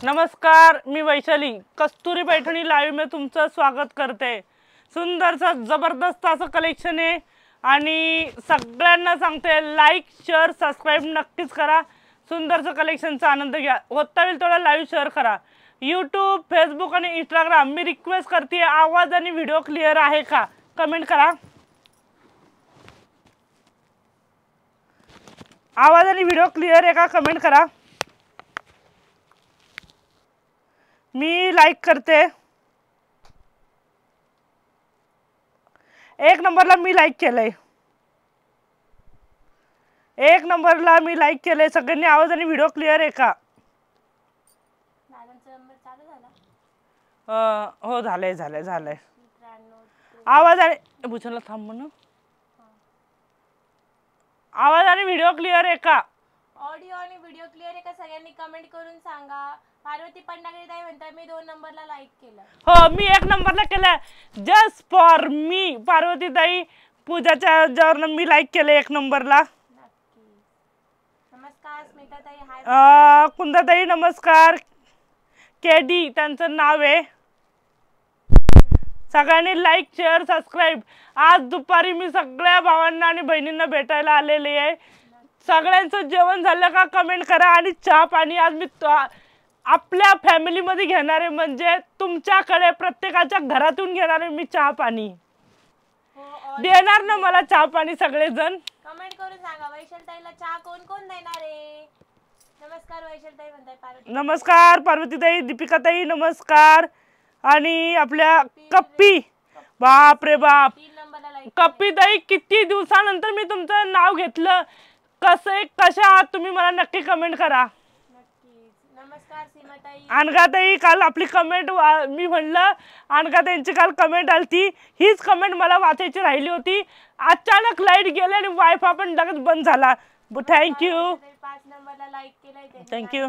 नमस्कार, मी वैशाली कस्तुरी पैठणी लाईव्ह में तुमचं स्वागत करते। सुंदरचं जबरदस्त असं कलेक्शन आहे आणि सगळ्यांना सांगते लाईक शेअर सबस्क्राइब नक्कीच करा। सुंदरचं कलेक्शनचा आनंद घ्या। होता होईल तेवढा लाईव्ह शेअर करा। यूट्यूब फेसबुक आणि इंस्टाग्राम मी रिक्वेस्ट करते आवाज आणि व्हिडिओ क्लिअर आहे का कमेंट करा। आवाज आणि व्हिडिओ क्लिअर आहे का कमेंट करा। मी लाईक करते। एक नंबरला मी लाईक केलंय। एक नंबरला मी लाईक केलंय। सगळ्यांनी आवाज आणि व्हिडिओ क्लिअर आहे का? मॅडमचा नंबर चालू झाला? हो झालंय झालंय झालंय। आवाज आणि बुचला थांब म्हणून आवाज आणि व्हिडिओ क्लिअर आहे का? ऑडिओ आणि व्हिडिओ क्लिअर आहे का सगळ्यांनी कमेंट करून सांगा। पार्वती पंडागरे ताई म्हणतात मी 2 नंबरला लाईक केलं। हो मी 1 नंबरला केलं जस्ट फॉर मी। पार्वती ताई पूजाच्या जवळ मी लाईक केलं 1 नंबरला। नक्की। नमस्कार स्मिता ताई हाय। कुंदा ताई नमस्कार। केडी त्यांचं नाव आहे। सगळ्यांनी लाईक शेअर सबस्क्राइब। आज दुपारी मी सगळ्या भावांना आणि बहिणींना भेटायला आलेले आहे। सगळ्यांचं जेवण झालं का कमेंट करा आणि चहा पाणी आज मी आपल्या फॅमिली मध्ये घेणारे म्हणजे तुमच्याकडे प्रत्येकाच्या घरातून घेणारे मी चहा पाणी देणार ना मला चहा पाणी सगळेजण कमेंट करून सांगा। वैशाली ताईला चहा कोण कोण देणार आहे? नमस्कार वैशाली ताई म्हणताय पार्वती। नमस्कार पार्वती ताई दीपिका ताई नमस्कार। आणि आपल्या कप्पी बाप रे बाप 3 नंबरला लाईक कप्पी ताई किती दिवसानंतर मी तुमचं नाव घेतलं। कशा आहात तुम्ही मला नक्की कमेंट करा। नमस्कार सीमा ताई। अनघा ताई काल आपली कमेंट मी म्हणलं अनघा ताईंची काल कमेंट आलती हीच कमेंट मला वाचायची राहिली होती। अचानक लाईट गेली आणि वायफाय पण लगेच बंद झाला। थँक्यू 5 नंबरला लाईक केलंय त्यांनी। थँक्यू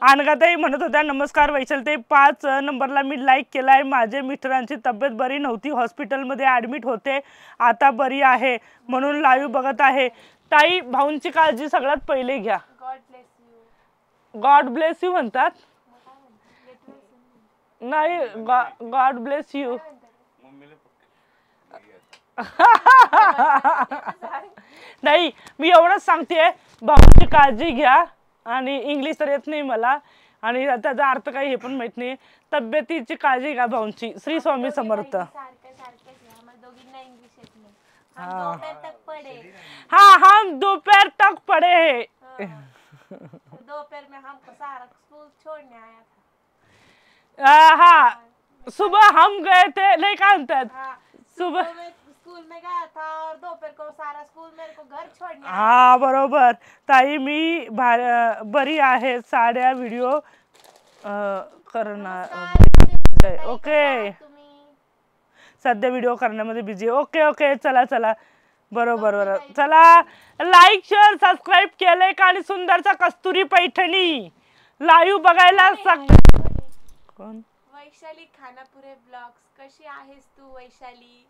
अनघा ताई म्हणत होत्या नमस्कार वैशाली ताई 5 नंबरला मी लाईक केलाय। माझे मिस्टरांची तब्येत बरी नव्हती हॉस्पिटलमध्ये ॲडमिट होते आता बरी आहे म्हणून लाईव्ह बघत आहे। ताई भाऊंची काळजी सगळ्यात पहिले घ्या। God bless you. God bless you म्हणतात नाही गॉड ब्लेस यू नाही मी एवढंच सांगते भाऊंची काळजी घ्या आणि इंग्लिश तर येत नाही मला आणि त्याचा अर्थ काही हे पण माहित नाही। तब्येतीची काळजी घ्या भाऊंची। श्री स्वामी समर्थ। हाँ हम दोपहर तक पढ़े हैं। दोपहर में हमको सारा स्कूल छोड़ने आया था। हाँ सुबह हम गए थे नहीं क्या म्हणतात सुबह स्कूल में गया था और दोपहर को सारा स्कूल मेरे को घर छोड़ने आया। हाँ बरोबर ताई मी बरी आहे। साड्या व्हिडिओ करणार ओके सध्या व्हिडिओ करण्यामध्ये बिझी ओके ओके चला चला बरोबर बरोबर चला लाईक शेअर सबस्क्राइब केले का आणि सुंदरचा कस्तुरी पैठणी लाईव्ह बघायला कोण वैशाली खानापुरे ब्लॉग्स कशी आहेस तू वैशाली?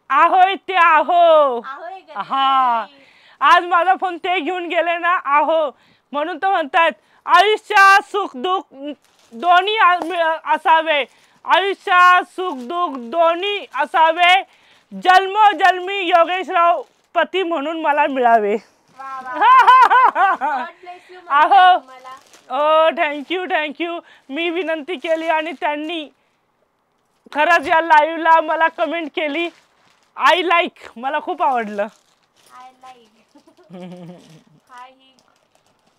आहोय ते आहो हा आज माझा फोन ते घेऊन गेले ना आहो म्हणून तर म्हणतात आयुष्यात सुख दुःख दोन्ही असावे। आयुष्यात सुख दुःख दोन्ही असावे। जन्मोजन्मी योगेशराव पती म्हणून मला मिळावे। आहो ओ थँक्यू थँक्यू मी विनंती केली आणि त्यांनी खरंच या लाईव्हला मला कमेंट केली। आय लाईक मला खूप आवडलं। आय लाईक हाय ही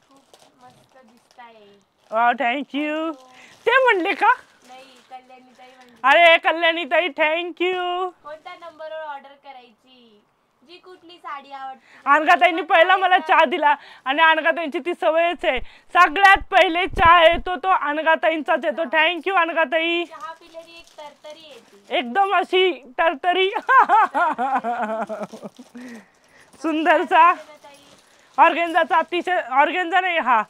खूप मस्त दिसताय। थँक्यू ते म्हणले का? नाही कल्याणी ताई म्हणली। अरे कल्याणी ताई थँक्यू। कोणत्या नंबरवर ऑर्डर करायची? जी कुठली साडी आवडते? अनघा ताईंनी पहिला मला चहा दिला आणि अनघा ताईंची ती सवयच आहे सगळ्यात पहिले चहा येतो तो अनघा ताईंचाच येतो। थँक्यू अनघा ताई। चहा पिलेली एक तरतरी येते एकदम अशी तरतरी सुंदरचा ऑर्गेन्झाचा अतिशय ऑर्गेन्झा नाही हा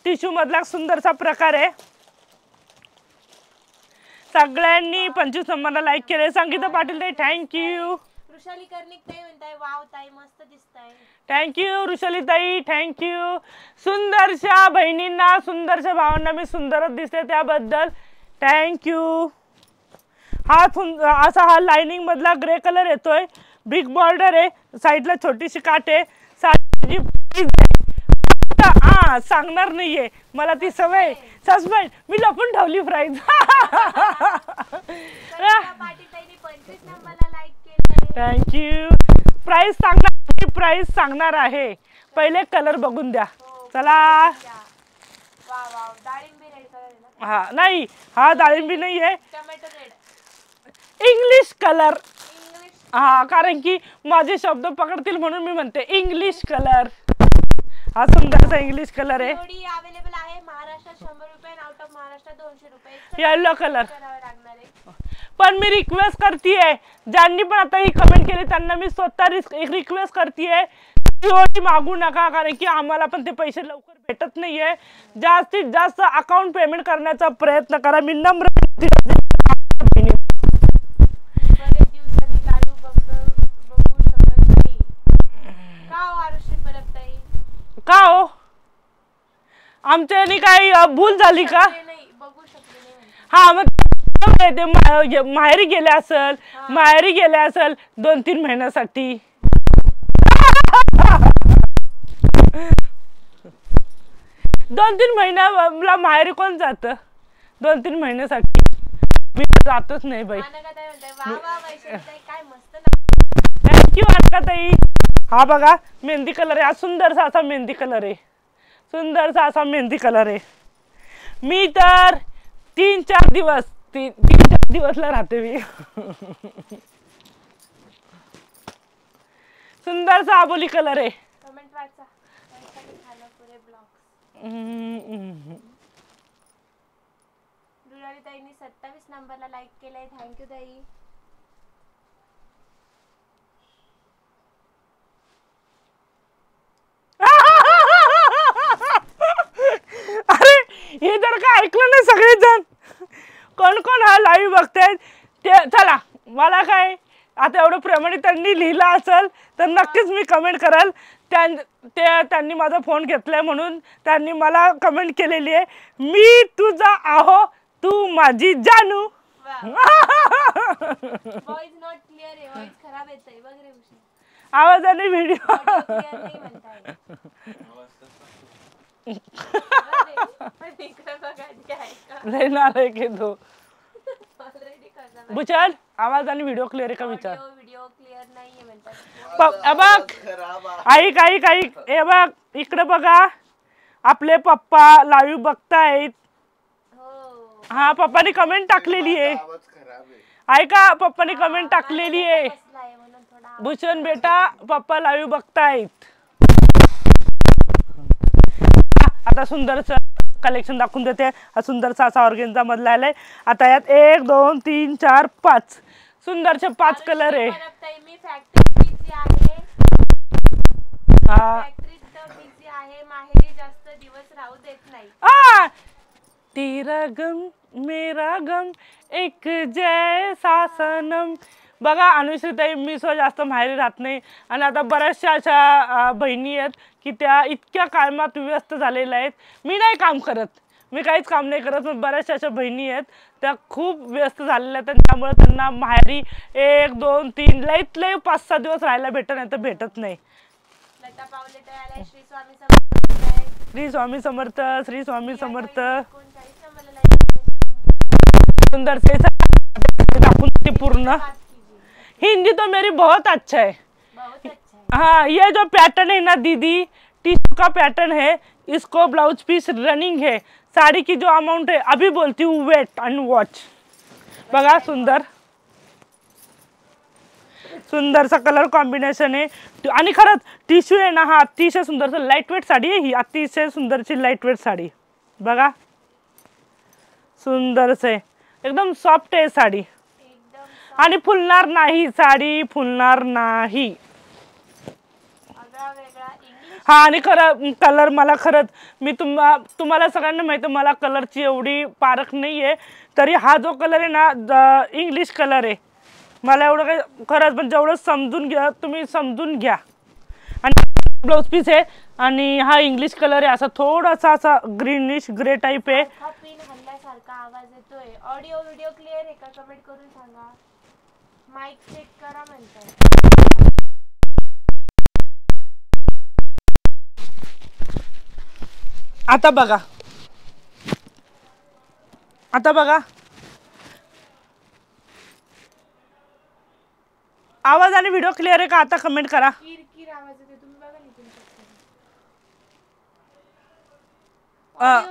टिश्यू मधला सुंदरचा प्रकार आहे। सगळ्यांनी 25 नंबरला लाईक केले। संगीता पाटील ताई थँक्यू। वृषाली कर्णिक ताई म्हणताय वाव ताई मस्त दिसताय. थँक्यू वृषाली ताई, थँक्यू. सुंदरशा बहिणींना सुंदरशा भावांना मी सुंदरच दिसते त्याबद्दल थँक्यू. असा हा लाइनिंग मधला ग्रे कलर येतोय, बिग बॉर्डर आहे, साईडला छोटीशी काट आहे. सांगणार नाहीये मला ती सवय, सस्पेंड मी लपून ठेवली प्राइस. थँक्यू. प्राइस सांगणार, प्राइस सांगणार आहे, पहिले कलर बघून द्या. चला. हा नाही, हा डाळिंबी नाहीये, इंग्लिश कलर. हा कारण की माझे शब्द पकडतील म्हणून मी म्हणते इंग्लिश कलर. हा सुंदरसा इंग्लिश कलर आहे. अवेलेबल आहे महाराष्ट्रात 100 रुपये, आउट ऑफ महाराष्ट्र 200 रुपये. Yellow colour. पण मी रिक्वेस्ट करतीये, ज्यांनी पण आता ही कमेंट केली त्यांना मी स्वतः रिक्वेस्ट करतीये, जोडी मागू नका, कारण की आम्हाला पण ते पैसे लवकर भेटत नाहीये. जास्तीत जास्त अकाउंट पेमेंट करण्याचा प्रयत्न करा. मी नम्र का हो, आमच्यानी काही भूल झाली का? हा मग माहेरी गेले असेल, माहेरी गेले असेल 2-3 महिन्यासाठी. 2-3 महिन्याला माहेरी कोण जात? 2-3 महिन्यासाठी मी जातच नाही बाई. थँक्यू अनकाताई. हा बघा मेहंदी कलर आहे, हा सुंदरसा असा मेहंदी कलर आहे, सुंदरसा असा मेहंदी कलर आहे. मी तर 3-4 दिवस 3-4 दिवसला राहते मी. सुंदरसा आबोली कलर आहे. कमेंट वाचा. दुलारी ताईंनी 27 नंबरला लाईक केलंय, थँक्यू ताई. अरे हे जर का ऐकलं नाही सगळेजण, कोण कोण हा लाईव्ह बघतायत ते, चला मला काय आता एवढं प्रेमाने त्यांनी लिहिलं असेल तर नक्कीच मी कमेंट कराल. त्यांनी माझा फोन घेतलाय म्हणून त्यांनी मला कमेंट केलेली आहे, मी तुझा आहो तू माझी जानू. व्हॉइस नॉट क्लिअर आहे, व्हॉइस खराब येतंय बघ रे भूषण. आवाजाने व्हिडिओ लेणार आहे की तू भूषण, आवाज आणि व्हिडिओ क्लिअर आहे का विचार. व्हिडिओ क्लिअर नाहीये म्हणतात. बघ ऐक ऐक ऐक, हे बघ इकडे बघा, आपले पप्पा लाईव्ह बघतायत. हा पप्पानी कमेंट टाकलेली आहे, ऐका पप्पानी कमेंट टाकलेली आहे. भूषण बेटा पप्पा लाईव्ह बघतायत. आता सुंदरच कलेक्शन दाखवून देते. हा सुंदरसा असा ऑर्गेन्झा मधला आलाय. आता यात 1 2 3 4 5 सुंदरचे 5 कलर आहे. मी फॅक्टरी बिझी आहे, हा फॅक्टरीत बिझी आहे, माहेरी जास्त दिवस राहू देत नाही. तेरा गम मेरा गम एक जैसा सनम. बघा अनुश्रीताई, मी जास्त माहेरी राहत नाही आणि आता बऱ्याचशा अशा बहिणी आहेत की त्या इतक्या कामात व्यस्त झालेल्या आहेत. मी नाही काम करत, मी काहीच काम नाही करत, पण बऱ्याचशा अशा बहिणी आहेत त्या खूप व्यस्त झालेल्या आहेत. त्यामुळे त्यांना माहेरी 1 2 3 लईत लई 5-6 दिवस राहायला भेटत नाही तर भेटत नाही. लता पावले ताई आले, श्री स्वामी समर्थ. श्री स्वामी समर्थ, श्री स्वामी समर्थ. 39 नंबरला लाईक. सुंदर से दाखवून पूर्ण. हिंदी तो मेरी बहुत अच्छा है, बहुत अच्छा है. हाँ ये जो पैटर्न है ना दीदी, टिश्यू का पैटर्न है, इसको ब्लाउज पीस रनिंग है. साड़ी की जो अमाउंट है अभी बोलती हूँ, वेट एंड वॉच. बघा सुंदर सुंदरसा कलर कॉम्बिनेशन आहे आणि खरंच टिश्यू आहे ना, हा अतिशय सुंदर लाईट वेट साडी आहे ही, अतिशय सुंदरची लाईट वेट साडी. बघा सुंदरच आहे, एकदम सॉफ्ट आहे साडी आणि फुलणार नाही, साडी फुलणार नाही. हा आणि खरं कलर मला खरंच, मी तुम्हाला सगळ्यांना माहिती आहे मला कलरची एवढी पारख नाही आहे, तरी हा जो कलर आहे ना इंग्लिश कलर आहे, मला एवढं काही खरंच, पण जेवढं समजून घ्या तुम्ही समजून घ्या. आणि ब्लाउज पीस आहे आणि हा इंग्लिश कलर आहे, असा थोडासा असा ग्रीनिश ग्रे टाईप आहे. पिन हल्ल्यासारखा आवाज येतोय. ऑडिओ व्हिडिओ क्लिअर आहे का कमेंट करून सांगा. माईक चेक करा म्हणताय. आता बघा, आता बघा आवाज आणि व्हिडिओ क्लिअर आहे का आता कमेंट करा. किरकिर आवाज येतोय, तुम्ही बघा ना तुमच्या.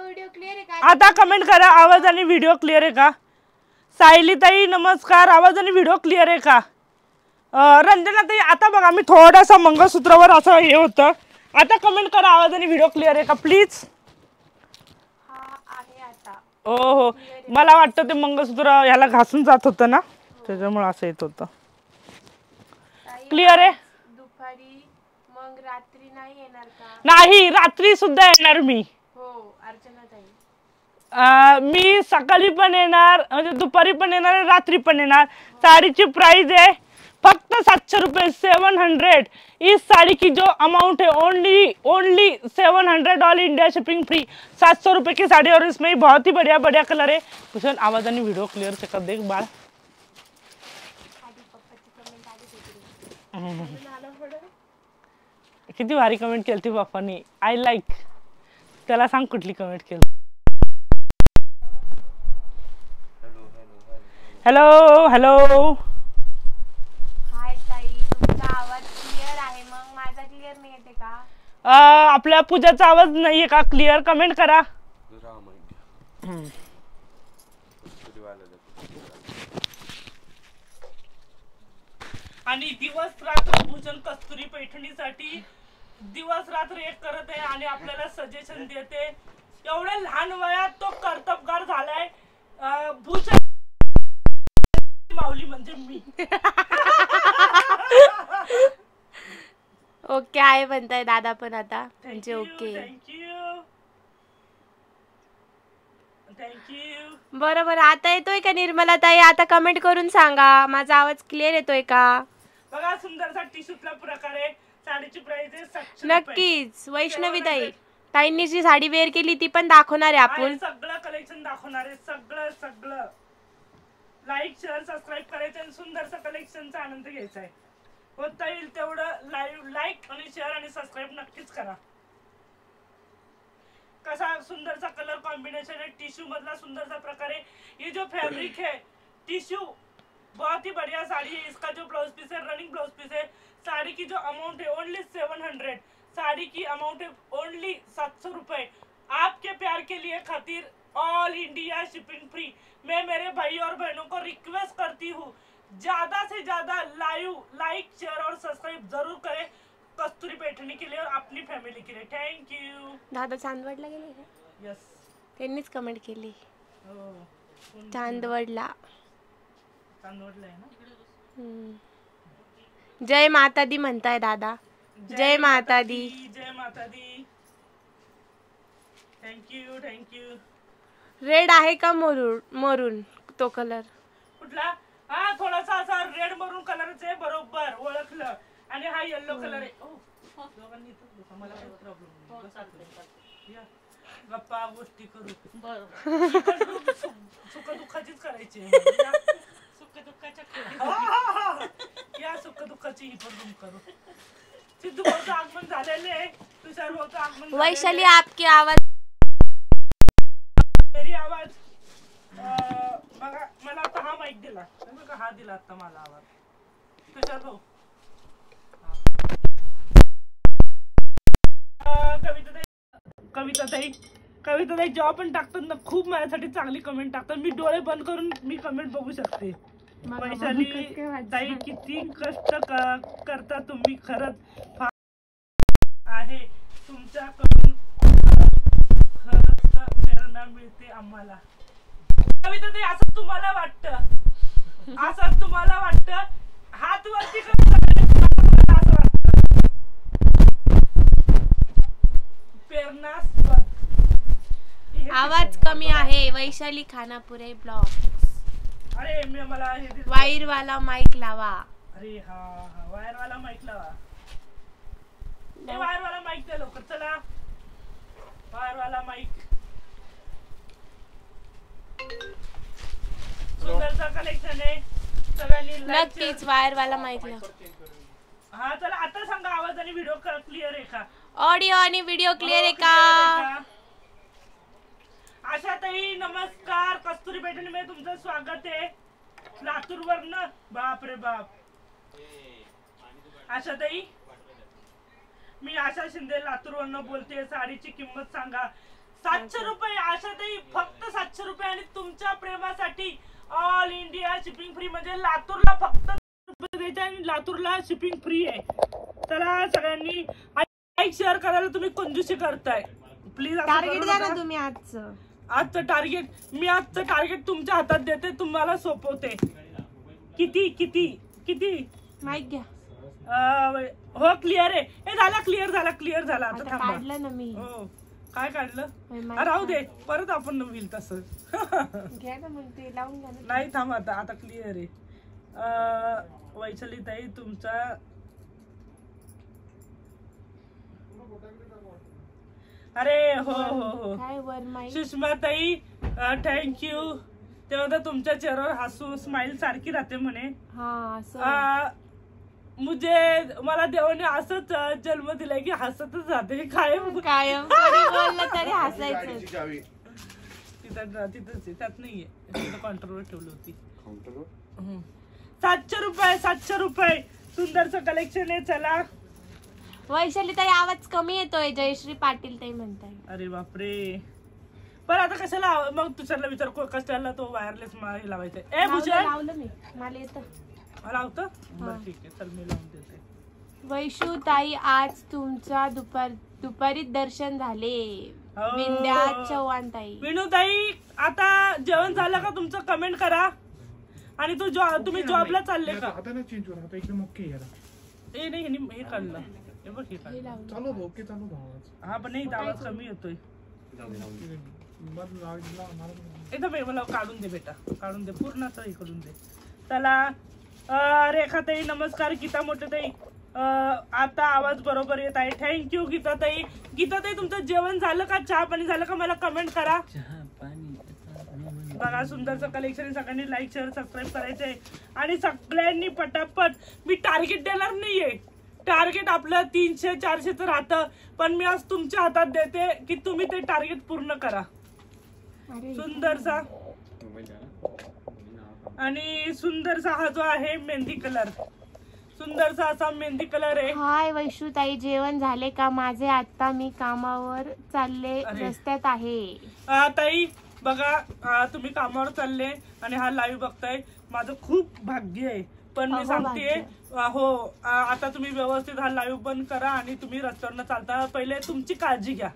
व्हिडिओ क्लिअर आहे का आता कमेंट करा, आवाज आणि व्हिडिओ क्लिअर आहे का. सायली ताई नमस्कार, आवाज आणि व्हिडिओ क्लिअर आहे का. रंजना ताई आता बघा, मी थोडासा मंगळसूत्रावर असं हे होतं. आता कमेंट करा, आवाज आणि व्हिडिओ क्लिअर आहे का प्लीज. हो हो, मला वाटतं ते मंगळसूत्र ह्याला घासून जात होतं ना, त्याच्यामुळे असं येत होतं. क्लिअर आहे. दुपारी मग रात्री नाही येणार का. नाही, रात्री सुद्धा येणार मी. हो अर्चना ताई, मी सकाळी पण येणार, म्हणजे दुपारी पण येणार, रात्री पण येणार. साडीची प्राइस है फक्त 700 रुपये, 700. इस साड़ी की जो अमाउंट है only 700, all India shipping free. 700 रुपये की साड़ी और इसमें बहुत ही बढ़िया बढ़िया कलर है. भूषण आवाज आणि व्हिडिओ क्लिअर से कर देख बाळ. किती भारी कमेंट केली ती पप्पांनी. I like. त्याला सांग कुठली कमेंट केली. Hello hello. हाय ताई, तुमचा आवाज क्लिअर आहे, मग माझा क्लिअर नाही येते का. आपल्या पूजाचा आवाज नाहीये का क्लिअर. कमेंट करा. आणि दिवस रात्र भूषण कस्तुरी पैठणीसाठी दिवस रात्र एक करत आहे आणि आपल्याला सजेशन देते. एवढ्या लहान वयात तो कर्तबगार झालाय. भूषण माऊली म्हणजे मी. ओके आहे म्हणताय दादा पण आता म्हणजे ओके. थँक्यू. बरोबर. आता येतोय का निर्मला ताई. आता कमेंट करून सांगा माझा आवाज क्लिअर येतोय का. बघा सुंदरसा टिशूतला प्रकार आहे. साडीची प्राइस आहे 700 रुपये. नक्कीच. वैष्णवी ताई, ताईंनी जी साडी वेअर केली ती पण दाखवणार आहे आपण. सगळं कलेक्शन दाखवणार आहे. सगळं सगळं. लाईक शेअर सबस्क्राईब करायचं आणि सुंदरसा कलेक्शनचा आनंद घ्यायचा आहे. होता येईल तेवढं लाईक आणि शेअर आणि सबस्क्राईब नक्कीच करा. कसा सुंदरसा कलर कॉम्बिनेशन है. टिश्यू मधला सुंदरसा प्रकार है. ये जो फैब्रिक है टिश्यू बहुत ही बढ़िया साड़ी है. इसका जो ब्लाउज पीस है रनिंग ब्लाउज पीस है. साड़ी की जो अमाउंट है ओनली 700. साड़ी की अमाउंट है ओनली 700 रुपए. आपके प्यार के लिए खातिर ऑल इंडिया शिपिंग फ्री. मैं मेरे भाई और बहनों को रिक्वेस्ट करती हूँ ज्यादा से ज्यादा लाइक शेयर और सब्सक्राइब जरूर करें कस्तुरी पैठणी के लिए और अपनी फैमिली के लिए. Thank you. दादा चांदवडला गेले का. यस, त्यांनीच कमेंट केली. हो चांदवडला. चांदवडला आहे ना. जय माता दी म्हणताय दादा. जय माता दी. जय माता दी. Thank you thank you. रेड आहे का मरून तो कलर कुठला. हा थोडासा असा रेड मरून कलरच आहे. बरोबर ओळखलं. आणि हा येलो कलर आहे. दोघांनी मला काही प्रॉब्लेम नाही. गप्पा गोष्टी करू. सुख दुःखाचीच करायची. सुख दुःखाच्या या सुख दुःखाची ही पण रूम करू. सिद्धू भाऊचं आगमन झालेलं आहे. तुषार भाऊचं आगमन. वैशाली आपकी आवाज मेरी आवाज बघा. मला आता हा माईक दिला बघा. हा दिला आता मला आवाज. तुषार भाऊ. कविता ताई जेव्हा पण टाकतात ना खूप माझ्यासाठी चांगली कमेंट टाकतात. मी डोळे बंद करून मी कमेंट बघू शकते. वैशाली ताई किती कष्ट करता तुम्ही. खरंच आहे तुमच्याकडून. खरंच प्रेरणा मिळते आम्हाला. कविता ताई असं तुम्हाला वाटतं. असं तुम्हाला वाटतं. हात वरती करून असं वाटतं. आवाज कमी आहे. वैशाली खानापुरे ब्लॉग्स. अरे मी मला हे वायर वाला माईक लावा. अरे हा वायर वाला माईक लावा. वायर वाला माईक द्या लवकर. चला वायर वाला माईक. सुंदरचं कलेक्शन आहे. सगळ्यांनी नक्कीच वायर वाला माईक लावा. हा चला आता सांगा आवाज आणि व्हिडिओ क्लिअर आहे का? ऑडिओ आणि व्हिडिओ क्लिअर आहे का? आशाताई नमस्कार. कस्तुरी पैठणी मध्ये तुमचं स्वागत आहे. लातूर वरनं. बाप रे बाप. आशाताई मी आशा शिंदे लातूर वरनं बोलते. साडीची किंमत सांगा. 700 रुपये. आशाताई फक्त 700 रुपये आणि तुमच्या प्रेमासाठी ऑल इंडिया शिपिंग फ्री. म्हणजे लातूरला फक्त द्यायचे आणि लातूरला शिपिंग फ्री आहे. चला सगळ्यांनी लाईक शेअर करायला तुम्ही कंजूसी करताय. प्लीज टार्गेट द्या ना तुम्ही आजचं. आजचं टार्गेट मी आजचं टार्गेट तुमच्या हातात देते. तुम्हाला सोपवते. किती किती किती माईक घ्या. हो क्लिअर आहे. हे झाला क्लिअर झाला क्लिअर झाला. आता आता थांबा. काढलं ना मी. हो काय काढलं? माईक राहू दे परत आपण होईल तसं. घ्या ना मग ते लावून घ्या ना. नाही थांब आता क्लिअर आहे. वैशालीताई तुमचा अरे हो हो हो काय वर माईक. सुषमाताई थँक्यू. तेव्हा तुमच्या चेहऱ्यावर हसू स्माइल सारखी राहते म्हणे. हा असं मला देवाने असंच जन्म दिलाय की हसतच राहते कायम. कायम बोललं तरी हसायचं. तिथंच त्यात नाहीये. काउंटरवर ठेवली होती. 700 रुपये 700 रुपये. सुंदरचं कलेक्शन आहे. चला वैशाली ताई आवाज कमी येतोय. जयश्री पाटील ताई म्हणताय. अरे बापरे. पण आता कशाला मग तुझ्याला विचार कशाला तो वायरलेस लावायचा. ए भूषण लावलं मी. मला येतं लावतं. बरं ठीक आहे चल मी लावून देते. वैशू ताई आज तुमचा दुपारी दर्शन झाले. विंध्या चव्हाण ताई. विनूताई आता जेवण झालं का तुमचं? कमेंट करा. आणि तुम्ही जॉबला चालले का? आता ना चेंज करा. आता एकदम ओके यार. हे नाही हे काढलं. हे बघ हे काढलं. चालू दो ओके चालू दो आवाज. हा पण नाही आवाज कमी येतोय. एकदम मला काढून दे बेटा. काढून दे पूर्ण असं हे करून दे. चला रेखाताई नमस्कार. गीता मोठेताई आता आवाज बरोबर येत आहे. थँक्यू गीताताई. गीताताई तुमचं जेवण झालं का? चहा पाणी झालं का? मला कमेंट करा. बघा सुंदरचं कलेक्शन. सगळ्यांनी लाईक शेअर सबस्क्राईब करायचंय आणि सगळ्यांनी पटापट. मी टार्गेट देणार नाहीये. टार्गेट आपलं 300-400च राहतं. पण मी आज तुमच्या हातात देते की तुम्ही ते टार्गेट पूर्ण करा. सुंदरसा आणि सुंदरसा हा जो आहे मेहंदी कलर. सुंदरसा असा मेहंदी कलर आहे. हाय वैशू ताई जेवण झाले का? माझे आता मी कामावर चालले रस्त्यात आहे. ताई बघा तुम्ही कामावर चालले आणि हा लाईव्ह बघताय. माझं खूप भाग्य आहे. पण मी सांगते हो आता तुम्ही व्यवस्थित हा लाईव्ह बंद करा आणि तुम्ही रस्त्यावरनं चालता. पहिले तुमची काळजी घ्या.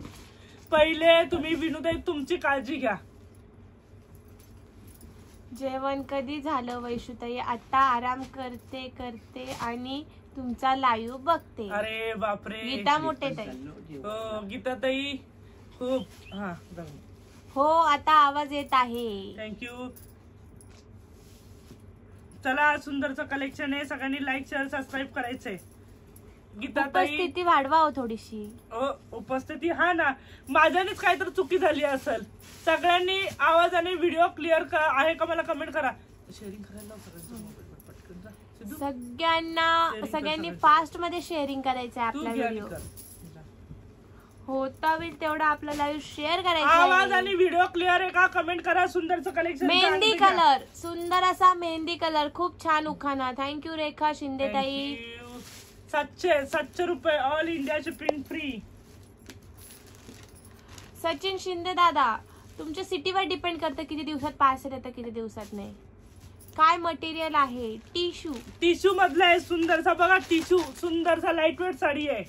पहिले तुम्ही विनूताई तुमची काळजी घ्या. जेवण कधी झालं वैशू ताई? आता आराम करते आणि तुमचा लाईव्ह बघते. अरे बापरे. गीता मोठे ताई. हो गीता ताई खूप हा हो आता आवाज येत आहे. थँक्यू. चला सुंदरचं कलेक्शन आहे. सगळ्यांनी लाईक शेअर सबस्क्राईब करायचंय. गीता ताई उपस्थिती वाढवा हो थोडीशी. उपस्थिती हा ना माझ्यानेच काहीतरी चुकी झाली असेल. सगळ्यांनी आवाज आणि व्हिडिओ क्लिअर आहे का मला कमेंट करा. शेअरिंग करायला सगळ्यांनी फास्ट मध्ये शेअरिंग करायचं आहे आपला व्हिडिओ. होता होईल तेवढा आपला लाईव्ह शेअर करायचा. आवाज आणि व्हिडिओ क्लिअर आहे का? कमेंट करा. सुंदरचं कलेक्शन. मेहंदी कलर सुंदर असा मेहंदी कलर खूप छान उखाणा. थँक्यू रेखा शिंदे ताई. 700 रुपये all India shipping free. Sachin Shinde दादा तुमच्या सिटीवर डिपेंड करतं किती दिवसात पार्सल येतं किती दिवसात नाही. काय मटेरियल आहे? टिश्यू मधला आहे. सुंदरसा बघा टिश्यू. सुंदरसा लाईट वेट साडी आहे.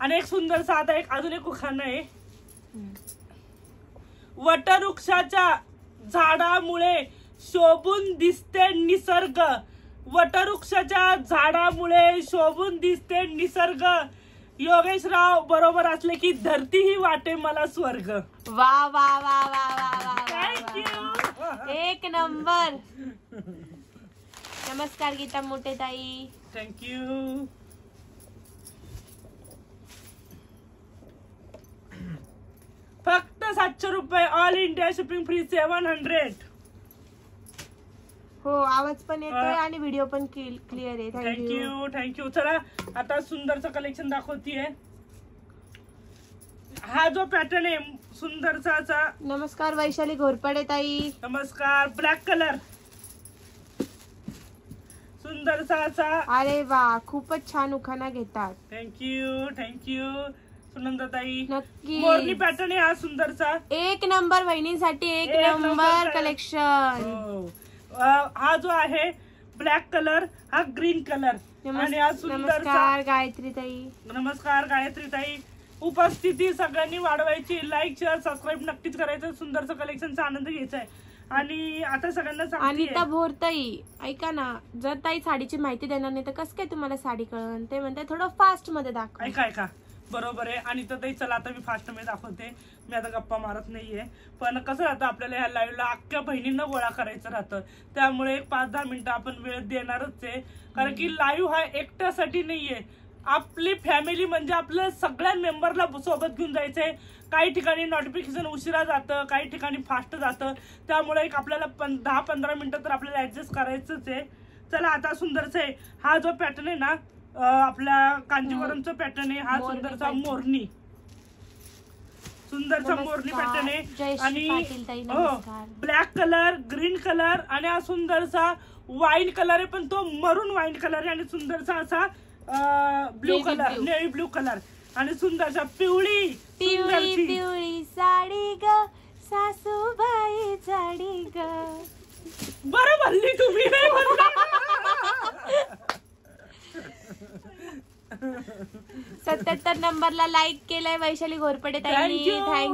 आणि एक सुंदरसा आता अजून एक उखाणं आहे. वटवृक्षाच्या झाडामुळे शोभून दिसते निसर्ग. वटवृक्षाच्या झाडामुळे शोभून दिसते निसर्ग. योगेश राव बरोबर असले की धरती ही वाटे मला स्वर्ग. वा वा वा वा वा वा थँक्यू. एक नंबर. नमस्कार गीता मोठे ताई. थँक्यू. फक्त 700 रुपये. All India shipping free 700. हो आवाज पण येतोय आणि व्हिडिओ पण क्लिअर आहे. थँक्यू. थँक्यू. चला आता सुंदरचं कलेक्शन दाखवतीये. हा जो पॅटर्न आहे सुंदरचा. नमस्कार वैशाली घोरपडे ताई. नमस्कार. ब्लॅक कलर सुंदरचा. अरे वा खूपच छान उखाणा घेतात. थँक्यू. सुनंदाताई. नक्की मोरनी पॅटर्न आहे हा सुंदरचा. एक नंबर वहिनींसाठी एक नंबर कलेक्शन. हा जो आहे ब्लॅक कलर हा ग्रीन कलर आणि हा सुंदरचा. नमस्कार गायत्री ताई. नमस्कार गायत्री ताई. उपस्थिती सगळ्यांनी वाढवायची. लाईक शेअर सबस्क्राईब नक्कीच करायचं. सुंदरचं कलेक्शनचा आनंद घ्यायचा आहे. आणि आता सगळ्यांना सांगते अनिता भोरताई ऐका ना, जर ताई साडीची माहिती देणार नाही तर कसं काय तुम्हाला साडी कळण. ते म्हणते थोडं फास्ट मध्ये दाखव. ऐका बरोबर आहे. आणि तर चला आता मी फास्ट मध्ये दाखवते. मी आता गप्पा मारत नाहीये. पण कसं राहतं आपल्याला ह्या लाईव्हला अख्ख्या बहिणींना गोळा करायचं राहतं. त्यामुळे 5-10 मिनिटं आपण वेळ देणारच आहे. कारण की लाईव्ह हा एकट्यासाठी नाहीये. आपली फॅमिली म्हणजे आपल्या सगळ्या मेंबरला सोबत घेऊन जायचंय. काही ठिकाणी नोटिफिकेशन उशिरा जातं, काही ठिकाणी फास्ट जातं. त्यामुळे एक आपल्याला 10-15 मिनिटं तर आपल्याला ऍडजस्ट करायचंच आहे. चला आता सुंदरचं आहे. हा जो पॅटर्न आहे ना आपल्या कांजीवरमचा पॅटर्न आहे. हा सुंदरचा मोरनी. सुंदरचा मोरनी पॅटर्न आहे. आणि ब्लॅक कलर, ग्रीन कलर आणि हा सुंदरचा वाईन कलर आहे. पण तो मरून वाईन कलर आहे. आणि सुंदरचा असा blue colour, navy blue colour. आणि सुंदरचा पिवळी पिवळी साडी ग सासूबाई साडी ग. बरं म्हणली तुम्ही. नाही म्हणला. 77 नंबरला लाईक केलाय वैशाली घोरपडे ताईंनी.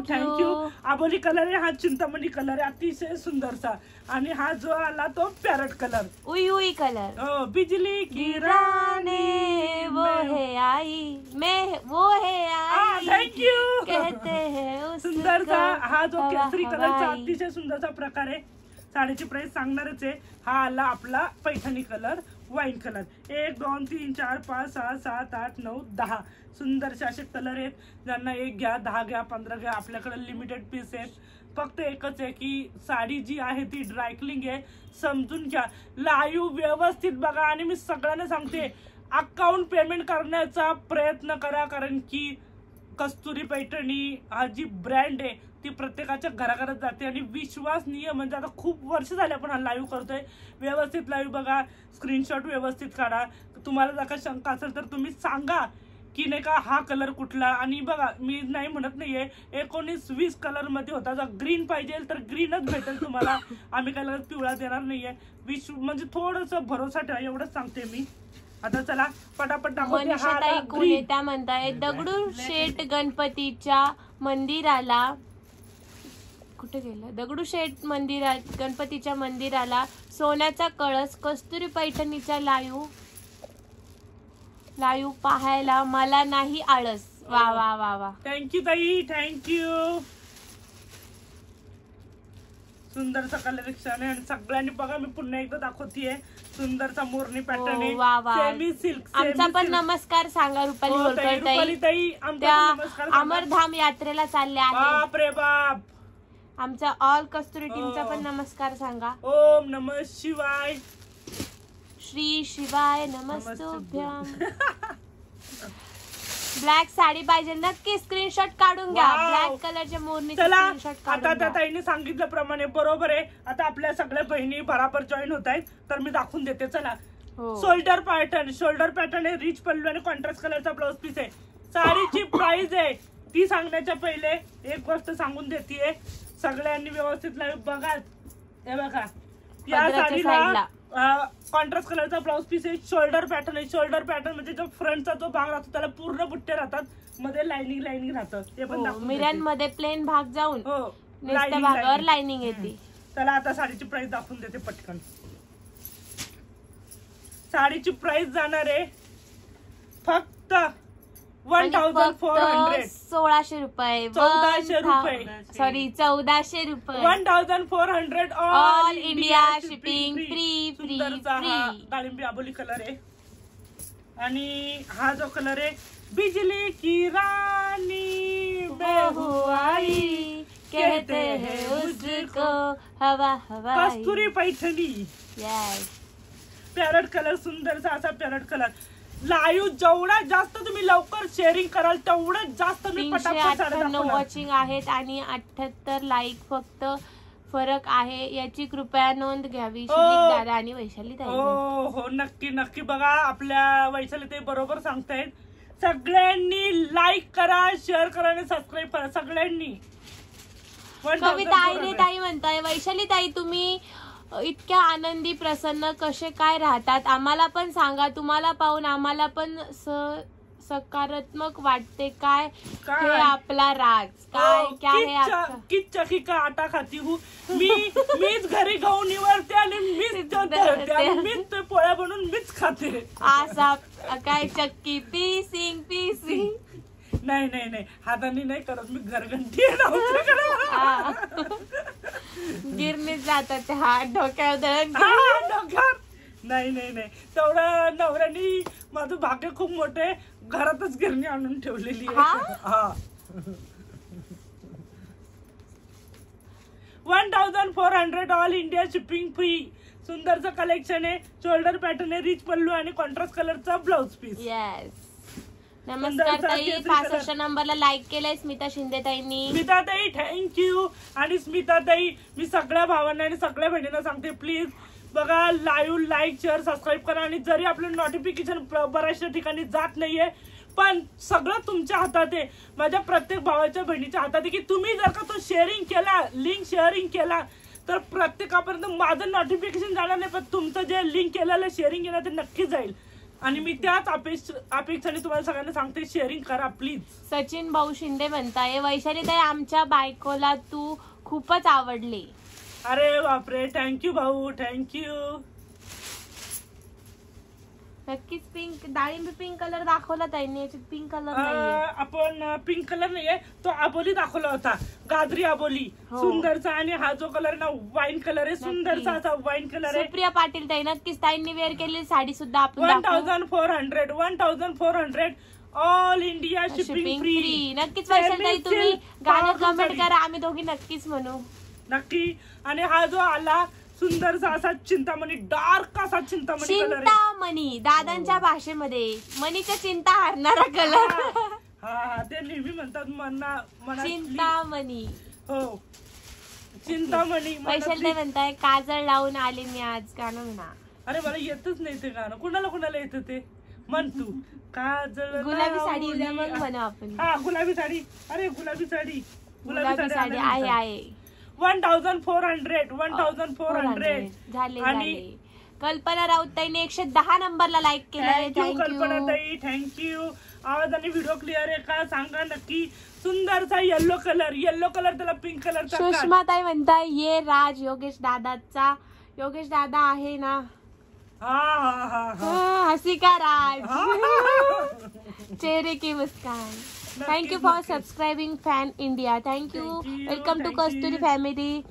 थँक्यू. आबोली कलर आहे हा. चिंतामणी कलर आहे. अतिशय सुंदरचा. आणि हा जो आला तो पॅरट कलर. उई कलर. बिजली की रानी वो है आई मैं वो है आई. थँक्यू. कहते हैं सुंदरचा हा जो केसरी कलरचा अतिशय सुंदरचा प्रकार आहे. साडीची प्राइस सांगणारच आहे. हा आला आपला पैठणी कलर, वाईन कलर. 1 2 3 4 5 6 7 8 9 10 सुंदरसे असे कलर आहेत. ज्यांना 1 घ्या, 10 घ्या, 15 घ्या. आपल्याकडे लिमिटेड पीस आहेत. फक्त एकच आहे की साडी जी आहे ती ड्रायक्लिंग आहे. समजून घ्या. लाईव्ह व्यवस्थित बघा. आणि मी सगळ्यांना सांगते अकाउंट पेमेंट करण्याचा प्रयत्न करा. कारण की कस्तुरी पैठणी हा जी ब्रँड आहे ती प्रत्येकाच्या घराघरात जाते. आणि विश्वासनीय म्हणजे आता खूप वर्ष झाले आपण हा लाईव्ह करतोय. व्यवस्थित लाईव्ह बघा. स्क्रीनशॉट व्यवस्थित काढा. तुम्हाला जर का शंका असेल तर तुम्ही सांगा की नाही का हा कलर कुठला. आणि बघा मी नाही म्हणत नाहीये. 19-20 कलर मध्ये होता. जर ग्रीन पाहिजे तर ग्रीनच भेटेल तुम्हाला. आम्ही काय लगेच पिवळा देणार नाहीये. म्हणजे थोडस भरोसा ठेवा एवढंच सांगते मी. आता चला पटापट दाखवते. त्या म्हणताय दगडूशेठ गणपतीच्या मंदिराला कुठे गेला. दगडूशेठ गणपतीच्या मंदिराला सोन्याचा कळस कस्तुरी पैठणीच्या लाईव्ह पाहायला मला नाही आळस. वा वा वा वा. थँक्यू ताई. थँक्यू. सुंदरचा कलेक्शन आहे. आणि सगळ्यांनी बघा मी पुन्हा एकदा दाखवतीये. सुंदरचा मोरनी पॅटर्न आहे. Semi silk. आमचा पण नमस्कार सांगा रुपाली होळकर ताई. अमरधाम यात्रेला चालले आहे. बापरे बाप. आमचा ऑल कस्तुरी टीमचा पण नमस्कार सांगा. ओम नमः शिवाय. श्री शिवाय नमस्तुभ्याम. ब्लॅक साडी पाहिजे नक्की स्क्रीनशॉट काढून घ्या. ब्लॅक कलरच्या मोरणीचे स्क्रीनशॉट काढून घ्या. आता त्या ताईने सांगितल्याप्रमाणे बरोबर आहे. आता आपल्या सगळ्या बहिणी बराबर जॉईन होत आहेत तर मी दाखवून देते. चला शोल्डर पॅटर्न आहे. रिच पल्लू आणि कॉन्ट्रास्ट कलरचा ब्लाउज पीस आहे. साडीची प्राइस आहे ती सांगण्याच्या पहिले एक गोष्ट सांगून देते. सगळ्यांनी व्यवस्थित लाईव्ह बघा. हे बघा या साडीला कॉन्ट्रास्ट कलरचा ब्लाउज पीस आहे. शोल्डर पॅटर्न आहे. शोल्डर पॅटर्न म्हणजे जो फ्रंटचा जो भाग राहतो त्याला पूर्ण बुट्टे राहतात. मध्ये लाइनिंग राहतं. ते पण मिऱ्यांमध्ये प्लेन भाग जाऊन भागावर लाइनिंग येते. चला आता साडीची प्राइस दाखवून देते पटकन. साडीची प्राइस जाणार आहे फक्त 1400 1600 रुपये 1400 रुपये. सॉरी 1400 रुपये 1400 all India shipping free free सुंदरचा हा फ्री. डाळिंबी आबोली कलर आहे. आणि हा जो कलर आहे बिजली की रानी बहू आई कहते हैं उसको हवा हवा. कस्तुरी पैठणी Yes. पॅरट कलर सुंदरचा असा पॅरट कलर. लाईव्ह जेवढा जास्त तुम्ही लवकर शेअरिंग कराल तेवढं जास्त मी 398 वॉचिंग आहेत आणि 78 लाईक फक्त फरक आहे याची कृपया नोंद घ्यावी. शिलिक दादा आणि वैशाली ताई. हो हो नक्की नक्की बघा आपल्या वैशाली ते बरोबर सांगतायत. सगळ्यांनी लाईक करा शेअर करा आणि सबस्क्राईब करा सगळ्यांनी. कविता आईरे ताई म्हणताय वैशाली ताई तुम्ही इतक्या आनंदी प्रसन्न कसे काय राहतात आम्हाला पण सांगा. तुम्हाला पाहून आम्हाला पण सकारात्मक वाटते. काय हे आपला राज काय क्या है आपका. किच चकी का आटा खाती हूँ मीच घरी गहू निवडते आणि मीच ते पोळ्या बनवून मीच खाते. असा काय चक्की पीसिंग नाही नाही नाही हाताने नाही करत मी घरघंटी गिरणीत जातात ते हात डोक्यावर दळण. नाही नाही नाही तेवढं नवऱ्यानी माझं भाग्य खूप मोठे घरातच गिरणी आणून ठेवलेली आहे. हा 1400 ऑल इंडिया शिपिंग फ्री. सुंदरचं कलेक्शन आहे. शोल्डर पॅटर्न आहे रिच पल्लू आणि कॉन्ट्रास्ट कलरचा ब्लाउज पीस. येस. नमस्कार ताई 65 नंबरला लाईक केलंय स्मिता शिंदे ताईंनी. स्मिता ताई थँक्यू. आणि स्मिता ताई मी सगळ्या भावांना आणि सगळ्या बहिणींना सांगते प्लीज बघा लाईव्ह लाईक शेअर सबस्क्राईब करा. आणि जरी आपलं नोटिफिकेशन बऱ्याचशा ठिकाणी जात नाहीये पण सगळं तुमच्या हातात आहे. माझ्या प्रत्येक भावाच्या बहिणीच्या हातात आहे की तुम्ही जर का तो शेअरिंग केला लिंक शेअरिंग केला तर प्रत्येकापर्यंत माझं नोटिफिकेशन जाणार नाही पण तुमचं जे लिंक केलेलं शेअरिंग केलं ते नक्की जाईल. आणि मी त्याच अपेक्षाने तुम्हाला सगळ्यांना सांगते शेअरिंग करा प्लीज. सचिन भाऊ शिंदे म्हणताय वैशाली ताई आमच्या बायकोला तू खूपच आवडली. अरे बापरे थँक्यू भाऊ थँक्यू. नक्कीच पिंक डाळिंबी पिंक कलर दाखवला ताईंनी याच्यात पिंक कलर नाहीये. आपण पिंक कलर नाहीये तो आबोली दाखवला होता गाजरी आबोली सुंदरचा. आणि हा जो कलर ना वाईन कलर आहे सुंदरचा असा वाईन कलर आहे. सुप्रिया पाटील ताई नक्कीच ताईंनी वेअर केलेली साडी सुद्धा आपण 1400 ऑल इंडिया शिपिंग फ्री. नक्कीच वैशाली ताई तुम्ही गाणं कमेंट करा आम्ही दोघी नक्कीच म्हणू नक्की. आणि हा जो आला सुंदरचा असा चिंतामणी डार्क असा चिंतामणी कलर आहे. चिंतामणी दादांच्या भाषेमध्ये मनीच्या चिंता हरणारा कलर. हा ते नेहमी म्हणतात चिंतामणी. हो चिंतामणी. वैशाली ताई म्हणताय काजळ लावून आले मी आज गाणं म्हणा. अरे मला येतच नाही ते गाणं. कुणाला येतं ते म्हण तू. काजळ गुलाबी साडी उद्या मग म्हणू आपण. हा गुलाबी साडी. अरे गुलाबी साडी आहे आहे. 1400 झाले. कल्पना राऊत ताईने 110 नंबरला लाईक केलंय. कल्पना ताई थँक्यू. आवाज आणि व्हिडिओ क्लिअर आहे का सांगा नक्की. सुंदरचा येलो कलर त्याला पिंक कलरचा. सुषमा ताई म्हणताय ये राज योगेश दादाचा. योगेश दादा आहे ना. हसी का राज चेहरे की मुस्कान. Thank you for subscribing fan India. Thank you welcome to Kasturi family.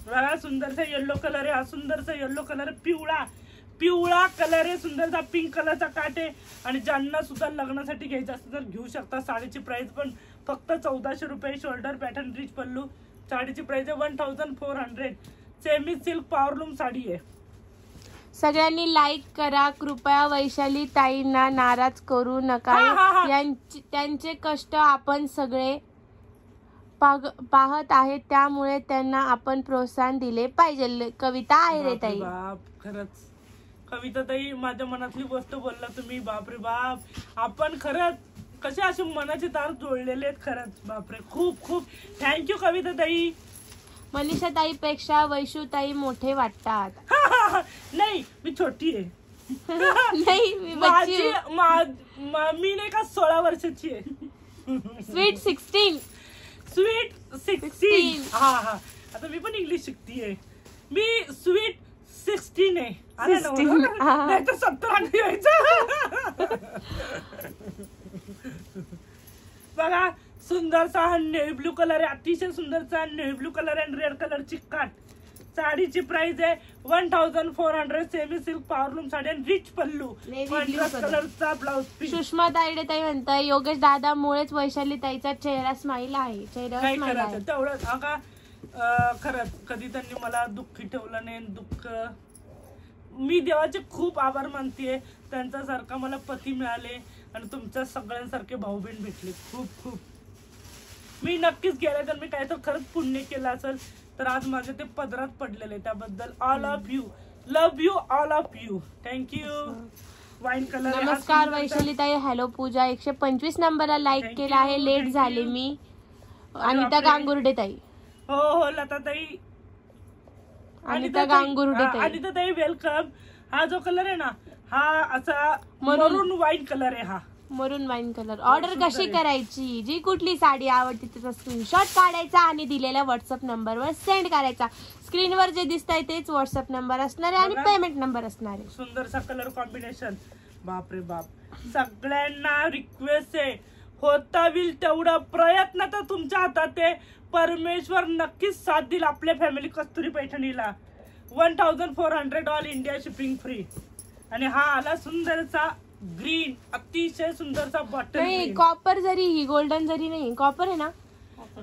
बघा सुंदरचा येल्लो कलर आहे. हा सुंदरचा येल्लो कलर पिवळा कलर आहे. सुंदरचा पिंक कलरचा काट आहे. आणि ज्यांना सुद्धा लग्नासाठी घ्यायचं असतं तर घेऊ शकता. साडीची प्राइस पण फक्त 1400 रुपये. शोल्डर पॅटर्न रिच पल्लू. साडीची प्राइस आहे 1400. सेमी सिल्क पॉवरलूम साडी आहे. सगळ्यांनी लाईक करा कृपया. वैशाली ताईंना नाराज करू नका. त्यांचे कष्ट आपण सगळे पाहत आहेत त्यामुळे त्यांना आपण प्रोत्साहन दिले पाहिजे. कविता आहे रे ताई. खरंच कविता ताई माझ्या मनातली गोष्ट बोलला तुम्ही. बापरे बाप आपण खरंच कसे असे मनाचे तार जोडलेले आहेत खरंच. बापरे खूप खूप थँक्यू कविता ताई. मनीषा ताई पेक्षा वैशू ताई मोठे वाटतात. नाही मी छोटी आहे. नाही मी नाही का 16 वर्षाची आहे. स्वीट 16. हा आता मी पण इंग्लिश शिकतीये. मी स्वीट 16 आहे. आला ना बरोबर? नाही तर 70-80 यायचं. बघा सुंदरसा हा नेव्ही ब्लू कलर आहे, अतिशय सुंदरचा नेव्ही ब्लू कलर आणि रेड कलरची काट. साडीची प्राइस आहे 1400. सेमी सिल्क पॉवरलूम साडी आणि रिच पल्लू, कलरचा ब्लाउज पीस. सुषमा ताईडे ताई म्हणताय योगेश दादा मुळेच वैशाली ताईचा चेहरा स्माईल आहे, चेहऱ्यावर काय स्माईल आहे. करायचं तेवढंच. अगा खरंच कधी त्यांनी मला दुःखी ठेवलं नाही. दुःख मी देवाचे खूप आभार मानतेय, त्यांच्यासारखा मला पती मिळाले आणि तुमच्या सगळ्यांसारखे भाऊ बहीण भेटले. खूप खूप मी नक्कीच गेले तर मी काय तर खरंच पुण्य केलं असेल तर आज माझे ते पदरात पडलेले. त्याबद्दल all of you, love you all of you, thank you. Wine colour. नमस्कार वैशाली ताई. हॅलो पूजा. 125 नंबरला लाईक केला आहे. लेट झाले मी. अनिता गांगुर्डे ताई. हो हो लता ताई. अनिता गांगुर्डे ताई. अनिता ताई वेलकम. हा जो कलर आहे ना हा असा मरून वाईन कलर आहे. हा मरून वाईन कलर. ऑर्डर कशी करायची? जी कुठली साडी आवडते त्याचा स्क्रीनशॉट काढायचा आणि दिलेल्या व्हॉट्सअप नंबरवर सेंड करायचा. स्क्रीनवर जे दिसत आहे तेच व्हॉट्सअप नंबर असणार आहे आणि पेमेंट नंबर असणार आहे. सुंदरसा कलर कॉम्बिनेशन. बाप रे बाप. सगळ्यांना रिक्वेस्ट आहे, होता होईल तेवढा प्रयत्न तर तुमच्या हातात आहे. परमेश्वर नक्कीच साथ देईल आपल्या फॅमिली कस्तुरी पैठणीला. 1400 ऑल इंडिया शिपिंग फ्री. आणि हा आला सुंदरचा ग्रीन, अतिशय सुंदरचा बॉटल. नाही कॉपर जरी, ही गोल्डन जरी नाही, कॉपर आहे ना.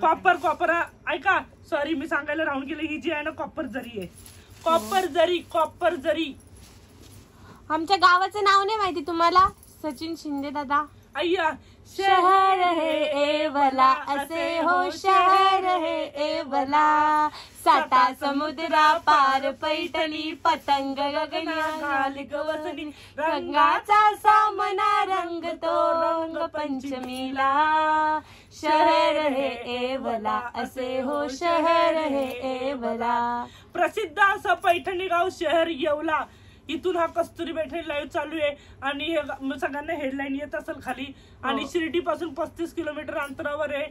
कॉपर ऐका, सॉरी मी सांगायला राहून गेले. ही जी आहे ना कॉपर जरी आहे. कॉपर जरी. आमच्या गावाचं नाव नाही माहिती तुम्हाला? सचिन शिंदे दादा. अय्या शहर है एवला असे हो, शहर है एवला. साता समुद्रा पार पैठणी, पतंग गगना घाल गवसणी. रंगाचा सामना रंगतो रंग पंचमीला. शहर है एवला असे हो, शहर है एवला. प्रसिद्ध असं पैठणी गाव शहर येवला. इथून हा कस्तुरी पैठणी लाईव्ह चालू आहे आणि हे सगळ्यांना हेडलाईन येत असेल खाली. आणि शिर्डी पासून 35 किलोमीटर अंतरावर आहे.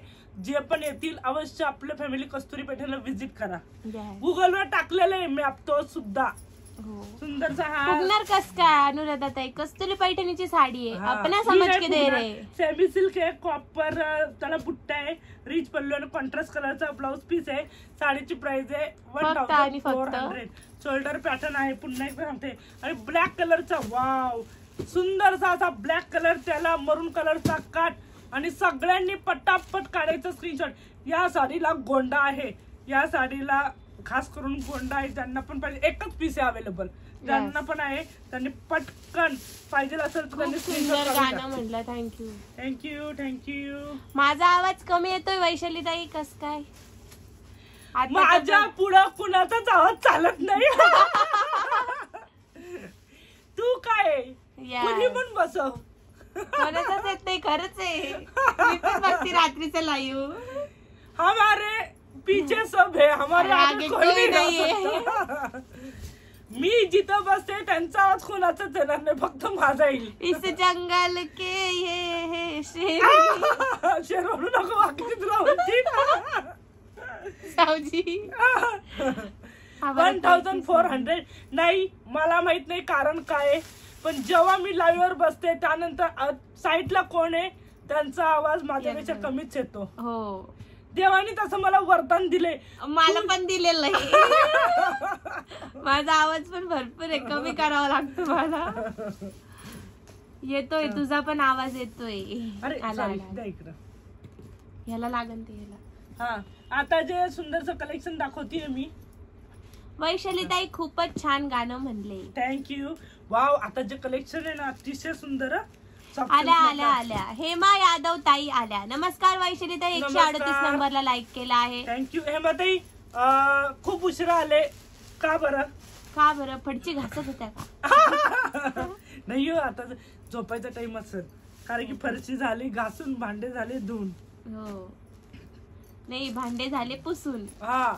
जे पण येतील अवश्य आपल्या फॅमिली कस्तुरी पैठणीला व्हिजिट करा. गुगलवर टाकलेलं आहे मॅप तो सुद्धा. सुंदरचा हा उगणार कस काय अनुराधा ताई? कस्तुरी पैठणीची साडी आहे, अपना समज के दे रे. सेमी सिल्क आहे, कॉपर त्याला बुट्टा आहे, रिच पल्लू आणि कॉन्ट्रास्ट कलरचा ब्लाउज पीस आहे. साडीची प्राइस आहे 1400. शोल्डर पॅटर्न आहे, पुन्हा एकदा सांगते. आणि ब्लॅक कलरचा वाव सुंदरसा असा ब्लॅक कलर, त्याला मरून कलरचा काट. आणि सगळ्यांनी पटापट काढायचं स्क्रीनशॉट. या साडीला गोंडा आहे, या साडीला खास करून गोंडा आहे. ज्यांना पण पाहिजे एकच पीस आहे अवेलेबल, ज्यांना पण आहे त्यांनी पटकन पाहिजे असेल तर त्यांनी सुंदर गाणं म्हटलं. थँक्यू. माझा आवाज कमी येतोय वैशाली ताई कस काय? माझ्या पुढं कुणाचाच आवाज चालत नाही. तू काय कुणी पण बसव. कोणाचाच येत नाही, खरंच आहे. मी पण बघते रात्रीचं लाईव्ह. हमारे पीछे सब है, हमारे आगे कोई नाही आहे. मी जिथं बसते त्यांचा आवाज कोणाचाच येणार नाही, फक्त माझा येईल. इस जंगल के ये शेर. शेर म्हणू नको, बाकीची तुला होती. सावजी 1400 नाही. मला माहित नाही कारण काय, पण जेव्हा मी लाईव्ह वर बसते त्यानंतर साईडला कोण आहे त्यांचा आवाज माझ्यापेक्षा कमीच येतो. हो, देवानी तसं मला वरदान दिले. मला पण दिलेलं आहे. माझा आवाज पण भरपूर आहे, कमी करावा लागतो मला. येतोय तुझा पण आवाज येतोय. अरे आला इकडं ह्याला लागन ते ह्याला. हा आता जे सुंदरचं कलेक्शन दाखवतीये मी. वैशाली ताई खूपच छान गाणं म्हणले. थँक्यू. वाव आता जे कलेक्शन आहे ना अतिशय सुंदर. आल्या हेमा यादव ताई आल्या. नमस्कार वैशाली ताई. 138 नंबरला लाईक केला आहे. थँक्यू हेमा ताई. खूप उशिरा आले का बरं? फडची घासत होत्या का? नाही हो, आता झोपायचा टाइम असेल कारण की फरशी झाली घासून, भांडे झाले धुवून. हो नाही, भांडे झाले पुसून. हा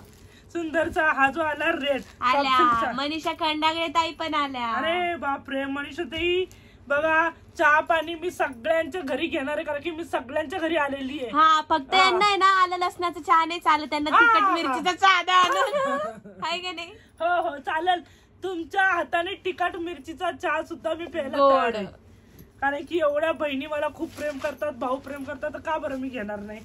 सुंदरचा हा जो आला रेड आल्या. मनीषा खंडागळे ताई पण आल्या. अरे बापरे मनीषा ताई बघा, चहा पाणी मी सगळ्यांच्या घरी घेणार आहे कारण की मी सगळ्यांच्या घरी आलेली आहे. हा फक्त यांना आहे ना आलं लसणाचं चहा नाही चालत, त्यांना तिखट मिरचीचा चहा द्या. आहे का नाही? हो चालेल. तुमच्या हाताने तिखट मिरचीचा चहा सुद्धा मी प्यायला गोड. तयार आहे. कारण की एवढ्या बहिणी मला खूप प्रेम करतात, भाऊ प्रेम करतात, तर का बरं मी घेणार नाही.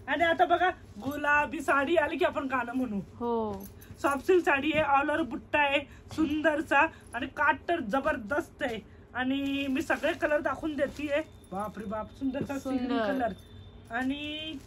आणि आता बघा गुलाबी साडी आली की आपण गाणं म्हणू. हो सॉफ्ट सिल्क साडी आहे, ऑल ओव्हर बुट्टा आहे सुंदरचा आणि काट तर जबरदस्त आहे. आणि मी सगळे कलर दाखवून देते. बापरे बाप सुंदरचा सुंदर. कलर. आणि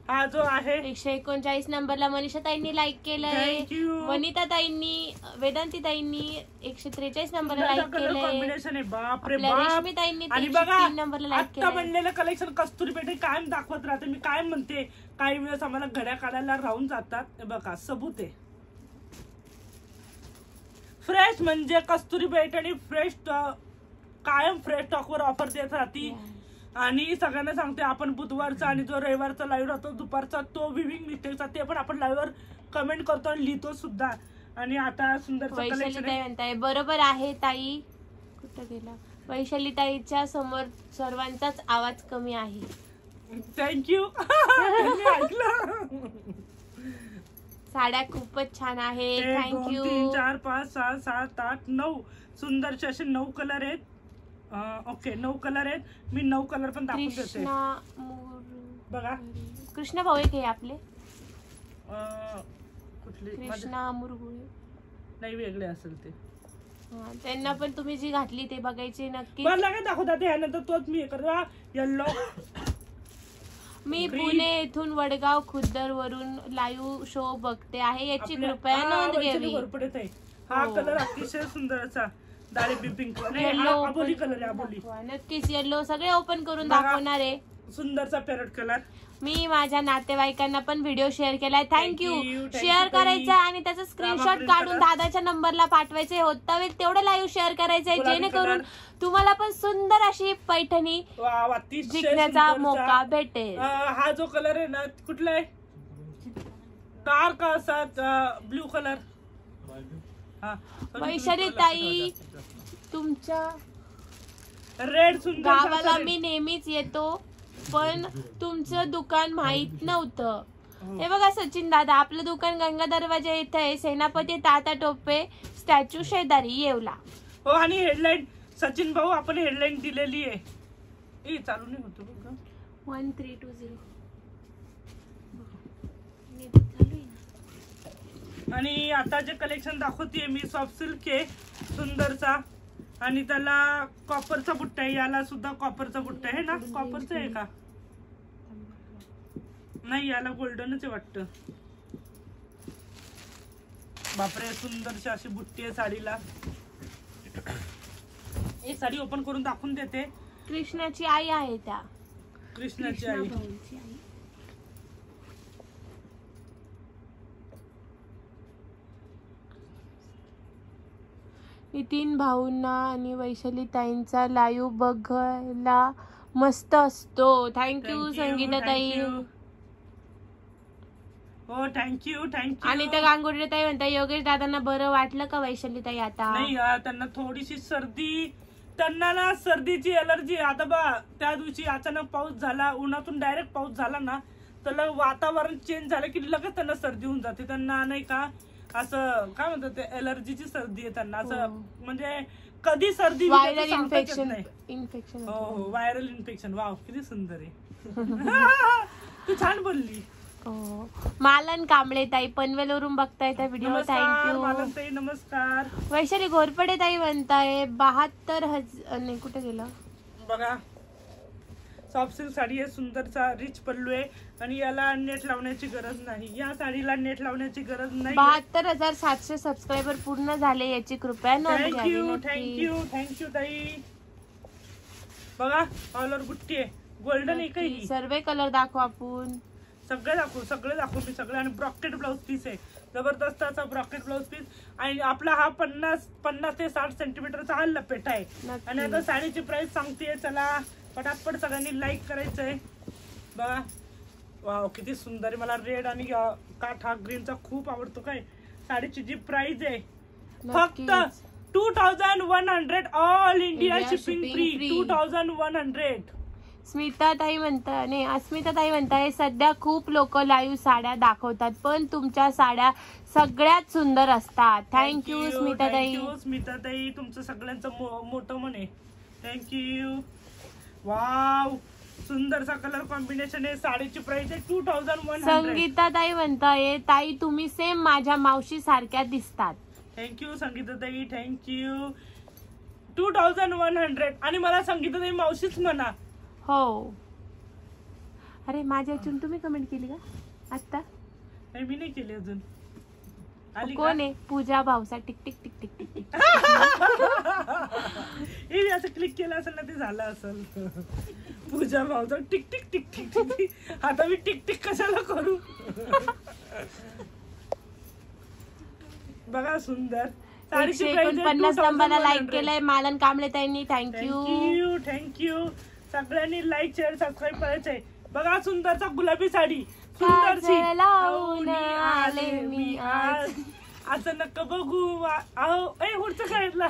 हा जो आहे 139 नंबरला मनीषा ताईंनी लाईक केलंय. Thank you. वनिता ताईंनी, वेदांती ताईंनी 143 नंबरला लाईक कलर केलंय. कॉम्बिनेशन आहे. बापरे आपल्या बाप. रेशमी ताईंनी आणि बघा 303 नंबरला लाईक आता केलंय. बनलेलं कलेक्शन कस्तुरी पेठे कायम दाखवत राहते. मी काय म्हणते, काही वेळेस आम्हाला घड्या काढायला राहून जातात. हे बघा सबूत आहे. फ्रेश म्हणजे कस्तुरी पैठणी फ्रेश, कायम फ्रेश स्टॉक वर ऑफर देत राहती. आणि सगळ्यांना सांगते आपण बुधवारचा आणि जो रविवारचा लाईव्ह राहतो दुपारचा, तो विविंग मिस्टेकचा, ते पण आपण लाईव्ह वर कमेंट करतो आणि लिहितो सुद्धा. आणि आता सुंदरचं वैशाली कलेक्शन ताई आहे. म्हणताय बरोबर आहे ताई. कुठं गेला? वैशाली ताईच्या समोर सर्वांचाच आवाज कमी आहे. थँक्यू. ऐकलं. साड्या खूपच छान आहे. 1 2 थँक्यू. 3 4 5 6 7 8 9 सुंदरचे असे 9 कलर आहेत. ओके 9 कलर आहेत. मी 9 कलर पण दाखवून देते. कृष्णा बघा कृष्णा भाऊ एक आहे आपले. कुठली कृष्णा मुरगुळे. नाही वेगळे असेल ते. हा, त्यांना पण तुम्ही जी घातली ते बघायचे नक्की. मला काय दाखवतात यानंतर तोच मी हे करतो. येल्लो. मी पुणे येथून वडगाव खुद्दर वरून लाईव्ह शो बघते आहे. याची कृपया नोंद घ्यावी. भरपडत आहे. हा हो. कलर अतिशय सुंदर असा डाळी पिंक कलर. येल्लो आबोली कलर आहे. आबोली नक्कीच येल्लो सगळे ओपन करून बघा. दाखवणार आहे. सुंदरचा पॅरेट कलर. मी माझ्या नातेवाईकांना पण व्हिडिओ शेअर केलाय. Thank you. Thank you, thank share you, करायचं ताई. आणि त्याचा स्क्रीनशॉट रामा काढून print दादाच्या नंबरला पाठवायचे. होता होईल तेवढं लाईव्ह शेअर करायचंय गुलाबी जेणेकरून color. तुम्हाला पण सुंदर अशी पैठणी वाव, अतिशय जिंकण्याचा सुंदरचा. मौका भेटेल. हा जो कलर आहे ना कुठला आहे, डार्क असा ब्ल्यू कलर. वैशाली ताई तुमच्या रेड सुंदर गावाला मी नेहमीच येतो पण तुमचं दुकान माहित नव्हतं. हे बघा सचिन दादा, आपलं दुकान गंगा दरवाजा इथे आहे. सेनापती ताता टोपे स्टॅच्यू शेजारी येवला. हो. आणि हेडलाईन सचिन भाऊ आपण हेडलाईन दिलेली आहे. ए चालू नाही होतो बघ. 1320 आणि आता जे कलेक्शन दाखवते मी सॉफ्ट सिल्क आहे सुंदरचा. आणि त्याला कॉपरचा बुट्टा आहे. याला सुद्धा कॉपरचा बुट्टा आहे ना. कॉपरचा आहे का नाही, याला गोल्डनच आहे वाटतं. बापरे सुंदरशी अशी बुट्टी आहे साडीला. एक साडी ओपन करून दाखवून देते. कृष्णाची आई आहे त्या. कृष्णाची आई. भाऊंची आई. नितीन भाऊंना आणि वैशाली ताईंचा लाईव्ह बघायला मस्त असतो. थँक्यू संगीता ताई. हो थँक्यू थँक्यू. आणि त्या गांगुर्डे ताई म्हणतात योगेश दादांना बरं वाटलं का वैशाली ताई आता? नाही त्यांना थोडीशी सर्दी, त्यांना ना सर्दीची अलर्जी. आता बा त्या दिवशी अचानक पाऊस झाला, उन्हातून डायरेक्ट पाऊस झाला ना, तर वातावरण चेंज झालं की लगेच त्यांना सर्दी होऊन जाते. त्यांना नाही का असं काय म्हणतात ते अलर्जीची सर्दी आहे त्यांना. असं म्हणजे कधी सर्दी व्हायरल इन्फेक्शन. हो हो व्हायरल इन्फेक्शन. वाव किती सुंदर आहे. तू छान बोलली. मालन कांबळे ताई पनवेलवरून बघताय त्या व्हिडिओ. थँक्यू मालन ताई. नमस्कार. वैशाली घोरपडे ताई म्हणताय 72,000 नाही कुठे गेलं बघा. सॉफ्ट सिल्क साडी आहे सुंदरचा रिच पल्लू आहे. आणि याला नेट लावण्याची गरज नाही. या साडीला नेट लावण्याची गरज नाही. 72,700 सबस्क्रायबर पूर्ण झाले. याची कृपया नोंद घ्यावी. थँक्यू नक्की. थँक्यू थँक्यू ताई. बघा ऑल ओव्हर बुट्टी आहे. गोल्डन आहे काही. सर्व कलर दाखव आपण. सगळे दाखवू मी सगळे. आणि ब्रॉकेट ब्लाउज पीस आहे जबरदस्त असा ब्रॉकेट ब्लाउज पीस. आणि आपला हा 50 ते 60 सेंटीमीटरचा हा लपेटा आहे. आणि आता साडीची प्राइस सांगते. चला पटापट सगळ्यांनी लाईक करायचंय. बघा वाव किती सुंदर आहे. मला रेड आणि काठ हा ग्रीनचा खूप आवडतो. काय साडीची जी प्राइस आहे फक्त 2100. All India shipping free. 2100. Smita ताई म्हणता नाही अस्मिता ताई म्हणताय सध्या खूप लोक लाईव्ह साड्या दाखवतात पण तुमच्या साड्या सगळ्यात सुंदर असतात. थँक्यू स्मिता ताई. स्मिता ताई तुमचं सगळ्यांचं मोठं मन आहे. थँक्यू. वाव सुंदरसा कलर कॉम्बिनेशन आहे. साडीची प्राइस आहे 2100. संगीता ताई म्हणताय ताई तुम्ही सेम माझ्या मावशी सारख्या दिसतात. थँक्यू संगीता ताई. थँक्यू. 2100 आणि मला संगीता ताई मावशीच म्हणा. हो. अरे माझ्या याच्यातून तुम्ही कमेंट केली का आता? नाही मी नाही केली अजून. कोण आहे? Pooja Bhavsa tick tick tick tick tick tick. हे असं क्लिक केलं असेल ना ते झालं असेल. Pooja Bhavsa tick tick tick tick tick. आता मी टिक टिक कशाला करू. बघा सुंदर 149 नंबरला लाईक केलंय मालन कांबळे ताईंनी. थँक्यू. थँक्यू. सगळ्यांनी लाईक शेअर सबस्क्राईब करायचंय. बघा सुंदरचा गुलाबी साडी सुंदरशी लावून आले मी आज. असं नका बघू. अहो ए पुढचं खेळला.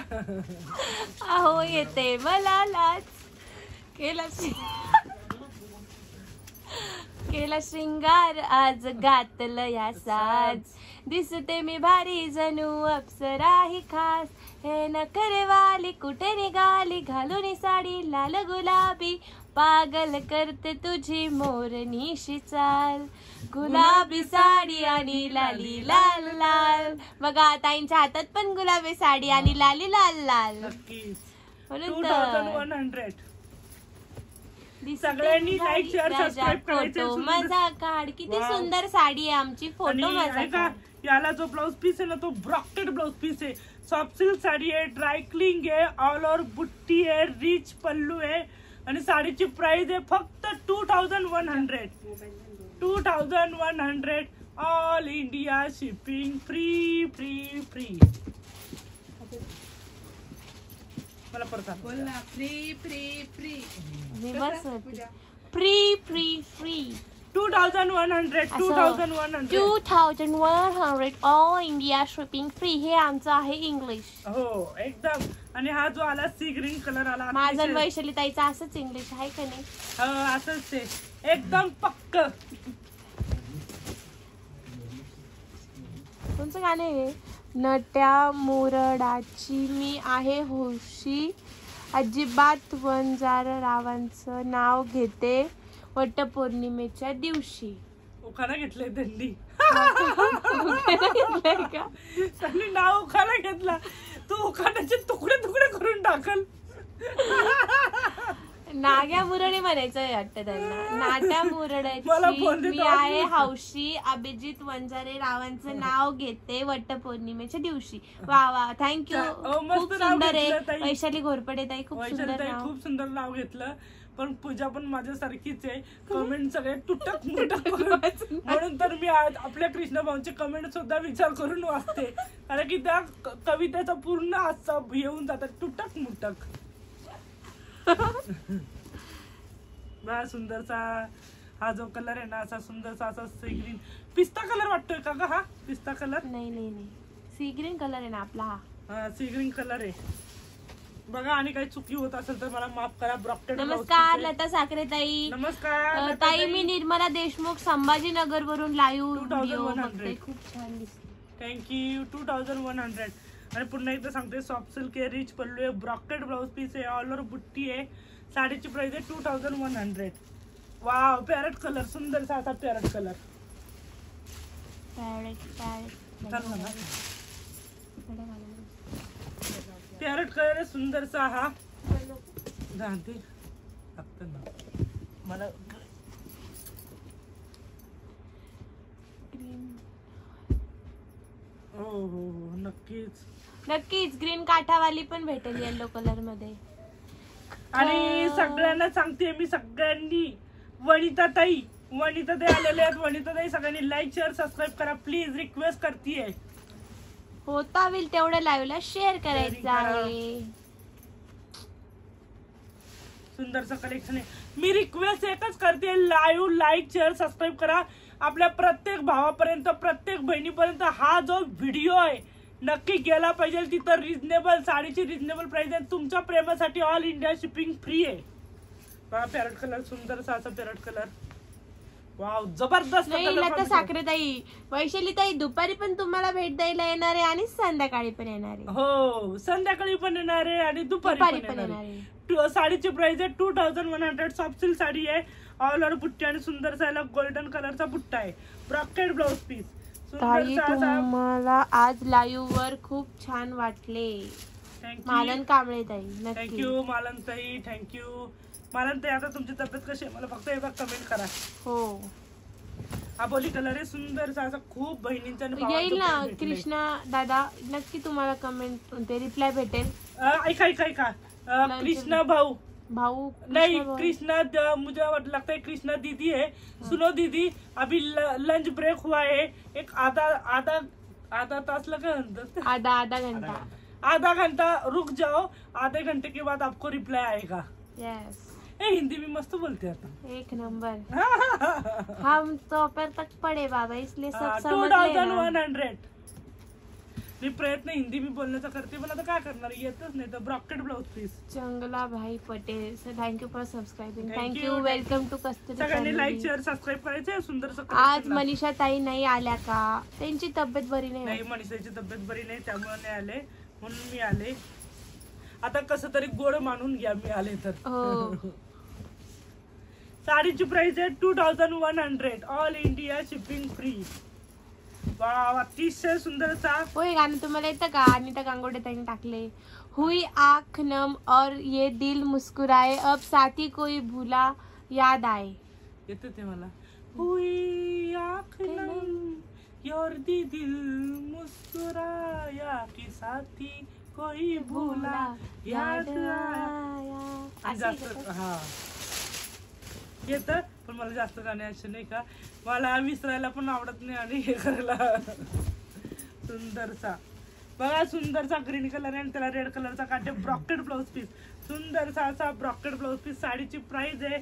अहो येते मला लाच. केला श्रृंगार आज घातलं या साज. दिसते मी भारी जणू अप्सरा ही खास. हे नखरेवाली कुठे निघाली घालून साडी लाल गुलाबी. पागल करते तुझी मोरणीशी चाल. गुलाबी साडी आणि लाली लाल लाल. बघा ताईंच्या हातात पण गुलाबी साडी आणि लाली लाल लाल. म्हणून 2100. सगळ्यांनी लाईक शेअर सबस्क्राईब करायचं. मजा काढ. किती सुंदर साडी आहे आमची. फोटो मजा काढ. याला जो ब्लाउज पीस आहे ना तो ब्रॉकेड ब्लाउज पीस आहे. सॉफ्ट सिल्क साडी आहे. ड्राय क्लिंग आहे. ऑल ओव्हर बुट्टी आहे. रिच पल्लू आहे आणि साडीची प्राइस आहे फक्त 2100. 2100. All India shipping free free free. मला परत free free free free free free. 2100. 2100 all India shipping free. हे आमचं आहे इंग्लिश. हो एकदम. आणि हा जो आला सी ग्रीन कलर आला माझा वैशाली ताईचा असंच इंग्लिश आहे का नाही? असंच आहे एकदम पक्क. कोणचं गाणं आहे? नट्या मुरडाची मी आहे हौशी. अजिबात वंजाररावांचं नाव घेते वटपौर्णिमेच्या दिवशी. उखाणा घेतलंय त्यांनी. का त्यांनी नाव उखाणा घेतला. तू उखाण्याचे तुकडे तुकडे करून टाकल. नाग्या मुरडे म्हणायचं वाटतं त्यांना. नाट्या मुरड्याची मी आहे हौशी. अभिजित वंजारे रावांचं नाव घेते वटपौर्णिमेच्या दिवशी. वा वा. थँक्यू. खूप सुंदर आहे. वैशाली घोरपडे ताई खूप सुंदर नाव घेतलं. पण पूजा पण माझ्यासारखीच आहे. कमेंट सगळे तुटक मुटक म्हणून तर मी आज आपल्या कृष्ण भाऊंचे कमेंट सुद्धा विचार करून वाचते. कारण की त्या कवितेचा पूर्ण असा येऊन जातात तुटक मुटक. बघा सुंदरसा हा जो कलर आहे ना असा सुंदरसा असा सी ग्रीन पिस्ता कलर वाटतोय का ग? हा पिस्ता कलर नाही सी ग्रीन कलर आहे ना आपला. हा सी ग्रीन कलर आहे बघा. आणि काही चुकी होत असेल तर मला माफ करा. ब्रॉकेड. नमस्कार लता साखरे ताई. नमस्कार ताई. मी निर्मला देशमुख संभाजीनगर वरून लाईव्ह व्हिडिओ बघते. खूप छान दिसते. थँक्यू. 2100. आणि पुन्हा एकदा सांगते सॉफ्ट सिल्क आहे. रिच पल्लू आहे. ब्रॉकेड ब्लाउज पीस आहे. ऑल ओव्हर बुट्टी आहे. साडीची प्राइस आहे 2100. वाव. पॅरेट कलर सुंदरसा असा पॅरेट कलर. पॅरेट कलर आहे सुंदरसा हा. मला हो नक्कीच ग्रीन काठावाली पण भेटेल येलो कलर मध्ये. आणि सगळ्यांना सांगते मी सगळ्यांनी वनिता ताई आलेले आहेत. वनिता ताई सगळ्यांनी लाईक शेअर सबस्क्राईब करा प्लीज. रिक्वेस्ट करतीये. होता होईल तेवढं लाईव्हला शेअर करायचं आहे. सुंदरचं कलेक्शन आहे. मी रिक्वेस्ट एकच करते लाईव्ह लाईक शेअर सबस्क्राईब करा. आपल्या प्रत्येक भावापर्यंत प्रत्येक बहिणीपर्यंत हा जो व्हिडिओ आहे नक्की गेला पाहिजे. तिथं रिजनेबल साडीची रिजनेबल प्राइस आहे. तुमच्या प्रेमासाठी ऑल इंडिया शिपिंग फ्री आहे. पॅरट कलर, सुंदरसा असा पॅरट कलर. वाव, जबरदस्त नाही color लता combination. साखरेताई, वैशाली ताई दुपारी पण तुम्हाला भेट द्यायला येणार आहे आणि संध्याकाळी पण येणार आहे. हो, संध्याकाळी पण येणार आहे आणि दुपारी दुपारी पण पण येणार येणार आहे. साडीची प्राइस आहे 2100. सॉफ्ट सिल्क साडी आहे, ऑल ओव्हर बुट्टी आणि सुंदरसा याला गोल्डन कलरचा बुट्टा आहे. Brocade blouse piece. ताई तुम्हाला आज लाईव्ह वर खूप छान वाटले. मालन कांबळे ताई, नक्की. थँक्यू मालन ताई, थँक्यू मालन ताई. आता तुमची तब्येत कशी आहे मला फक्त एकदा कमेंट करा. हो, आबोली कलर आहे सुंदरसा असा. खूप बहिणींचा आणि भावांचा येईल ना प्रेम भेटलंय. कृष्णा दादा, नक्की तुम्हाला कमेंट ते रिप्लाय भेटेल. ऐका कृष्णा भाऊ भाऊ नहीं, कृष्णा मुझे लगता है कृष्णा दीदी है. सुनो दीदी, अभी लंच ब्रेक हुआ है. एक आधा तास लगा, आधा घंटा रुक जाओ. आधे घंटे के बाद आपको रिप्लाई आएगा. यस, हिंदी में मस्त बोलते हैं आता. एक नंबर. हम तो पर तक पढ़े बाबा, इसलिए सब समझ लेना. 2100. मी प्रयत्न हिंदी में बोलण्याचा करते, पण आता काय करणार, येतच नाही. तर ब्रॉकेट ब्लाउज पीस. चंगला भाई Patel sir, thank you for subscribing. Thank thank you, you. Welcome to कस्तुरी सगळ्यांनी लाईक फॅमिली. शेअर सबस्क्राईब करायचे. सुंदर आज मनीषा ताई नाही आल्या का? त्यांची तब्येत बरी नाही, नाही. मनीषाची तब्येत बरी नाही त्यामुळे नाही आले, म्हणून मी आले. आता कसं तरी गोड मानून घ्या मी आले तर. हो. साडीची प्राइस आहे 2100. All India shipping free. Wow, अतिशय सुंदर असा. होय, गाणं तुम्हाला येतं का? अनिता गांगोडे ताईने टाकले. हुई आँख नम और ये दिल मुस्कुराए, अब साथी कोई भूला याद आए. येतं ते मला. हुई आँख नम और दिल मुस्कुराया कि साथी कोई भूला याद आया. असं जास्त येतं. हा येतं, पण मला जास्त गाणे असे नाही का, मला विसरायला पण आवडत नाही आणि हे करायला. सुंदरसा बघा, सुंदरसा ग्रीन कलर आहे आणि त्याला रेड कलरचा काटे. ब्रॉकेट ब्लाउज पीस. सुंदरसा असा ब्रॉकेट ब्लाउज पीस. साडीची प्राइस आहे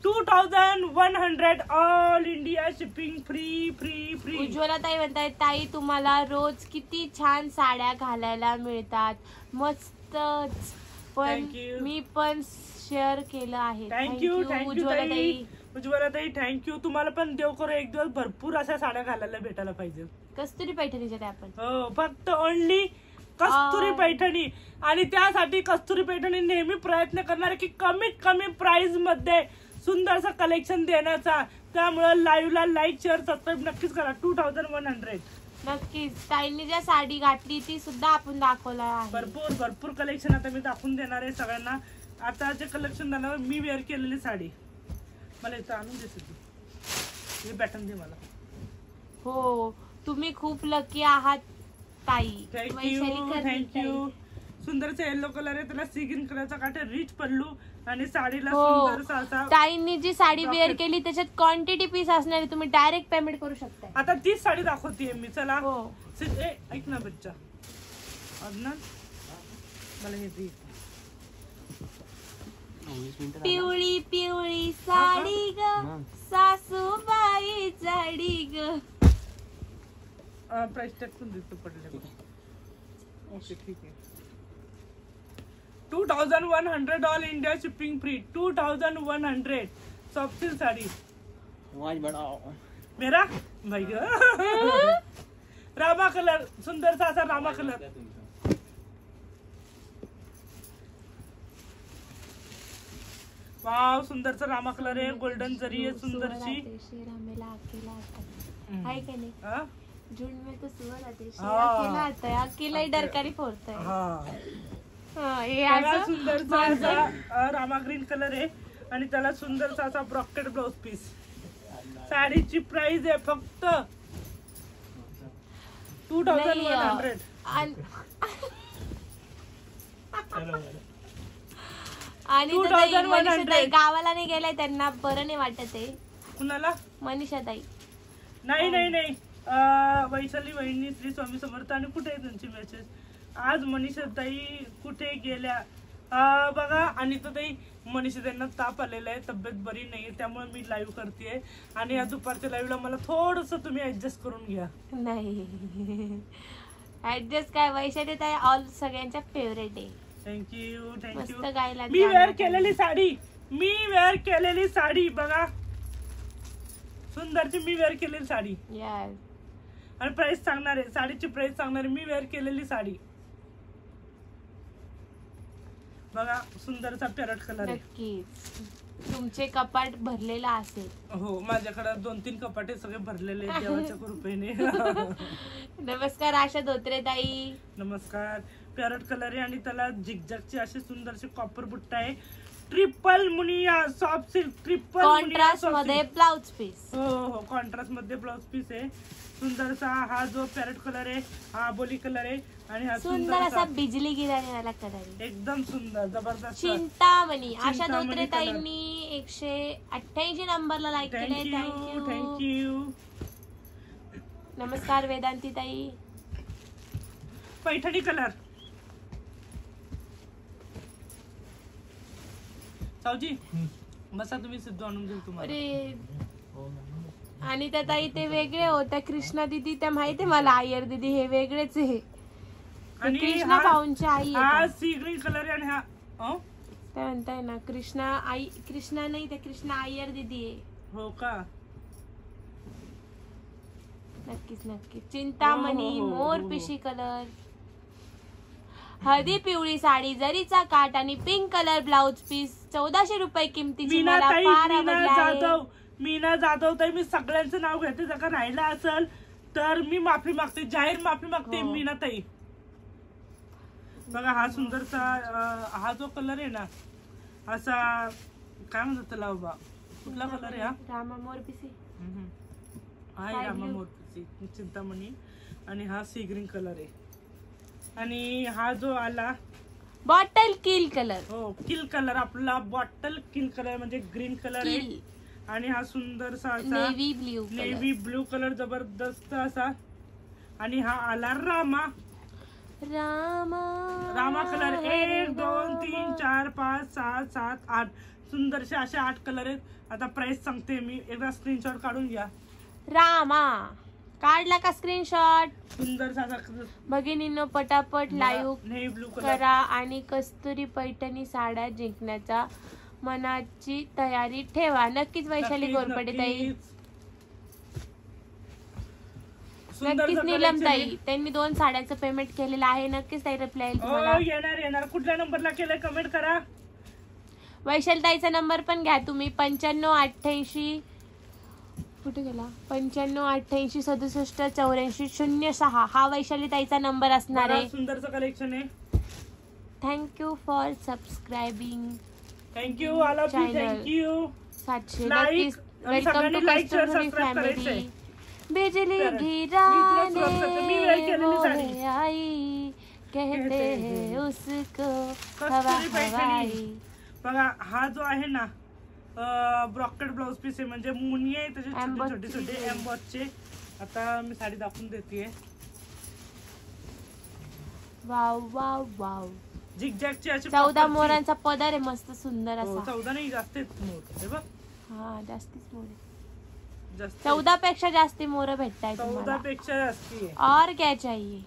2100. All India shipping free free free. Ujjwala ताई म्हणताय, ताई तुम्हाला रोज किती छान साड्या घालायला मिळतात, मस्तच. पण Thank you. मी पण शेअर केलं आहे. थँक्यू उज्ज्वला ताई. उज्ज्वला ताई थँक्यू. तुम्हाला पण देव करो एक दिवस भरपूर अशा साड्या घालायला भेटायला पाहिजे. कस्तुरी पैठणीच्या त्या आपण. हो, फक्त ओनली कस्तुरी पैठणी. आणि त्यासाठी कस्तुरी पैठणी नेहमी प्रयत्न करणार आहे की कमीत कमी प्राइस मध्ये सुंदरसं कलेक्शन देण्याचा. त्यामुळे लाईव्हला लाईक शेअर सबस्क्राईब नक्कीच करा. 2100. नक्कीच. ताईंनी ज्या साडी घातली ती सुद्धा आपण दाखवला आहे. भरपूर कलेक्शन आता मी दाखवून देणार आहे सगळ्यांना. आता जे कलेक्शन झालं, मी वेअर केलेली साडी मला इथं आणून देते तू. हे पॅटर्न दे मला. हो, तुम्ही खूप लकी आहात ताई. थँक्यू. सुंदरचा येलो कलर आहे, त्याला सी ग्रीन कलरचा काटे, रिच पल्लू आणि साडीला हो, सुंदरसा असा. ताईंनी जी साडी वेअर केली त्याच्यात क्वांटिटी पीस असणार आहे, तुम्ही डायरेक्ट पेमेंट करू शकता. आता तीच साडी दाखवतीये मी. चला. हो. ऐक ना बच्चा, अदनान मला हे दे. पिवळी पिवळी साडी ग, सासूबाई साडी ग. प्राइस टॅग पण देतो पडले. ओके, ठीक आहे. 2100. All India shipping free. 2100. Soft silk sari. आवाज बढ़ाओ मेरा भाई रामा कलर. सुंदर सा रामा कलर. वाव, सुंदरचा रामा कलर आहे. गोल्डन जरी आहे सुंदरशी. हाय का नाही? हा? झुंड में तो सुअर आते, शेर हाँ. अकेला आता है, अकेला ही डरकारी फोड़ता है. हा. हे बघा, असं सुंदरचा असा रामा ग्रीन कलर आहे आणि त्याला सुंदरचा असा ब्रॉकेट ब्लाउज पीस. साडीची प्राइस आहे फक्त 2100. आणि तो ताई, मनीषा ताई गावाला नाही गेलाय, त्यांना बरं नाही वाटत आहे. कुणाला? मनीषा ताई. नाही. वैशाली वहिनी श्री स्वामी समर्थ. आणि कुठे आहे त्यांची मेसेज? आज मनीषा ताई कुठे गेल्या? बघा, आणि तो ताई मनीषा त्यांना ताप आलेला आहे, तब्येत बरी नाहीये, त्यामुळे मी लाईव्ह करतेय. आणि या दुपारच्या लाईव्हला मला थोडस तुम्ही ऍडजस्ट करून घ्या. नाही ऍडजस्ट काय, वैशाली ताई ऑल सगळ्यांच्या फेवरेट आहे. थँक्यू. मस्त गायला मी वेअर केलेली साडी मी वेअर केलेली साडी बघा, सुंदरची मी वेअर केलेली साडी. यस. आणि प्राइस सांगणार आहे, साडीची प्राइस सांगणार आहे. मी वेअर केलेली साडी बघा, सुंदरचा पॅरट कलर आहे. नक्कीच तुमचे कपाट भरलेला असेल. हो, माझ्याकडे 2-3 कपाटे सगळे भरलेले आहेत देवाच्या कृपेने. नमस्कार आशा धोत्रे ताई. नमस्कार. पॅरट कलर आहे आणि त्याला झिगझॅगची अशी सुंदरशी कॉपर बुट्टा आहे. ट्रिपल मुनिया सॉफ्ट सिल्क, ट्रिपल कॉन्ट्रास्ट मध्ये ब्लाउज पीस. हो हो, कॉन्ट्रास्ट मध्ये ब्लाउज पीस आहे. सुंदरसा हा जो पॅरट कलर आहे हा बोली कलर आहे आणि हा सुंदर असा बिजली गिराणी वाला कलर आहे. एकदम सुंदर जबरदस्त. चिंतामणी आशा चिंतामणी धोत्रे कलर. ताईंनी 188 नंबरला लाईक केले. Thank you thank you. थँक्यू. नमस्कार वेदांती ताई. पैठणी कलर. सावजी बसा, तुम्ही सिद्ध आणून देऊ तुम्हाला. अरे आणि त्या ताई ते वेगळे होत्या. कृष्णा दिदी त्या माहितीये मला, आयर दिदी हे वेगळेच आहे. आणि कृष्णा भाऊंची आई आहे हा का? सी ग्रीन कलर आहे आणि हा काय म्हणताय ना, कृष्णा आई, कृष्णा नाही त्या कृष्णा आयर दिदी आहे. हो का? नक्कीच नक्कीच. चिंतामणी हो, हो, हो, मोर हो. पिशी कलर, हळदी पिवळी साडी, जरीचा काठ आणि पिंक कलर ब्लाउज पीस 1400 रुपये किमतीची. मीना मला ताई, फार मीना आवडली आहे. जाधव, मीना जाधव ताई, मी सगळ्यांचं नाव घेते. जर का राहिलं असेल तर मी माफी मागते, जाहीर माफी मागते. हो. मीना ताई बघा, हा सुंदरसा हा जो कलर आहे ना, असा काय म्हणतात त्याला बाबा, कुठला कलर आहे हा? रामा मोर पिसी. हा Sky रामा blue. मोरपीची चिंतामणी आणि हा सी ग्रीन कलर आहे. आणि हा जो आला बॉटल किल कलर. हो, किल कलर, आपला बॉटल किल कलर म्हणजे ग्रीन कलर आहे. किल आणि हा सुंदरसा असा navy blue navy blue colour जबरदस्त असा. आणि हा आला रामा रामा कलर. 1 2 3 4 5 6 7 8 सुंदरसे असे 8 कलर आहेत. आता प्राइस सांगते मी, एकदा स्क्रीनशॉट काढून घ्या. रामा काढला का स्क्रीनशॉट? सुंदरसा असा भगिनींनो पटापट लाईव्ह नेव्ही ब्लू कलर. करा आणि कस्तुरी पैठणी साड्या जिंकण्याचा मनाची तयारी ठेवा. नक्कीच वैशाली गोरपडे ताई, नक्कीच नीलम ताई, त्यांनी 2 साड्यांचं पेमेंट केलेलं आहे. नक्कीच ताई रिप्लाय येईल तुम्हाला. येणार. कुठल्या नंबरला केलंय कमेंट करा. वैशाली ताईचा नंबर पण घ्या तुम्ही. 9588 कुठे गेला? 9588 67 84 06 हा वैशाली ताईचा नंबर असणार आहे. सुंदरचं कलेक्शन आहे. Thank you for subscribing. Thank you all of you. Thank you. 700 Like नक्कीच. आणि वेलकम सगळ्यांनी to like, share, Kasturi subscribe family. करायचंय. बिजली मी तुला गिराने सुरत करते. मी wear केलेली वो साडी. आई कहते हैं उसको हवा कस्तुरी पैठणी. हवाई. बघा, हा जो आहे ना ब्रॉकेट ब्लाउज पीस आहे, म्हणजे मुनी आहे त्याचे Emboss छोटे छोटे चे. एम्बॉसचे. आता मी साडी दाखवून देते. Wow wow wow. झिगझॅगची अशी 14 proper ची. मोरांचा पदर आहे मस्त सुंदर हो, असा. 14 नाही, जास्त आहेत मोर. हे बघ, हा जास्तीच मोर आहे. जास्त 14 पेक्षा जास्ती मोर भेटताय 14 तुम्हाला. पेक्षा जास्ती आहे. और क्या चाहिए.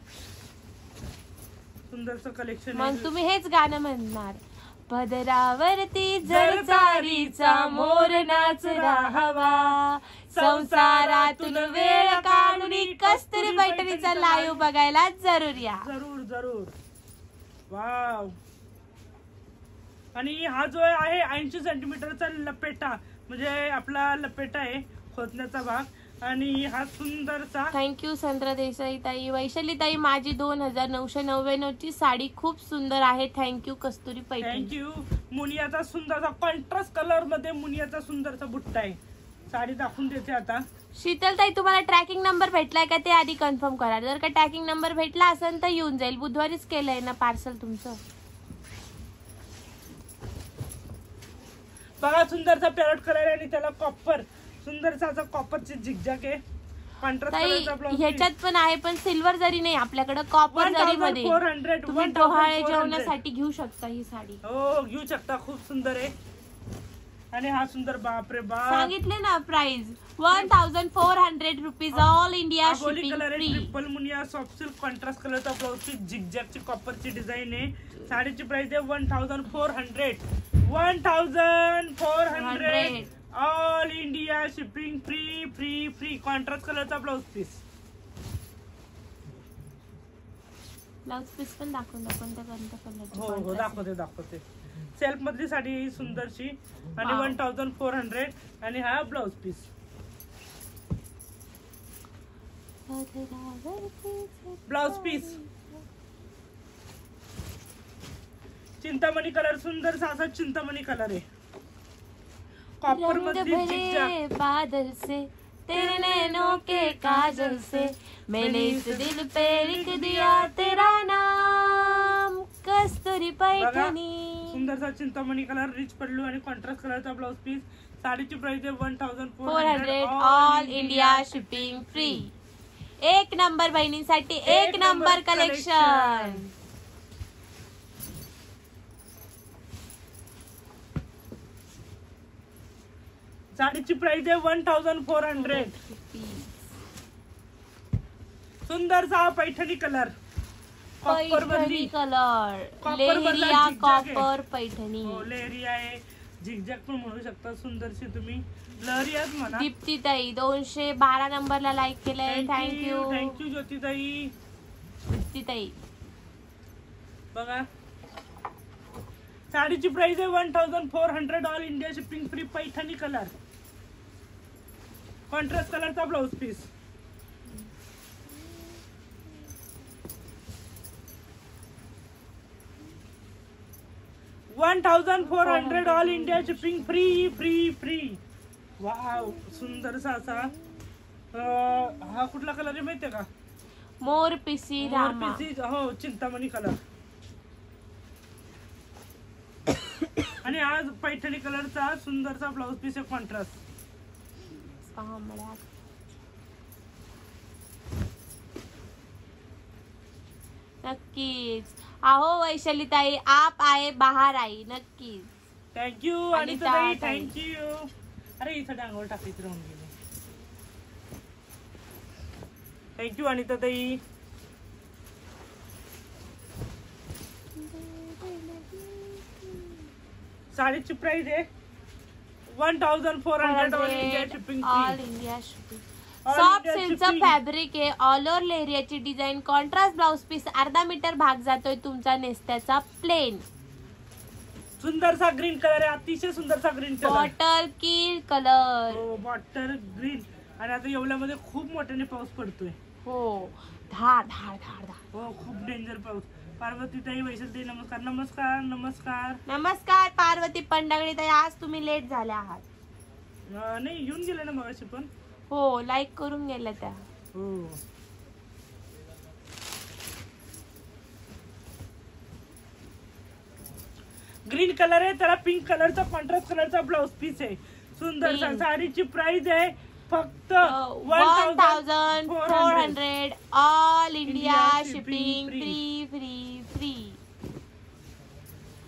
सुंदरचं कलेक्शन मग तुम्ही हेच गाणं म्हणणार. पदरावरती जरचारीचा मोर नाच राहावा, संसारातून वेळ काढून कस्तुरी पैठणीचा लाईव्ह बघायला जरूर या. जरूर जरूर. वाव. आणि हा जो आहे 80 सेंटीमीटरचा लपेटा, म्हणजे आपला लपेटा आहे, खोचण्याचा भाग. आणि हा सुंदरसा. थँक्यू संत्रा देसाई ताई. वैशाली ताई, माझी 2999 ची साडी खूप सुंदर आहे. थँक्यू कस्तुरी पैठणी. थँक्यू. मुनियाचा सुंदरसा कॉन्ट्रास्ट कलर मध्ये मुनियाचा सुंदरसा बुट्टा आहे. साडी दाखवून देते आता. शीतल ताई, तुम्हाला ट्रॅकिंग नंबर भेटलाय का ते आधी कन्फर्म करा. जर का ट्रॅकिंग नंबर भेटला असेल तर येऊन जाईल. बुधवारीच केलंय ना पार्सल तुमचं. बघा, सुंदरचा पॅरट कलर आहे आणि त्याला कॉपर, सुंदरसा कॉपरची झिगझॅग आहे. कॉन्ट्रास्ट ताई कलरचा ब्लाउज. ह्याच्यात पण आहे, पण सिल्वर जरी नाही आपल्याकडे, कॉपर जरी मध्ये. 1400. तुम्ही डोहाळे जेवणासाठी घेऊ शकता ही साडी. हो, घेऊ शकता. खूप सुंदर आहे. आणि हा सुंदर बापरे बाप सांगितले ना प्राइस 1400 रुपीज ऑल इंडिया आबोली शिपिंग कलर आहे, फ्री. ट्रिपल मुनिया सॉफ्ट सिल्क कॉन्ट्रास्ट कलरचा ब्लाउज पीस, झिगझॅगची कॉपरची डिझाईन आहे. साडीची प्राइस आहे 1400 all India shipping free free free. Contrast कलरचा ब्लाउज पीस. ब्लाउज पीस पण दाखवून कोणत्या हो हो कलरची. दाखवते. सेल्फ मधली साडी ही सुंदरशी आणि Wow. 1400 आणि हा blouse piece. Blouse piece Chintamani colour, सुंदर असा चिंतामणी कलर आहे. कॉपर रंग मधली भरे बादल से तेरे नैनों के काजल से मैंने इस दिल पे लिख दिया तेरा नाम कस्तुरी पैठणी. सुंदरसा चिंतामणी कलर, रिच पल्लू आणि कॉन्ट्रास्ट कलरचा ब्लाउज पीस. साडीची प्राइस आहे 400 ऑल इंडिया शिपिंग फ्री. एक नंबर बहिणींसाठी एक नंबर कलेक्शन. साडीची प्राइस आहे 1400. सुंदरसा पैठणी कलर, कॉपर पैठणी मधली कलर, कॉपर मधला लेहरिया zigzag आहे. कॉपर पैठणी. हो, लेहरिया आहे, झिगझॅग पण म्हणू शकता. सुंदरशी तुम्ही लहरियाच म्हणा. दीप्तीताई 212 नंबरला लाईक केलंय. थँक्यू थँक्यू ज्योतिताई. दीप्तीताई. बघा साडीची प्राइस आहे 1400 all India shipping free. Paithani colour, contrast कलरचा blouse piece. $1400 all India shipping free free free. Wow, सुंदरसा असा हा कुठला कलर आहे माहितीये का? मोर पिसी रामा. मोरपिसी, हो, चिंतामणी कलर. आणि आज पैठणी कलरचा सुंदरसा ब्लाउज पीस आहे, कॉन्ट्रास्ट. नक्कीच. अहो वैशालीताई आप आए बाहर आई. नक्कीच. थँक्यू अनिता अनिताताई, ताई. थँक्यू. अरे इथं डांगोळ टाकायचं राहून गेलं. थँक्यू अनिताताई. साडीची प्राइस आहे 1400 all India shipping all free. India shipping. All soft India सिल्कचं shipping. फॅब्रिक आहे. ऑल ओव्हर लेहरियाची डिझाईन, कॉन्ट्रास्ट ब्लाउज पीस. अर्धा मीटर भाग जातोय तुमचा नेस्त्याचा प्लेन. सुंदरसा ग्रीन कलर आहे, अतिशय सुंदरसा ग्रीन कलर. बॉटल की कलर. हो, बॉटल ग्रीन. आणि आता येवल्यामध्ये खूप मोठ्याने पाऊस पडतोय. हो, धाड धाड धाड धाड. हो, खूप डेंजर पाऊस. पार्वतीताई, वैशालीताई, नमस्कार नमस्कार नमस्कार. नमस्कार पार्वती पंडागडीताई. आज तुम्ही लेट झाल्या आहात. नाही, येऊन गेले ना मगाशी पण. हो, लाईक करून गेल्या त्या. हो, ग्रीन कलर आहे, त्याला पिंक कलरचा कॉन्ट्रास्ट कलरचा ब्लाउज पीस आहे. सुंदरसा. Pink. साडीची प्राइस आहे फक्त 1400 all India India shipping shipping free free free.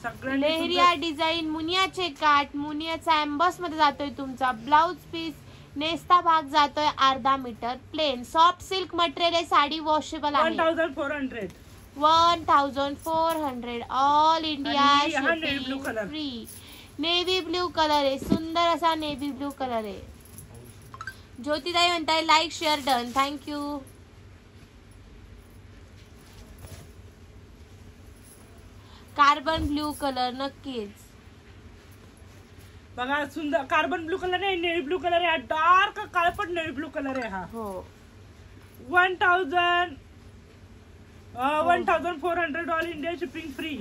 सगळ्यांनी लेहरिया सुंदर- डिझाईन, मुनियाचे काठ, मुनियाचा एम्बॉस मध्ये जातोय तुमचा ब्लाउज पीस. नेस्ता भाग जातोय अर्धा metre plain. Soft silk material आहे. साडी वॉशेबल आहे. 1400. 1400 ऑल इंडिया आणि हा navy blue shipping color. Free. Navy blue colour आहे. सुंदर असा नेव्ही ब्ल्यू कलर आहे. ज्योतिताई म्हणताय like share done. Thank you. Carbon blue colour. नक्कीच. बघा, सुंदर कार्बन ब्लू कलर आहे, नेव्ही ब्लू कलर आहे, डार्क काळपट नेव्ही ब्लू कलर आहे हा. हो. 1400 ऑल इंडिया शिपिंग फ्री.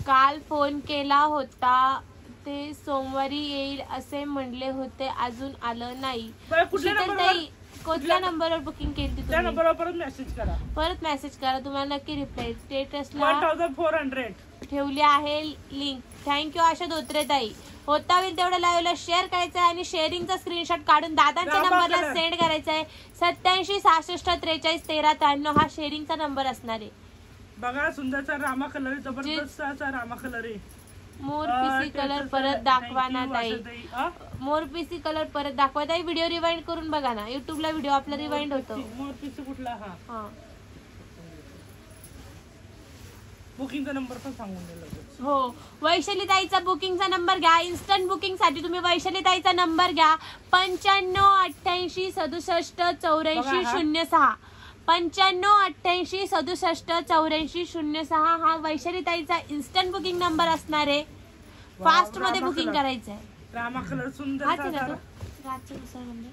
काल फोन केला होता ते सोमवारी येईल असे म्हणले होते, अजून आलं नाही. बरं, कुठल्या शीतलताई, नंबरवर? कोणत्या नंबरवर बुकिंग केली त्या तुम्ही? नंबरवर परत मेसेज करा. परत मेसेज करा, तुम्हाला नक्की रिप्लाय. स्टेटसला 1400. ठेवली आहे लिंक. थँक्यू आशा धोत्रेताई. होता होईल तेवढं लाईव्हला शेअर करायचं आहे आणि शेअरिंगचा स्क्रीनशॉट काढून दादांच्या रामा नंबरला कलर. सेंड करायचा आहे. 87 66 43 13 93 हा शेअरिंगचा नंबर असणार आहे. बघा, सुंदरचा रामा कलर आहे, जबरदस्त असा रामा कलर आहे. मोर पीसी कलर परत दाखवा ना ताई. मोर पीसी कलर परत दाखवा ताई. व्हिडिओ रिवाइंड करून बघा ना. युट्यूबला व्हिडिओ आपला रिवाइंड होतो. मोर पीसी कुठला? हा बुकिंगचा नंबर पण सांगून दिला. हो वैशाली ताईचा बुकिंगचा नंबर घ्या. इन्स्टंट बुकिंग साठी तुम्ही वैशाली ताईचा नंबर घ्या. 9588678406. 9588678406 हा वैशाली ताईचा इन्स्टंट बुकिंग नंबर असणार आहे. फास्ट मध्ये बुकिंग करायचं आहे. रामा कलर सुंदर हाच आहे ना तो? राजचा दुसरा नंबर.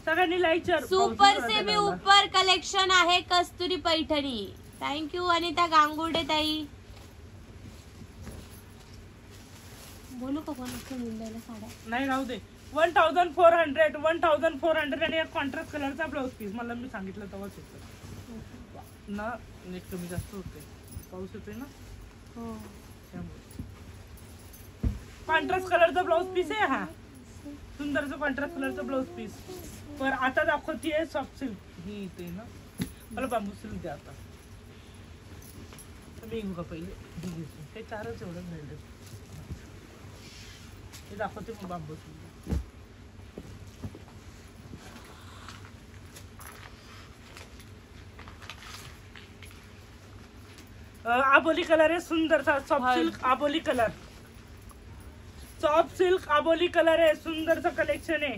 सगळ्यांनी लाईक कर. सुपर से भी ऊपर कलेक्शन आहे कस्तुरी पैठणी. थँक्यू अनिता गांगुर्डे ताई. बोलू का कोणाचं मुंबईला साड्या? नाही राहू दे. 1400 आणि एक कॉन्ट्रास्ट कलरचा ब्लाऊज पीस. मला मी सांगितलं तेव्हाच होतं ना. नेट कमी जास्त होते. पाऊस येतोय ना हो त्यामुळे. कॉन्ट्रास्ट कलरचा ब्लाऊज पीस आहे हा. सुंदरचा कॉन्ट्रास्ट कलरचा ब्लाऊज पीस. पर आता दाखवतीये सॉफ्ट सिल्क. ही इथे ना मला बांबू सिल्क द्या आता. मी घेऊ का पहिले? हे चारच एवढं मिळेल. हे दाखवते मग बांबू सिल्क. आबोली कलर आहे सुंदरसा. सॉफ्ट सिल्क आबोली कलर. सॉफ्ट सिल्क आबोली कलर आहे. सुंदरचं कलेक्शन आहे.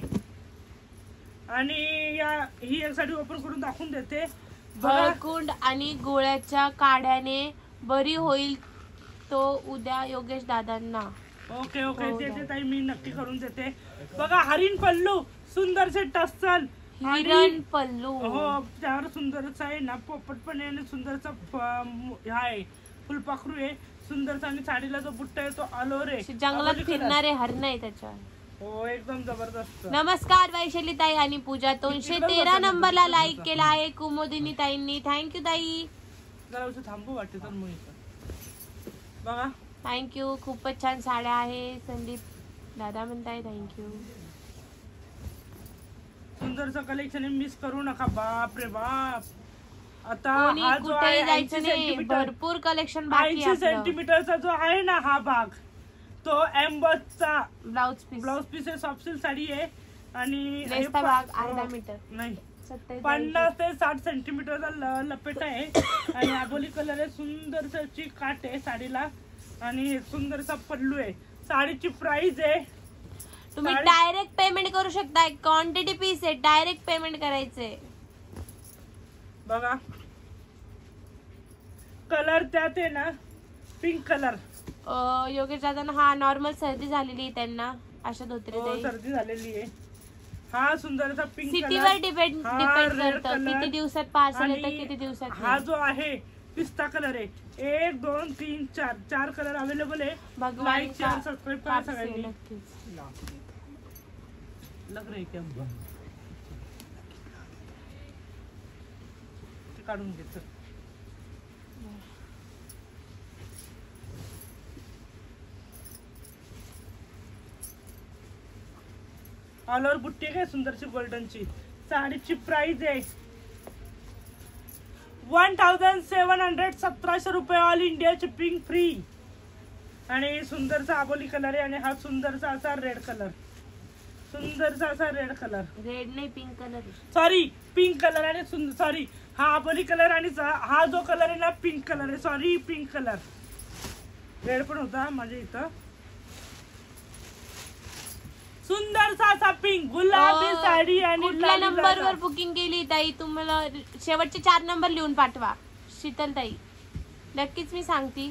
आणि ही एक साडी ओपन करून दाखवून देते. हळकुंड आणि गोळ्याच्या काड्याने बरी होईल तो उद्या योगेश दादांना. ओके ओके ते ताई मी नक्की करून देते. बघा हरिण पल्लू सुंदरसे टस्सल. हिरण पल्लू. हो त्यावर सुंदरचा आहे ना पोपट पण आहे आणि सुंदरचा आहे फुलपाखरू आहे. सुंदरचा आणि साडीला जो बुट्टा आहे तो आलोर आहे. जंगलात फिरणारे हरण आहे त्याच्यावर. हो एकदम जबरदस्त. नमस्कार वैशाली ताई आणि पूजा. 213 नंबरला लाईक केला आहे कुमुदिनी ताईंनी. थँक्यू ताई. जरा थांबू वाटते तर मग बघा. थँक्यू. खूपच छान साड्या आहे संदीप दादा म्हणताय. थँक्यू. सुंदरचं कलेक्शन मिस करू नका. बाप रे बाप. आता कोणी हा जो कुठेही आहे जायचं 80 नाही. सेंटीमीटर भरपूर कलेक्शन बाकी 80 आहे. सेंटीमीटरचा जो आहे ना हा भाग तो एम्बसचा ब्लाउज पीस. ब्लाउज पीस आहे. सॉफ्ट सिल्क साडी आहे आणि लेसचा भाग अर्धा मीटर. नाही 27 50 ते 60 सेंटीमीटरचा लपेट आहे. आणि आबोली कलर आहे. सुंदरची काट आहे साडीला आणि सुंदरचा पल्लू आहे. साडीची प्राइस आहे. तुम्ही डायरेक्ट पेमेंट करू शकता. क्वांटिटी पीस आहे. डायरेक्ट पेमेंट करायचंय. बघा कलर त्यात आहे ना पिंक कलर. योगेश दादा हा नॉर्मल सर्दी झालेली आहे त्यांना. अशा धोत्रे सर्दी झालेली आहे. हा सुंदरचा पिंक सिटीवर डिपेंड करतं. किती दिवसात पार्सल येतं किती दिवसात. हा जो आहे पिस्ता कलर आहे. 1 2 3 4 कलर अवेलेबल आहे. लाईक शेअर सबस्क्राईब करा सगळ्यांनी. लग रही क्या काढून घेत. ऑल ओव्हर बुट्टी आहे सुंदरची गोल्डनची. साडीची प्राइस आहे 1700 1700 रुपये. All India shipping free. आणि सुंदरचा आबोली कलर आहे आणि हा सुंदरचा असा रेड कलर. सुंदरचा असा रेड कलर. रेड नाही pink colour. Sorry pink colour आणि सॉरी हा आबोली कलर आणि हा जो कलर आहे ना पिंक कलर आहे. Sorry pink colour. रेड पण होता माझ्या इथं. सुंदरसा असा पिंक गुलाबी साडी आणि कुठल्या नंबरवर बुकिंग केली ताई? तुम्हाला शेवटचे 4 नंबर लिहून पाठवा. शीतल ताई नक्कीच मी सांगते.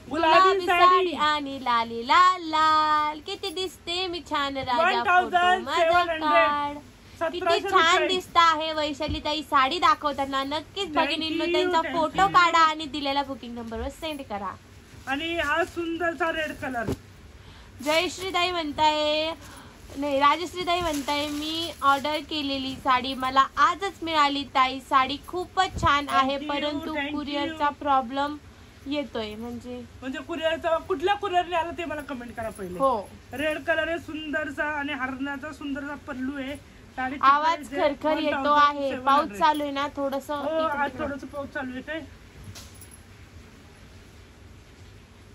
गुलाबी साडी आणि लाली लाल लाल किती दिसते मी छान राजा. फोटो माझा काढ. किती छान दिसत आहे वैशाली ताई साडी दाखवताना. नक्कीच भगिनींनो त्यांचा फोटो काढा आणि दिलेल्या बुकिंग नंबरवर सेंड करा. आणि हा सुंदरचा रेड कलर. जयश्रीताई म्हणताय नाही राजश्रीताई म्हणताय मी ऑर्डर केलेली साडी मला आजच मिळाली ताई. साडी खूपच छान आहे परंतु कुरिअरचा प्रॉब्लेम येतोय म्हणजे कुरिअरचा कुठल्या कुरिअरने आला ते मला कमेंट करा पहिले. हो. रेड कलर आहे सुंदरसा आणि हरणाचा सुंदरसा पल्लू आहे. आवाज खरखर येतो आहे. पाऊस चालू आहे ना थोडस. आज थोडस पाऊस चालू आहे काय.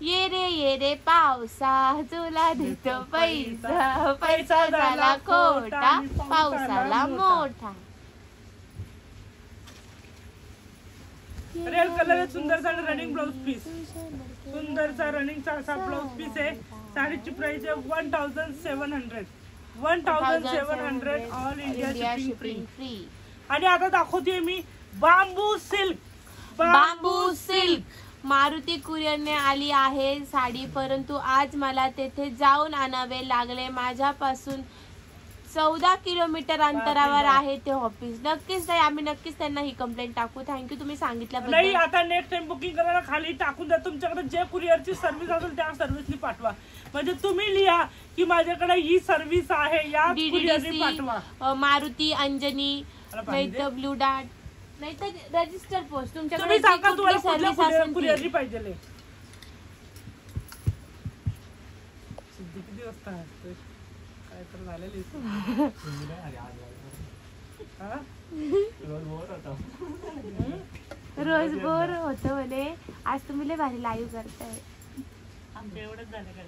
ये रे पावसा तुला देतो पैसा, पैसा झाला खोटा पावसाला मोठा. रेड कलर आहे सुंदरसा आणि रनिंग ब्लाउज पीस. सुंदरसा रनिंगचा असा ब्लाउज पीस आहे. साडीची प्राइस आहे 1700. 1700 ऑल इंडिया शिपिंग फ्री. आणि आता दाखवते मी बांबू सिल्क. बांबू सिल्क मारुती कुरिअरने आली आहे साडी, परंतु आज मला तेथे जाऊन आणावे लागले. माझ्यापासून 14 किलोमीटर अंतरावर आहे ते ऑफिस. नक्कीच नाही, आम्ही नक्कीच त्यांना ही कंप्लेंट टाकू. थँक्यू तुम्ही सांगितल्याबद्दल. नाही, आता नेक्स्ट टाइम बुकिंग करायला खाली टाकून द्या. तुमच्याकडे जे कुरिअरची सर्व्हिस असेल त्या सर्व्हिसनी पाठवा. म्हणजे तुम्ही लिहा की माझ्याकडे ही सर्व्हिस आहे, या कुरिअरनी पाठवा. मारुती, अंजनी, नाही तर ब्लू डार्ट, नाही तर रजिस्टर पोस्ट. तुम्ही तुमच्याकडे सांगा तुम्हाला कुठल्या सर्व्हिस कुरिअरनी पाहिजे. किती वाजता काय तर झालेली रोज बोर होत म्हणे. आज तुम्ही लय भारी लाईव्ह करताय. एवढंच झालं काय.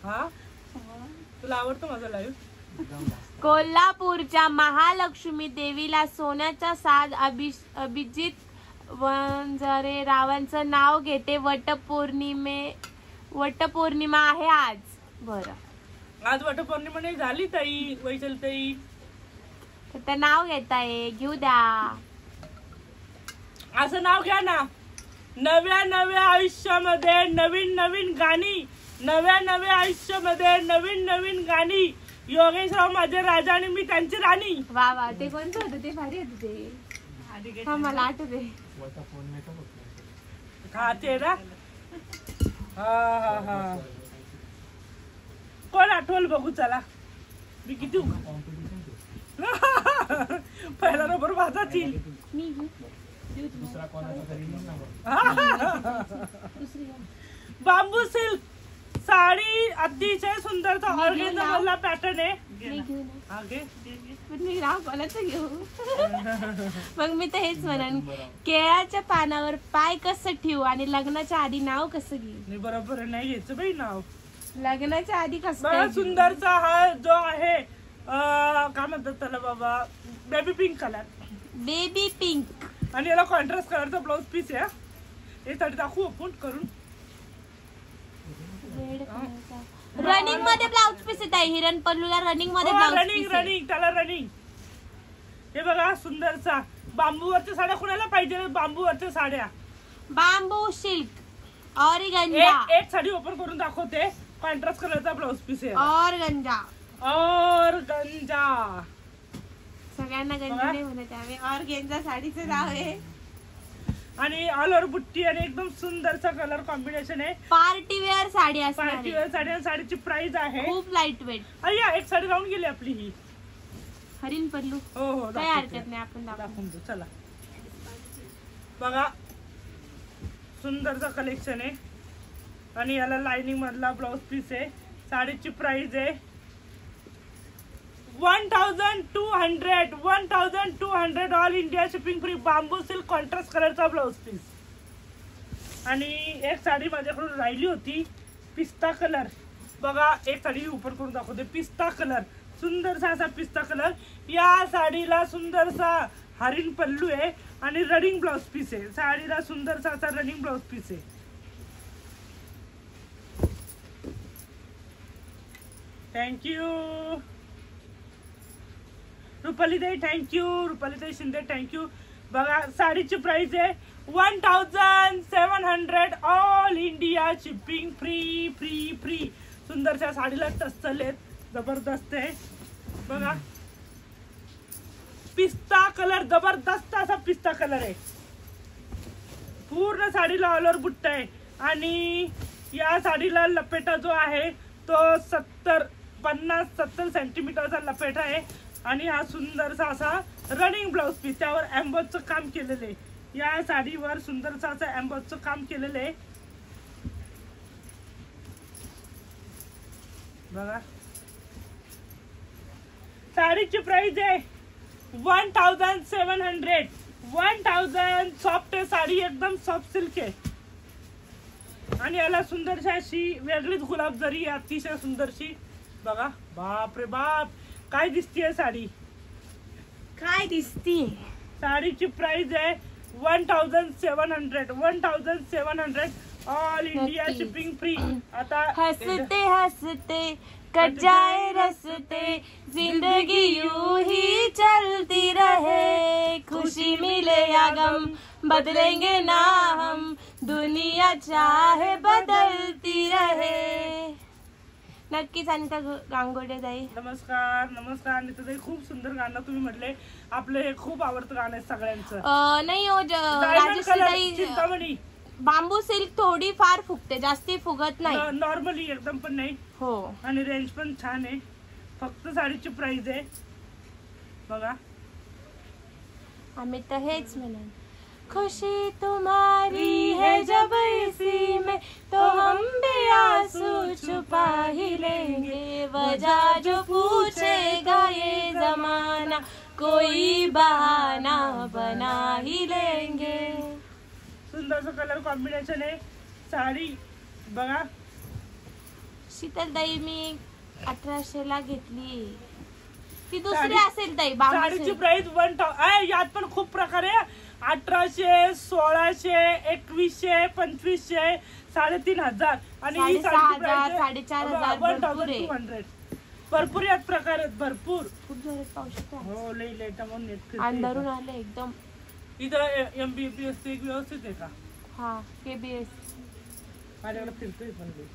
हा तुला आवडतो माझा लाईव्ह. कोल्हापूरच्या महालक्ष्मी देवीला सोन्याचा साज अभिजित वंजारे रावांचं नाव घेते. वटपौर्णिमा आहे आज. बरं, आज वटपौर्णिमा नाही झाली ताई, वैशाली ताई. तर नाव घेताय, घेऊ द्या. असं नाव घ्या ना. नव्या आयुष्यामध्ये नवीन नवीन गाणी. नव्या आयुष्यामध्ये नवीन नवीन गाणी. योगेशराव माझे राजा आणि मी त्यांची राणी. वा वा, ते कोणतं होतं? ते भारी होतं ते. हा मला आठवते. हा ते ना. हा कोण आठवल बघू चला. मी किती पहिला नंबर माझाची. बांबू सिल्क साडी अतिशय सुंदरचा ऑर्गेन्झा मधला पॅटर्न आहे. मी राव कोणाचं घेऊ. मग मी तर हेच म्हणन, केळाच्या पानावर पाय कसं ठेवू आणि लग्नाच्या आधी नाव कसं घेऊ. बरोबर नाही घ्यायचं बाई नाव. लग्नाच्या आधी कसं. सुंदरचा हा जो आहे काय म्हणतात त्याला बाबा, baby pink colour. Baby pink आणि याला कॉन्ट्रास्ट कलरचा ब्लाउज पीस आहे. हे साठी दाखवू आपण करून. रनिंग मध्ये ब्लाउज पीस येत आहे. हिरण पल्लूला रनिंग मध्ये ब्लाउज पीस. रनिंग त्याला रनिंग. हे बघा सुंदरचा बांबूवरच्या साड्या कुणाला पाहिजे. बांबूवरच्या साड्या बांबू सिल्क ऑर्गेन्झा. एक साडी ओपन करून दाखवते. कॉन्ट्रास्ट कलरचा ब्लाउज पीस आहे. ऑर्गेन्झा सगळ्यांना गंजी नाही म्हणत आम्ही. ऑर्गेन्झा साडीचं नाव आहे. आणि ऑल ओव्हर बुट्टी आणि एकदम सुंदरचा कलर कॉम्बिनेशन आहे. पार्टी वेअर साडी असणार. पार्टी वेअर साडी आणि साडीची प्राइस आहे खूप लाईट वेट. अय्या एक साडी राहून गेली आपली ही. हरिण पल्लू. हो काही हरकत नाही, आपण दाखवून देऊ. चला बघा सुंदरचा कलेक्शन आहे. आणि याला लाइनिंग मधला ब्लाउज पीस आहे. साडीची प्राइस आहे 1200 ऑल इंडिया शिपिंग फ्री. बांबू सिल्क कॉन्ट्रास्ट कलरचा ब्लाउज पीस. आणि एक साडी माझ्याकडून राहिली होती पिस्ता कलर. बघा एक साडी ओपन करून दाखवते. पिस्ता कलर सुंदरसा असा पिस्ता कलर. या साडीला सुंदरसा हरिण पल्लू आहे आणि रनिंग ब्लाउज पीस आहे. साडीला सुंदरसा असा रनिंग ब्लाउज पीस आहे. थँक्यू रुपालीताई. थँक्यू रुपालीताई शिंदे. थँक्यू. बघा साडीची प्राइस आहे 1700 all India shipping free free free. सुंदरच्या साडीला टस्सल आहेत. जबरदस्त आहे. बघा पिस्ता कलर जबरदस्त असा पिस्ता कलर आहे. पूर्ण साडीला ऑल ओव्हर बुट्टा आहे. आणि या साडीला लपेटा जो आहे तो 50-70 सेंटीमीटरचा लपेटा आहे. आणि हा सुंदरसा असा रनिंग ब्लाउज पीस. त्यावर एम्बोजचं काम केलेलं आहे. या साडीवर सुंदरसा असं एम्बॉसचं काम केलेलं आहे बघा. साडीची प्राइस आहे 1700. 1000 सॉफ्ट आहे साडी, एकदम सॉफ्ट सिल्क आहे आणि याला सुंदरशी अशी वेगळीच गुलाबजरी आहे, अतिशय सुंदरशी बघा. बाप रे बाप, काय दिसतीये साडी, काय दिसती. साडीची प्राइस आहे 1700. 1700 ऑल इंडिया नक्कीच. Shipping free. आता हंसते हंसते कट जाए रस्ते, जिंदगी यूं ही चलती रहे, खुशी मिले या गम बदलेंगे ना हम, दुनिया चाहे बदलती रहे. नक्कीच अनिता गांगोडे ताई. नमस्कार नमस्कार अनिता ताई, खूप सुंदर गाणं तुम्ही म्हटले. आपलं हे खूप आवडतं गाणं आहे सगळ्यांचं. नाही हो डायमंड राजश्री कलर ताई, चिंतामणी बांबू सिल्क थोडी फार फुगते, जास्ती फुगत नाही. नॉर्मली एकदम पण नाही हो आणि रेंज पण छान आहे. फक्त साडीची प्राइस आहे बघा. आम्ही तर हेच म्हणून खुशी तुम्हारी है जब इसी में, तो हम भी आंसू छुपा ही लेंगे, वजह जो पूछेगा ये जमाना, कोई बहाना बना ही लेंगे. सुंदरचं कलर कॉम्बिनेशन आहे साडी बघा. शीतल ताई मी 1800 घेतली, ती दुसरी साडी- असेल ताई. बांबू साडीची सिल्क. प्राइस 1000. यात पण खूप प्रकार आहे. 1800, 1600, 2100, 2500, 3500 आणि ही 6500, 4500 भरपूर आहे. 1200. भरपूर यात प्रकार आहेत, भरपूर. खूप जोरात पाहू शकता. हो लई लेट म्हणून नेट फिरते. अंधारून आले एकदम. इथं MBPS एक व्यवस्थित आहे का? हा KBS माझ्याकडे फिरतोय पण लई.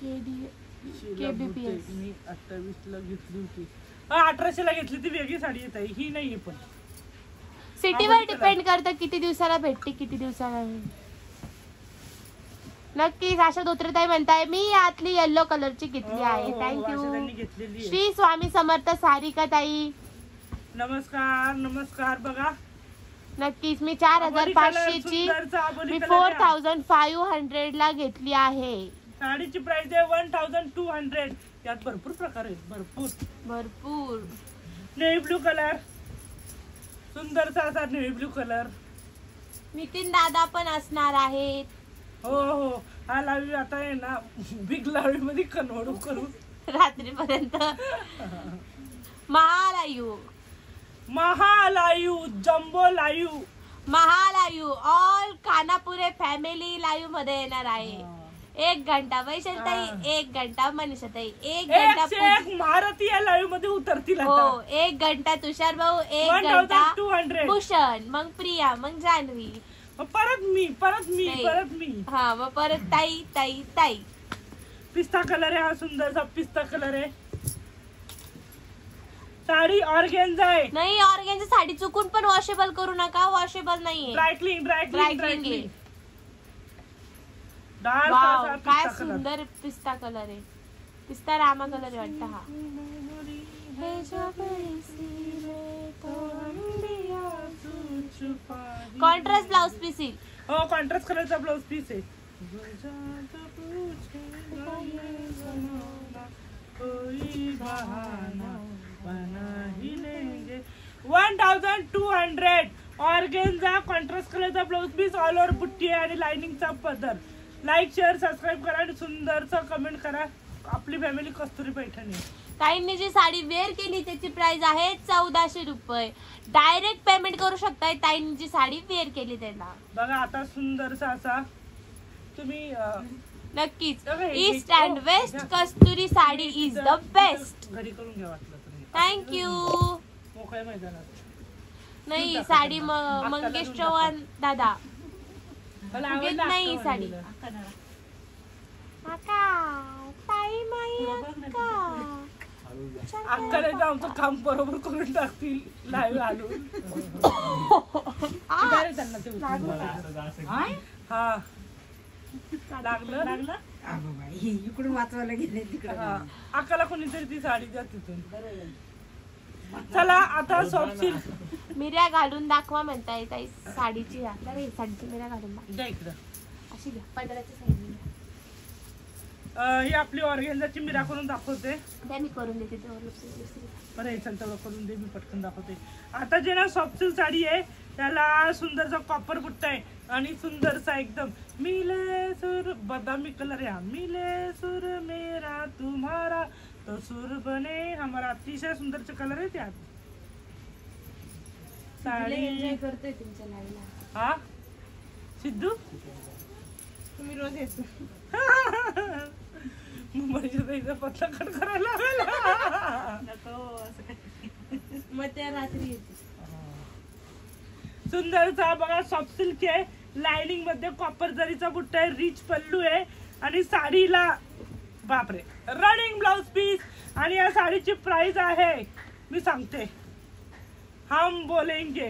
शीला KBPS. बहुतेक मी 28 ला घेतली होती. 1800 ला घेतली ती वेगळी साडी येत आहे, ही नाहीये पण. सिटीवर डिपेंड करतं किती दिवसाला भेटते, किती दिवसाला नाही. नक्कीच आशा धोत्रेताई म्हणताय मी यातली येल्लो कलरची घेतली आहे. हो, अशा त्यांनी थँक्यू. घेतलेली आहे. श्री स्वामी समर्थ सारिका ताई. नमस्कार नमस्कार बघा. नक्कीच मी 4500 ची मी 4500 ला घेतली आहे. साडीची प्राइस आहे 1200. यात भरपूर प्रकार आहेत, भरपूर. भरपूर. नेव्ही ब्लू कलर, सुंदरसा असा नेव्ही ब्लू कलर. नितीन दादा पण असणार आहेत. हो हो, हा लावी आता आहे ना बिग लावी मध्ये कन्वर्ट करू रात्रीपर्यंत. महालायू महालायू, जम्बो लायू. महालायू ऑल खानापुरे फॅमिली लाईव्ह मध्ये येणार आहे. 1 घंटा वैशालताई, 1 घंटा मनीषाताई, 1 घंटा 101 महारथी या लाईव्ह मध्ये उतरतील हो, आता. 1 घंटा तुषार भाऊ, 1 घंटा 1200. भूषण, मग प्रिया, मग जान्हवी, परत मी नाही. परत मी. हा मग परत ताई ताई ताई. पिस्ता कलर आहे, हा सुंदरसा पिस्ता कलर आहे. साडी ऑर्गेन्झा आहे. नाही ऑर्गेनची साडी चुकून पण वॉशेबल करू नका, वॉशेबल नाहीये. ड्रायक्लिंग आहे. डार्क वाव असा काय पिस्ता कलर. सुंदर पिस्ता कलर आहे. पिस्ता रामा कलर आहे वाटतं हा. कॉन्ट्रास्ट ब्लाउज पीस येईल. हो कॉन्ट्रास्ट कलरचा ब्लाउज पीस आहे. 1200 ऑर्गेन्झा कॉन्ट्रास्ट कलरचा ब्लाउज पीस, ऑल ओव्हर बुट्टी आणि लाइनिंगचा पदर. लाईक शेअर सबस्क्राईब करा आणि सुंदरचा कमेंट करा. आपली फॅमिली कस्तुरी पैठणी. ताईंनी जी साडी वेअर केली त्याची प्राइस आहे 1400 रुपये. डायरेक्ट पेमेंट करू शकताय ताईंनी जी साडी वेअर केली त्याला. बघा आता सुंदरसा असा तुम्ही नक्कीच हे- east and west Kasturi sari is the best. घरी करून घ्या वाटलं तुम्ही. थँक्यू. मोकळ्या मैदानात. नाही साडी मंगेश चव्हाण दादा मला घेत आवडलं नाही अक्का साडी. वाणीला. अक्का, ताई माई अक्का. अक्काला एकदा आमचं काम बरोबर करून टाकतील लाईव्ह आलो. त्यांना ते उचलून. हा लागलं इकडून वाचवायला गेले तिकडे. हा. अक्काला कोणीतरी ती साडी द्या तिथून. चला आता सॉफ्ट सिल्क मिऱ्या घालून दाखवा म्हणताय ताई साडीची साडीची मिऱ्या घालून दाखवा. द्या इकडं. अशी घ्या पदराच्या साईडने ही आपली ऑर्गेन्झाची मिरा करून दाखवते. द्या मी करून देते दुसरी. बरं हे चल तेवढं करून दे, मी पटकन दाखवते. आता जे ना सॉफ्ट सिल्क साडी आहे त्याला सुंदरचा कॉपर बुट्टा आहे आणि सुंदरसा एकदम मिले सुर बदामी कलर आहे. मिले सुर मेरा तुम्हारा तो सुर बने हमारा. अतिशय सुंदरचे कलर आहे त्यात. साडी एन्जॉय करतोय तुमच्या लाईव्हला. हा सिद्धू तुम्ही रोज येतो. मुंबईच्या पतला कट करायला मग त्या रात्री येते. सुंदरचा बघा सॉफ्ट सिल्क आहे, लाइनिंग मध्ये कॉपर जरीचा बुट्टा आहे, रिच पल्लू आहे आणि साडीला बापरे रनिंग ब्लाउज पीस. आणि या साडीची प्राइस आहे मी सांगते, हम बोलेंगे.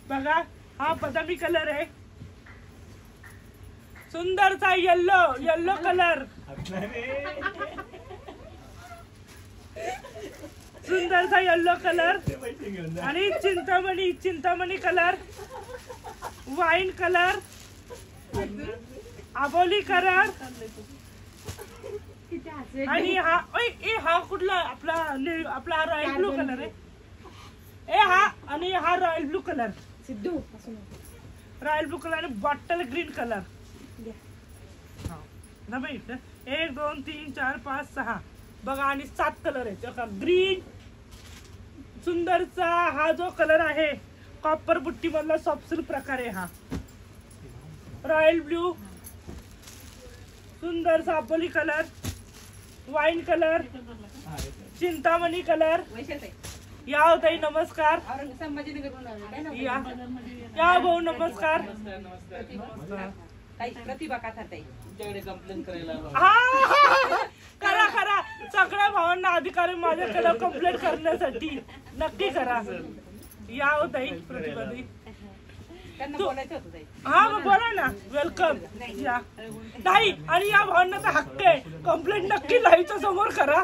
बघा हा बदामी कलर आहे, सुंदरचा येल्लो कलर, सुंदरचा येल्लो कलर आणि चिंतामणी कलर, वाईन कलर, आबोली कलर आणि हा कुठला आपला रॉयल ब्लू कलर आहे. हा रॉयल ब्लू कलर, सिद्धू रॉयल ब्लू कलर आणि बॉटल ग्रीन कलर. 1 2 3 4 5 6 बघा आणि 7 कलर आहेत. ग्रीन सुंदरचा हा जो कलर आहे कॉपर बुट्टी मधला सॉफ्ट सिल्क प्रकार आहे. हा रॉयल ब्लू, सुंदरचा आबोली colour, wine colour, Chintamani colour. या ताई नमस्कार. या भाऊ नमस्कार. प्रतिभा काथा ताई कंप्लेंट करायला करा सगळ्या भावांना अधिकारी माझ्याकडे कंप्लेंट करण्यासाठी नक्की करा. या ताई प्रतिभा ताई. हा मग बोला ना, वेलकम. या ताई आणि या भावांना तर हक्क आहे, कंप्लेंट नक्की लाईव्हच्या समोर करा.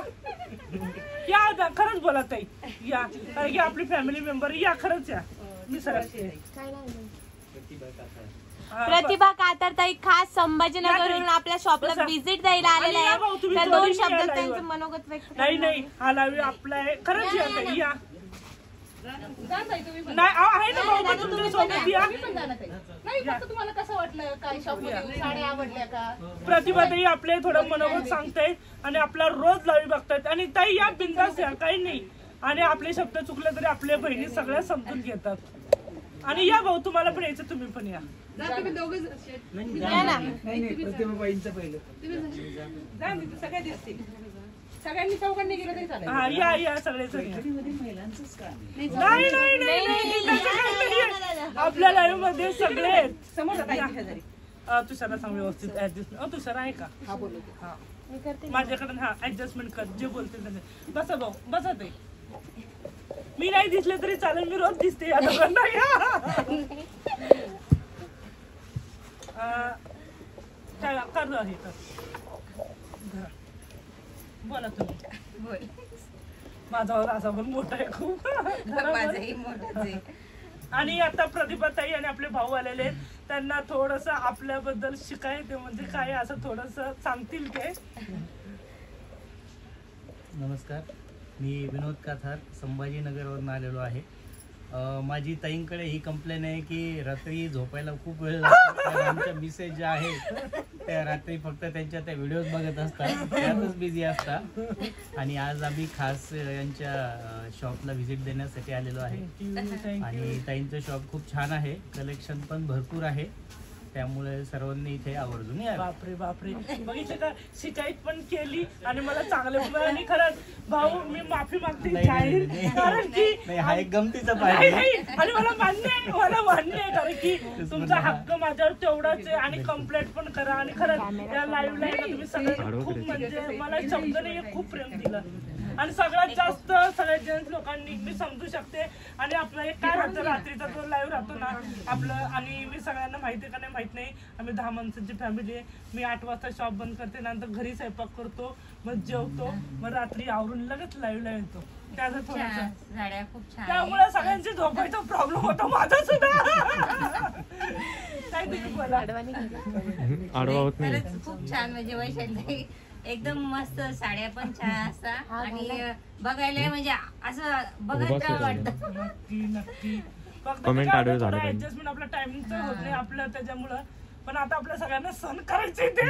या खरंच बोला ताई. या कारण की आपली फॅमिली मेंबर या खरंच या. मी सरकते. प्रतिभा कातर ताई खास संभाजीनगरवरून आपल्या शॉपला व्हिजिट द्यायला आलेला आहे. तर 2 शब्दात त्यांचं मनोगत व्यक्त. नाही हा लाईव्ह आपला आहे खरंच. या ताई या. नाही आहे ना भाऊ पण तुमच्या सोबत या. तुम्हाला कसं वाटलं, काय शॉपमध्ये साड्या आवडल्या का? प्रतिभा ताई आपले थोडं मनोगत सांगतायत आणि आपला रोज लाईव्ह बघतायत. आणि ताई या बिंदास या, काही नाही. आणि आपले शब्द चुकले तरी आपल्या बहिणी सगळ्या समजून घेतात. आणि या भाऊ तुम्हाला पण यायचं, तुम्ही पण या. सगळे दिसतील. सगळ्यांनी चौघांनी गेलं तरी चालेल. हा या सगळेच. नाही आपल्या लाईव्ह मध्ये सगळे आहेत. तुषारा सांग व्यवस्थित ऍडजस्ट. तुषारा आहे का? हा बोलू. हा माझ्याकडे हा ऍडजस्टमेंट कर जे बोलतील त्याने. बसा भाऊ बसा ते. मी नाही दिसले तरी चालेल, मी रोज दिसते या दोघांना. बोला तुम्ही. माझा असा पण मोठा आहे खूप. आणि आता प्रतिभाताई आणि आपले भाऊ आलेले आहेत, त्यांना थोडस आपल्याबद्दल शिकायचं म्हणजे काय असं थोडस सांगतील ते. नमस्कार, मी विनोद काथार संभाजीनगरवरून आलेलो आहे. माझी ताईंकडे ही कंप्लेन आहे की रात्री झोपायला खूप वेळ लागतो. आमच्या मिसेस ज्या आहेत त्या रात्री फक्त त्यांच्या त्या व्हिडिओज बघत असतात, त्यातच बिझी असतात. आणि आज आम्ही खास यांच्या शॉपला व्हिजिट देण्यासाठी आलेलो आहे. आणि ताईंचं शॉप खूप छान आहे, कलेक्शन पण भरपूर आहे, त्यामुळे सर्वांनी इथे आवर्जून या. बापरे बघितलं का, शिकायत पण केली आणि मला चांगलं. आणि खरंच भाऊ मी माफी मागते जाहीर, कारण की हा एक गमतीचा पाहिजे. आणि मला मान्य आहे कारण की तुमचा हक्क माझ्यावर तेवढाच आहे. आणि कंप्लेंट पण करा. आणि खरंच या लाईव्हला तुम्ही सगळ्यांनी खूप म्हणजे मला शब्द नाही खूप प्रेम दिलं. आणि सगळ्यात जास्त सगळ्या जेंट्स लोकांनी मी समजू शकते. आणि आपलं एक काय राहतं रात्रीचा जो लाईव्ह राहतो ना आपलं, आणि मी सगळ्यांना माहिती का नाही माहित नाही, आम्ही 10 माणसांची फॅमिली आहे. मी 8 वाजता शॉप बंद करते, नंतर घरी स्वयंपाक करतो, मग जेवतो, मग रात्री आवरून लगेच लाईव्हला येतो. त्याचं थोडंसं साड्या खूप छान. त्यामुळे सगळ्यांची झोपायचा प्रॉब्लेम होतो, माझा सुद्धा. काय तुम्ही बोला. आडवा होत नाही. खरंच खूप छान म्हणजे वैशाली एकदम मस्त साड्या पण छान असतात आणि बघायला म्हणजे असं बघत वाटतं. नक्की नक्की. फक्त Comment आडवे झाले पाहिजे. ऍडजस्टमेंट आपल्या टायमिंगचं होत नाही आपलं त्याच्यामुळं, पण आता आपल्या सगळ्यांना सण करायचे ते.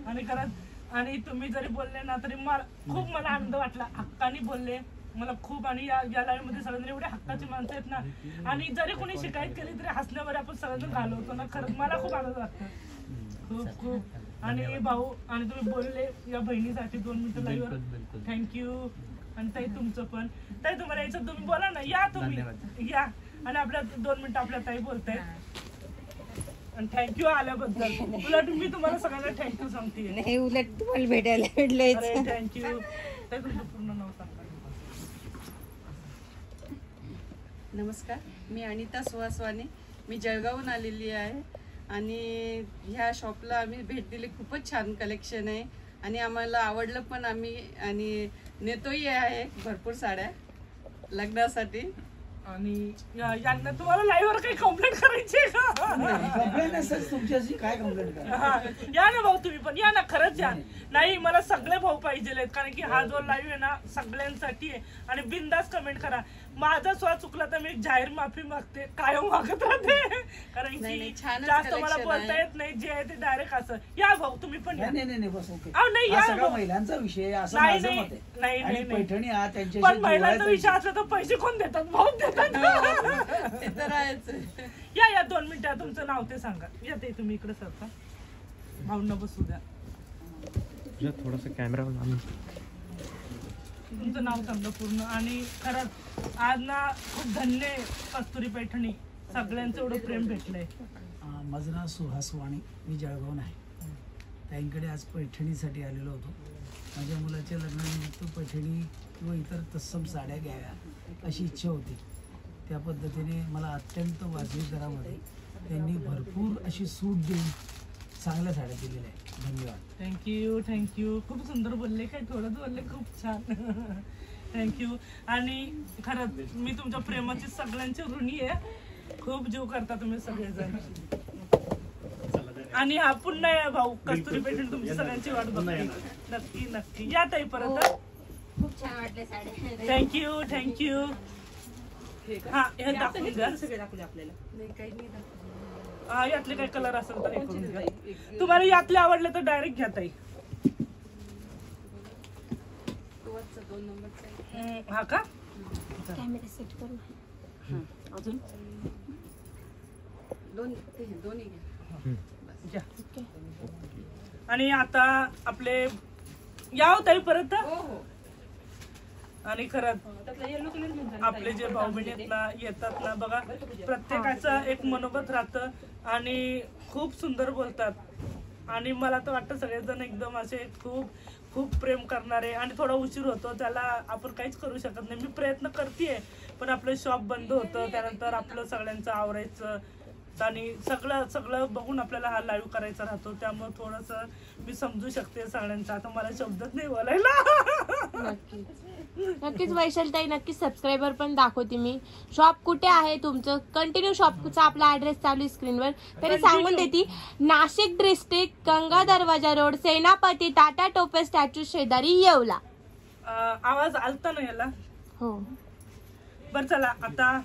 आणि खरंच आणि तुम्ही जरी बोलले ना तरी खूप मला आनंद वाटला. हक्कानी बोलले मला खूप. आणि या लाईव्ह मध्ये सगळ्यांनी एवढे हक्काची माणसं आहेत ना. आणि जरी कोणी शिकायत केली तरी हसण्यावर आपण सगळ्यांना घालवतो ना. खरंच मला खूप आनंद वाटतो, खूप खूप. आणि भाऊ आणि तुम्ही बोलले या बहिणीसाठी 2 मिनिटं लाईव्हवर, थँक्यू. आणि ताई तुमचं पण. ताई तुम्हाला यायचं तुम्ही बोला ना, या तुम्ही या. आणि आपल्या 2 मिनिटं आपल्या ताई बोलताय. आणि थँक्यू आल्याबद्दल. उलट मी तुम्हाला सगळ्यांना थँक्यू सांगते. नाही उलट तुम्हाला भेटायला भेटलंय. थँक्यू. ताई तुमचं पूर्ण नाव सांगा. नमस्कार, मी अनिता सुहासवानी. मी जळगावहून आलेली आहे आणि ह्या शॉपला आम्ही भेट दिली. खूपच छान कलेक्शन आहे आणि आम्हाला आवडलं पण आम्ही. आणि नेतोही आहे भरपूर साड्या लग्नासाठी. आणि यांना तुम्हाला लाईव्हवर काही कंप्लेंट करायची आहे का? कंप्लेंट असेल तुमच्याशी काय कंप्लेंट करा. हा, या ना भाऊ तुम्ही पण या ना, खरंच या. नाही मला सगळे भाऊ पाहिजे, कारण की हा जो लाईव्ह आहे ना सगळ्यांसाठी आहे. आणि बिनधास्त कमेंट करा. माझा स्व चुकला तर मी जाहीर माफी मागते, कायम मागत राहते. कारण की जास्त मला बोलता येत नाही, जे आहे ते डायरेक्ट असं. या भाऊ तुम्ही पण या. नाही बस ओके. नाही या सगळा महिलांचा विषय असं माझं मत आहे. नाही आणि पैठणी हा त्यांच्याशी पण महिलांचा विषय असला तर पैसे कोण देतात? भाऊ देतात. ते तर आहेच. या 2 मिनिटं तुमचं नाव ते सांगा. या ते तुम्ही इकडे सरका, भाऊंना बसू द्या. थोडस कॅमेरा तुमचं नाव सांगा पूर्ण. आणि खरंच आज ना खूप धन्य कस्तुरी पैठणी, सगळ्यांचं एवढं प्रेम भेटलंय. माझं नाव सुहासवाणी, मी जळगावून आहे. ताईंकडे आज पैठणीसाठी आलेलो होतो. माझ्या मुलाच्या लग्नानिमित्त पैठणी किंवा इतर तत्सम साड्या घ्याव्या अशी इच्छा होती. त्या पद्धतीने मला अत्यंत वाजवी दरामध्ये त्यांनी भरपूर अशी सूट देऊन चांगल्या साड्या दिलेल्या आहेत. धन्यवाद. थँक्यू. खूप सुंदर बोलले, काय थोडंच बोलले, खूप छान. थँक्यू. आणि खरंच मी तुमच्या प्रेमाची सगळ्यांची ऋणी आहे. खूप जीव करता तुम्ही सगळेजण. आणि हा पुन्हा या भाऊ कस्तुरी पैठणी तुमची सगळ्यांची वाट बघते. नक्की या ताई परत. खूप छान वाटले साड्या. थँक्यू. हा हे दाखवून द्या. सगळे दाखवले आपल्याला. हा यातले काही कलर असेल तर करून घ्या. तुम्हाला यातले आवडले तर डायरेक्ट घ्या ताई. 2 नंबर. हा का? कॅमेरा सेट करू. अजून 2 घ्या. आणि आता आपले याव ताई परत. आणि खरंच आपले जे भाऊ बहिणी येतात ना बघा, प्रत्येकाचं एक मनोगत राहतं आणि खूप सुंदर बोलतात. आणि मला तर वाटतं सगळेजण एकदम असे खूप प्रेम करणारे. आणि थोडा उशीर होतो त्याला आपण काहीच करू शकत नाही. मी प्रयत्न करतेय पण आपलं शॉप बंद होतं, त्यानंतर आपलं सगळ्यांचं आवरायचं आणि सगळं बघून आपल्याला हा लाईव्ह करायचा राहतो. त्यामुळे थोडंसं मी समजू शकते सगळ्यांचं. आता मला शब्दच नाही बोलायला. नक्कीच वैशालीताई, नक्कीच सबस्क्रायबर पण दाखवते मी. शॉप कुठे आहे तुमचं? कंटिन्यू शॉपचा आपला ऍड्रेस चालू आहे स्क्रीनवर, तरी सांगून देते. नाशिक डिस्ट्रिक्ट, गंगा दरवाजा रोड, सेनापती टाटा टोपे स्टॅच्यू शेजारी, येवला. आवाज आलता ना याला? हो. बर चला आता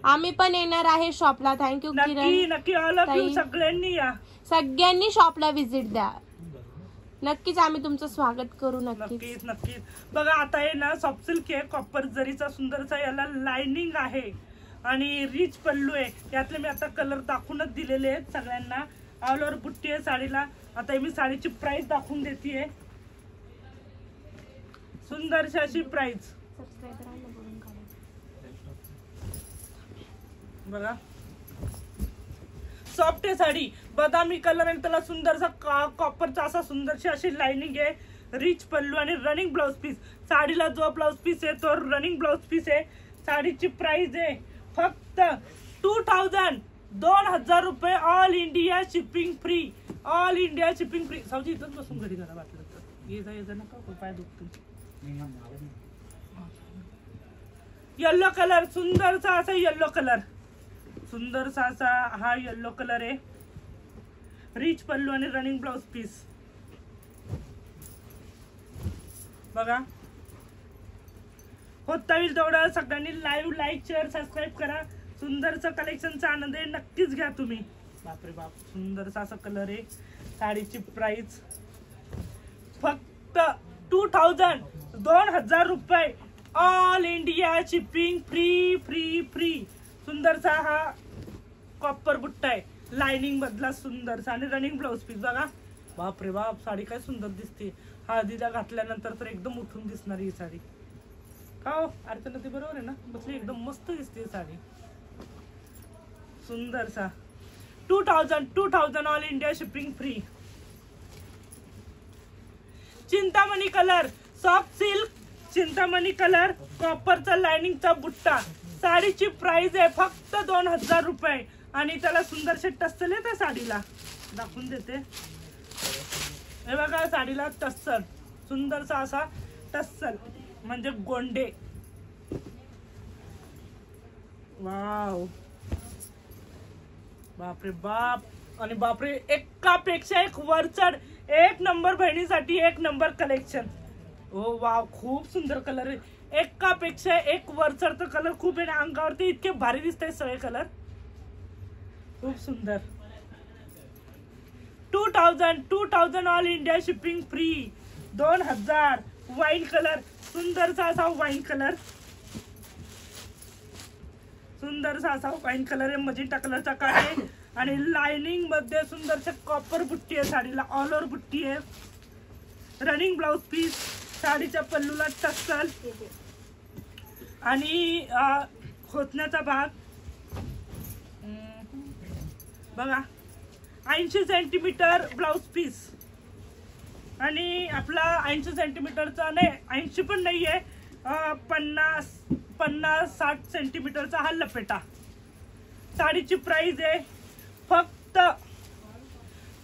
आम्ही पण येणार आहे शॉपला. थँक्यू किरण. नक्की ऑल ऑफ यू सगळ्यांनी या. सगळ्यांनी शॉपला व्हिजिट द्या. नक्कीच आम्ही तुमचं स्वागत करू. नक्कीच. बघा आता आहे ना सॉफ्ट सिल्क आहे, कॉपर जरीचा सुंदरचा, याला लाइनिंग आहे आणि रिच पल्लू आहे. यातले मी आता कलर दाखवूनच दिलेले आहेत सगळ्यांना. ऑल ओव्हर बुट्टी आहे साडीला. आता मी साडीची प्राइस दाखवून देते. सुंदरशी अशी प्राइस बघा. सॉफ्ट आहे साडी, बदामी कलर आणि त्याला सुंदरसा कॉपरचा असा सुंदरशी अशी लाइनिंग आहे. रिच पल्लू आणि रनिंग ब्लाउज पीस. साडीला जो ब्लाउज पीस आहे तो रनिंग ब्लाउज पीस आहे. साडीची प्राइस आहे फक्त 2000 रुपये. All India shipping free. All India shipping free. सावजी इथंच बसून घडी करा वाटलं तर. ये जा नका पाय दुखतील. येल्लो कलर सुंदरसा असा येल्लो कलर. सुंदरसा असा हा येल्लो कलर आहे. रिच पल्लू आणि रनिंग ब्लाउज पीस बघा. होता येईल तेवढं सगळ्यांनी लाईव्ह लाईक शेअर सबस्क्राईब करा. सुंदरचा कलेक्शनचा आनंद आहे नक्कीच घ्या तुम्ही. बापरे बाप सुंदरसा असा कलर आहे. साडीची प्राइस फक्त 2000 रुपये. All India shipping free free free. सुंदरसा हा कॉपर बुट्टा आहे. लाइनिंग मधला सुंदरसा आणि रनिंग ब्लाउज पीस बघा. बापरे बाप साडी काय सुंदर दिसते. हळदीला घातल्यानंतर तर एकदम उठून दिसणार ही साडी. का हो अर्चना ते बरोबर आहे ना. बसली एकदम मस्त दिसते साडी. सुंदरसा 2000 all India shipping free. Chintamani colour soft silk Chintamani colour कॉपरचा लाइनिंगचा बुट्टा. साडीची प्राइस आहे फक्त 2000 रुपये. आणि त्याला सुंदरसे टस्सल आहे त्या साडीला दाखवून देते. हे बघा साडीला टस्सल सुंदरसा असा टस्सल म्हणजे गोंडे. वाव बापरे बाप. आणि बापरे एकापेक्षा एक वरचढ. एक नंबर बहिणीसाठी एक नंबर कलेक्शन. ओ वाव खूप सुंदर कलर आहे. एकापेक्षा एक वरचढ कलर खूप आहे. अंगावरती इतके भारी दिसत सगळे कलर. खूप सुंदर. 2000 all India shipping free. 2000 wine colour सुंदरसा असा वाईन कलर. सुंदरसा असा वाईन कलर आहे. मजेंटा कलरचा काढे आणि लाइनिंग मध्ये सुंदरसे कॉपर बुट्टी आहे साडीला. ऑल ओव्हर बुट्टी आहे. Running blouse piece. साडीच्या पल्लूला टस्सल आणि खोचण्याचा भाग बघा. 80 सेंटीमीटर ब्लाउज पीस. आणि आपला 80 सेंटीमीटरचा नाही 80 पण नाहीये 50-60 सेंटीमीटरचा हा लपेटा. साडीची प्राइस आहे फक्त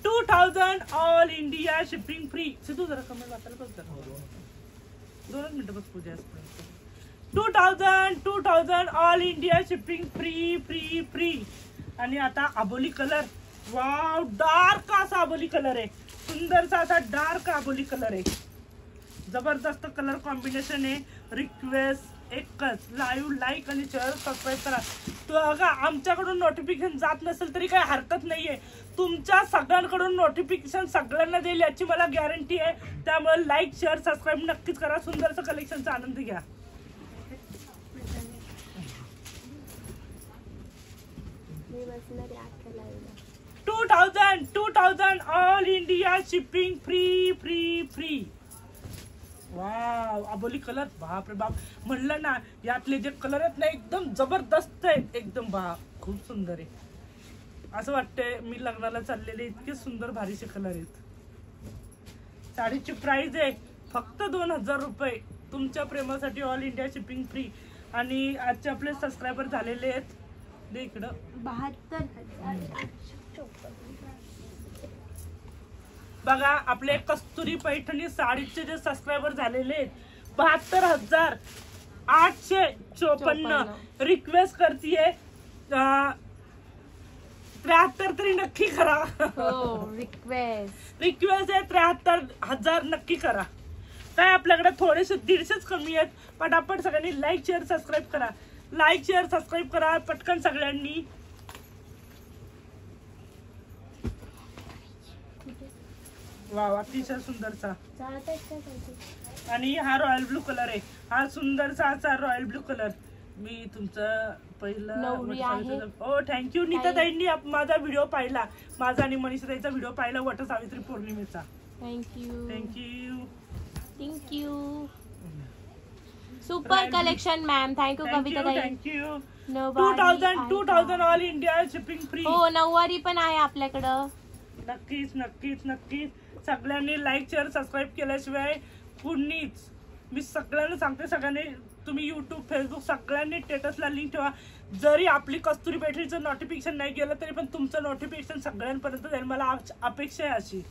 2000 all India shipping free. Sidhu जरा कमी वाचायला बस जरा 2 मिनिटं बस पूजा. 2000 all India shipping free free free. आणि आता आबोली कलर. वाव डार्क असा आबोली कलर आहे. सुंदरसा असा डार्क आबोली कलर आहे. जबरदस्त कलर कॉम्बिनेशन आहे. रिक्वेस्ट एकच लाईव्ह लाईक आणि शेअर सबस्क्राईब करा. बघा आमच्याकडून नोटिफिकेशन जात नसेल तरी काही हरकत नाहीये. तुमच्या सगळ्यांकडून नोटिफिकेशन सगळ्यांना देईल याची मला गॅरंटी आहे. त्यामुळे लाईक शेअर सबस्क्राईब नक्कीच करा. सुंदरसा कलेक्शनचा आनंद घ्या. Two 2000 all India shipping free free free. Wow आबोली कलर. बाप रे बाप म्हणलं ना यातले जे कलर आहेत ना एकदम जबरदस्त आहेत. एकदम बाप खूप सुंदर आहे. असं वाटतंय मी लग्नाला चाललेले इतके सुंदर भारीचे कलर आहेत. साडीची प्राइस आहे फक्त 2000 रुपये. तुमच्या प्रेमासाठी ऑल इंडिया शिपिंग फ्री. आणि आजचे आपले सबस्क्रायबर झालेले आहेत दे इकडं 72,854. बघा आपले कस्तुरी पैठणी साडीचे जे सबस्क्रायबर झालेले आहेत 72,854. रिक्वेस्ट करतीये 73 तरी नक्की करा. हो रिक्वेस्ट आहे 73,000 नक्की करा. काय आपल्याकडे थोडेसे 150 कमी आहेत. पटापट सगळ्यांनी लाईक शेअर सबस्क्राईब करा. लाईक शेअर सबस्क्राईब करा पटकन सगळ्यांनी. वाव अतिशय सुंदरचा. आणि हा रॉयल ब्लू कलर आहे. हा सुंदरसा असा रॉयल ब्लू कलर. मी तुमचं पहिलं हो थँक्यू नीता ताईंनी माझा व्हिडिओ पाहिला. माझा आणि मनीषा ताईचा व्हिडिओ पाहिला वट सावित्री पौर्णिमेचा. Thank you thank you thank you. Super collection ma'am. Thank you Kavita ताई. थँक्यू. नऊवारी 2000 ऑल इंडिया शिपिंग फ्री. हो नऊवारी पण आहे आपल्याकडं. नक्कीच नक्कीच नक्कीच. सगळ्यांनी लाईक शेअर सबस्क्राईब केल्याशिवाय कुणीच मी सगळ्यांना सांगते सगळ्यांनी तुम्ही युट्यूब फेसबुक सगळ्यांनी स्टेटसला लिंक ठेवा. जरी आपली कस्तुरी पैठणीचं नोटिफिकेशन नाही गेलं तरी पण तुमचं नोटिफिकेशन सगळ्यांपर्यंत जाईल, मला अपेक्षा आहे अशी.